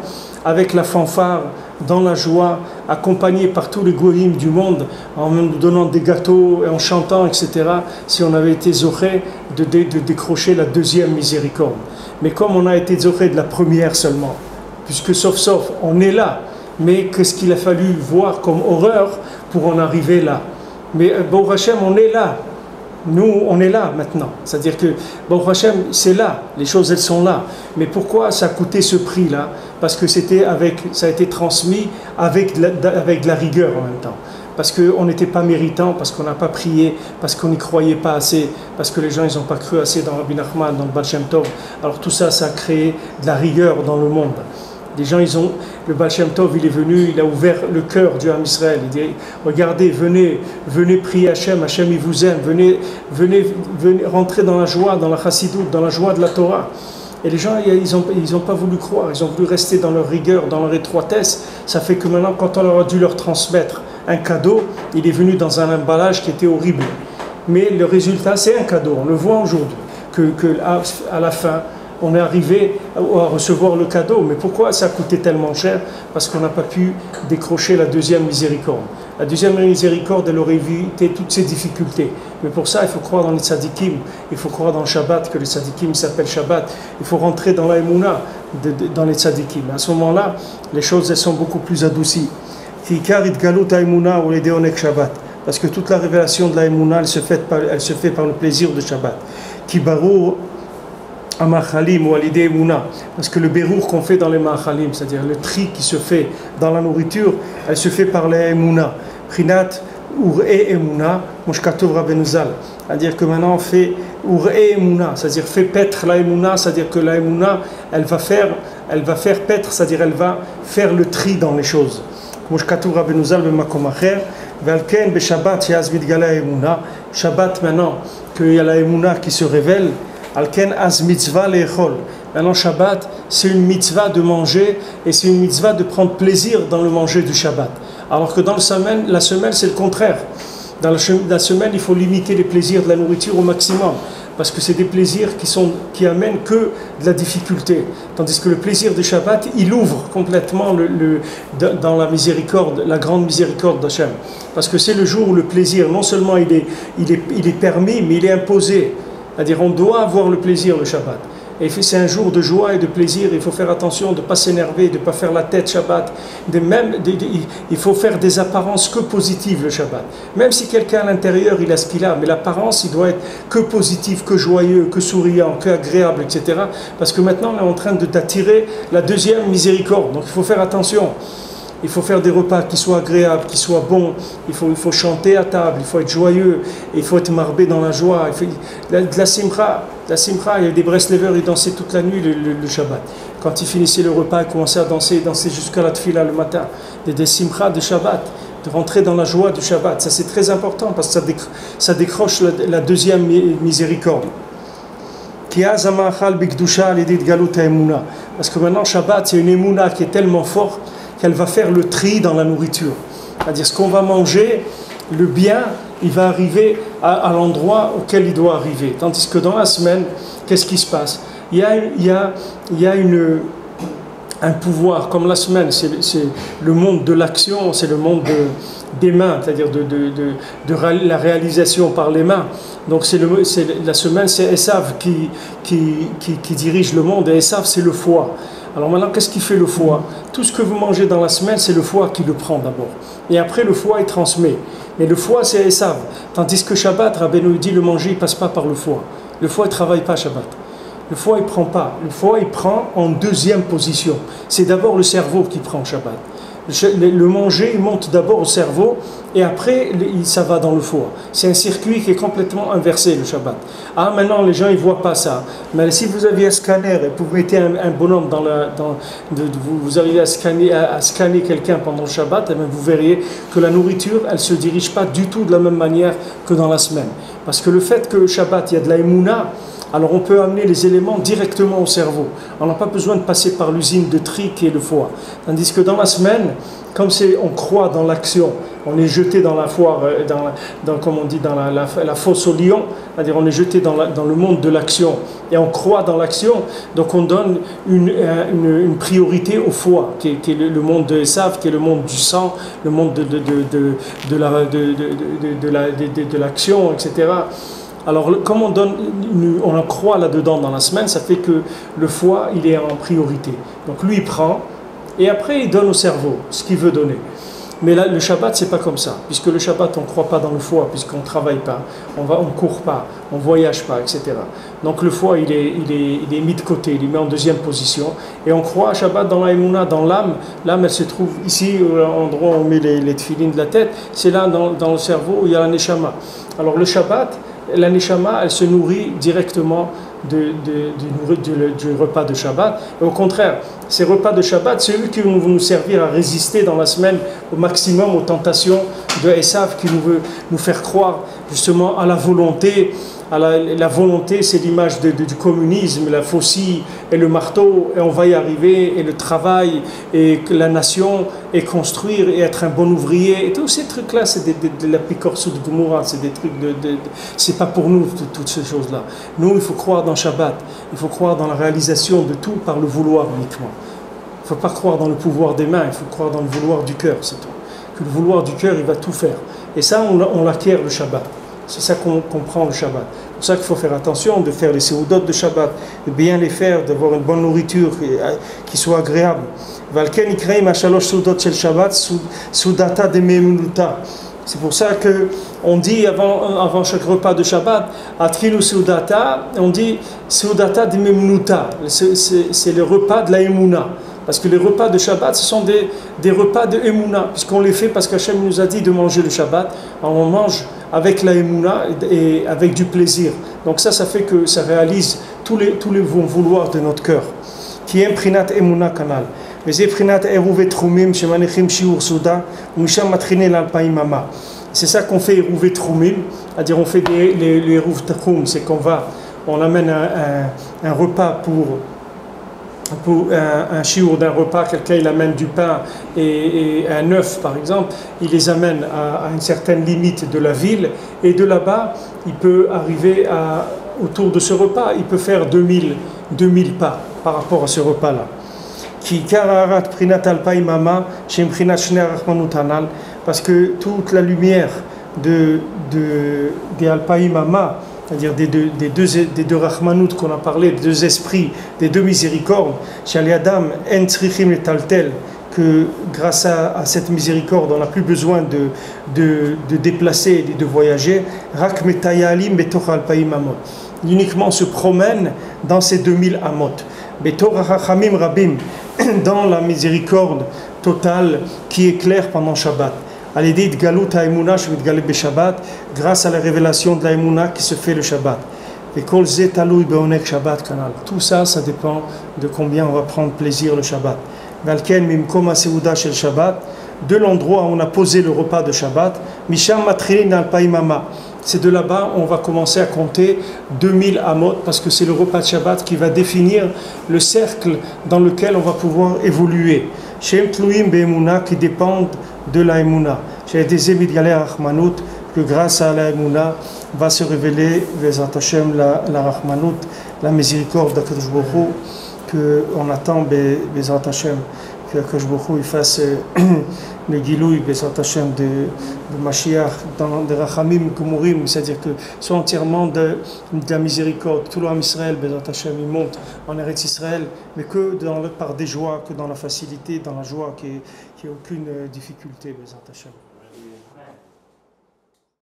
avec la fanfare, dans la joie, accompagné par tous les goïms du monde, en nous donnant des gâteaux et en chantant, etc., si on avait été zoché de décrocher la deuxième miséricorde. Mais comme on a été zoché de la première seulement, puisque sauf, on est là, mais qu'est-ce qu'il a fallu voir comme horreur pour en arriver là? Mais Baruch Hashem, on est là. Nous, on est là maintenant. C'est-à-dire que, Baruch Hashem, c'est là. Les choses, elles sont là. Mais pourquoi ça a coûté ce prix-là? Parce que ça a été transmis avec de la rigueur en même temps. Parce qu'on n'était pas méritant, parce qu'on n'a pas prié, parce qu'on n'y croyait pas assez, parce que les gens, ils n'ont pas cru assez dans Rabbi Nachman, dans le Baal Shem Tov. Alors tout ça, ça a créé de la rigueur dans le monde. Les gens, le Baal Shem Tov, il est venu, il a ouvert le cœur du Ham Israël. Il dit, regardez, venez prier Hachem, Hachem il vous aime, venez rentrer dans la joie, dans la chassidoute, dans la joie de la Torah. Et les gens, ils n'ont pas voulu croire, ils ont voulu rester dans leur rigueur, dans leur étroitesse. Ça fait que maintenant, quand on leur a dû leur transmettre un cadeau, il est venu dans un emballage qui était horrible. Mais le résultat, c'est un cadeau, on le voit aujourd'hui, à la fin, on est arrivé à recevoir le cadeau. Mais pourquoi ça a coûté tellement cher? Parce qu'on n'a pas pu décrocher la deuxième miséricorde. La deuxième miséricorde, elle aurait évité toutes ces difficultés. Mais pour ça, il faut croire dans les tzadikim, il faut croire dans le Shabbat, que les tzadikim s'appellent Shabbat. Il faut rentrer dans la Emouna, dans les tzadikim. À ce moment-là, les choses elles sont beaucoup plus adoucies. Parce que toute la révélation de la Emouna, elle se fait par le plaisir de Shabbat. Kibarou Amachalim ou Alidé Emouna, parce que le bérour qu'on fait dans les Machalim, c'est-à-dire le tri qui se fait dans la nourriture, elle se fait par les Emouna. Prinat Ure Emouna, Moshkatov Rabbeinu Zal. C'est-à-dire que maintenant on fait Ure Emouna, c'est-à-dire fait paître la Emouna, c'est-à-dire que la Emouna, elle va faire paître, c'est-à-dire elle va faire le tri dans les choses. Moshkatov Rabbeinu Zal b'makom acher, ve'alken b'Shabbat yaz vidgala Emouna. Shabbat maintenant qu'il y a la Emouna qui se révèle. Alken az mitzvah le'echol. Maintenant, Shabbat, c'est une mitzvah de manger et c'est une mitzvah de prendre plaisir dans le manger du Shabbat. Alors que dans la semaine, c'est le contraire. Dans la semaine, il faut limiter les plaisirs de la nourriture au maximum. parce que c'est des plaisirs qui amènent que de la difficulté. Tandis que le plaisir du Shabbat, il ouvre complètement dans la miséricorde, la grande miséricorde d'Hachem. Parce que c'est le jour où le plaisir, non seulement il est permis, mais il est imposé. C'est-à-dire on doit avoir le plaisir le Shabbat. Et c'est un jour de joie et de plaisir, il faut faire attention de ne pas s'énerver, de ne pas faire la tête Shabbat. Il faut faire des apparences que positives le Shabbat. Même si quelqu'un à l'intérieur, il a ce qu'il a, mais l'apparence, il doit être que positif, que joyeux, que souriant, que agréable, etc. Parce que maintenant, on est en train d'attirer la deuxième miséricorde. Donc il faut faire attention. Il faut faire des repas qui soient agréables, qui soient bons. Il faut chanter à table, il faut être joyeux, il faut être marbé dans la joie. De la simcha, il y a des Breslevers, ils dansaient toute la nuit le Shabbat. Quand ils finissaient le repas, ils commençaient à danser jusqu'à la tfila le matin. Des simcha de Shabbat, de rentrer dans la joie du Shabbat. Ça c'est très important parce que ça décroche la deuxième miséricorde. Parce que maintenant Shabbat, c'est une émouna qui est tellement forte qu'elle va faire le tri dans la nourriture. C'est-à-dire ce qu'on va manger, le bien, il va arriver à l'endroit auquel il doit arriver. Tandis que dans la semaine, qu'est-ce qui se passe? Il y a un pouvoir, comme la semaine, c'est le monde de l'action, c'est le monde des mains, c'est-à-dire de la réalisation par les mains. Donc la semaine, c'est Esav qui dirige le monde, et Esav, c'est le foie. Alors maintenant, qu'est-ce qui fait le foie? Tout ce que vous mangez dans la semaine, c'est le foie qui le prend d'abord. Et après, le foie, il transmet. Mais le foie, c'est Esav. Tandis que Shabbat, Rabbeinu dit, le manger, il ne passe pas par le foie. Le foie, il ne travaille pas Shabbat. Le foie, il ne prend pas. Le foie, il prend en deuxième position. C'est d'abord le cerveau qui prend Shabbat. Le manger, il monte d'abord au cerveau et après, ça va dans le foie. C'est un circuit qui est complètement inversé, le Shabbat. Ah, maintenant, les gens, ils ne voient pas ça. Mais si vous aviez un scanner et vous mettez un bonhomme vous arrivez à scanner quelqu'un pendant le Shabbat, et bien vous verriez que la nourriture, elle ne se dirige pas du tout de la même manière que dans la semaine. Parce que le fait que le Shabbat, il y a de la émouna, alors on peut amener les éléments directement au cerveau. On n'a pas besoin de passer par l'usine de tri qui est le foie. Tandis que dans la semaine, comme on croit dans l'action, on est jeté dans la foire, comme on dit, dans la fosse au lion, c'est-à-dire on est jeté dans le monde de l'action et on croit dans l'action, donc on donne une priorité au foie, qui est le monde de Esav, qui est le monde du sang, le monde de l'action, etc. Alors, comme on en croit là-dedans dans la semaine, ça fait que le foie, il est en priorité. Donc, lui, il prend, et après, il donne au cerveau ce qu'il veut donner. Mais là, le Shabbat, c'est pas comme ça. Puisque le Shabbat, on ne croit pas dans le foie, puisqu'on ne travaille pas, on ne court pas, on ne voyage pas, etc. Donc, le foie, il est mis de côté, il est mis en deuxième position. Et on croit à Shabbat dans la Emouna, dans l'âme. L'âme, elle se trouve ici, à l'endroit où on met les tefilines de la tête. C'est là, dans le cerveau, où il y a la Neshama. Alors, le Shabbat, la Neshama, elle se nourrit directement du repas de Shabbat. Et au contraire, ces repas de Shabbat, c'est eux qui vont nous servir à résister dans la semaine au maximum aux tentations de Esav qui veut nous faire croire justement à la volonté. La volonté, c'est l'image du communisme, la faucille et le marteau, et on va y arriver, et le travail, et la nation, et construire, et être un bon ouvrier, et tous ces trucs-là, c'est de la picorsu de Gomorrah, c'est des trucs c'est pas pour nous, toutes ces choses-là. Nous, il faut croire dans Shabbat, il faut croire dans la réalisation de tout par le vouloir uniquement. Il ne faut pas croire dans le pouvoir des mains, il faut croire dans le vouloir du cœur, c'est tout. Que le vouloir du cœur, il va tout faire. Et ça, on l'acquiert le Shabbat. C'est ça qu'on comprend le Shabbat. C'est pour ça qu'il faut faire attention de faire les séoudot de Shabbat, de bien les faire, d'avoir une bonne nourriture qui soit agréable. C'est pour ça qu'on dit avant chaque repas de Shabbat, Atkilu Seudata, on dit Seudata de Memnuta. C'est le repas de la Emouna. Parce que les repas de Shabbat, ce sont des repas de Emouna, puisqu'on les fait parce qu'Hachem nous a dit de manger le Shabbat. Alors on mange avec la Emouna et avec du plaisir. Donc ça fait que ça réalise tous les bons vouloirs de notre cœur. Qui est Prinat Emouna Kanal. Mais c'est Prinat Eruvet Trumim, Shemanechim Shiur Souda, Misham Matrine Lalpaimama. C'est ça qu'on fait Eruvet Trumim, c'est-à-dire on fait les Eruvet Trum, c'est on amène un repas pour un chiour d'un repas, quelqu'un il amène du pain et un œuf par exemple, il les amène à une certaine limite de la ville et de là-bas il peut arriver autour de ce repas, il peut faire 2000 pas par rapport à ce repas-là. Parce que toute la lumière des Alpaïmama, c'est-à-dire des deux Rahmanout qu'on a parlé, des deux esprits, des deux miséricordes, que grâce à cette miséricorde, on n'a plus besoin de déplacer et de voyager. Uniquement se promène dans ces 2000 amot. Dans la miséricorde totale qui éclaire pendant Shabbat. Grâce à la révélation de la Emouna qui se fait le Shabbat. Tout ça, ça dépend de combien on va prendre plaisir le Shabbat. De l'endroit où on a posé le repas de Shabbat, c'est de là-bas on va commencer à compter 2000 amot, parce que c'est le repas de Shabbat qui va définir le cercle dans lequel on va pouvoir évoluer. Qui dépendent de la Emouna. Que grâce à la Emouna va se révéler la Rahmanout, la miséricorde d'Akadosh Baruch Hu, qu'on attend Bezrat Hashem, que Akadosh Baruch Hu fasse le Gilouï Bezrat Hashem de Mashiach dans des Rachamim Kumurim, c'est-à-dire que soit entièrement de la miséricorde, tout l'homme Israël Bezrat Hashem il monte en Eretz Israël, mais que par des joies, que dans la facilité, dans la joie, qui n'y ait aucune difficulté Bezrat Hashem.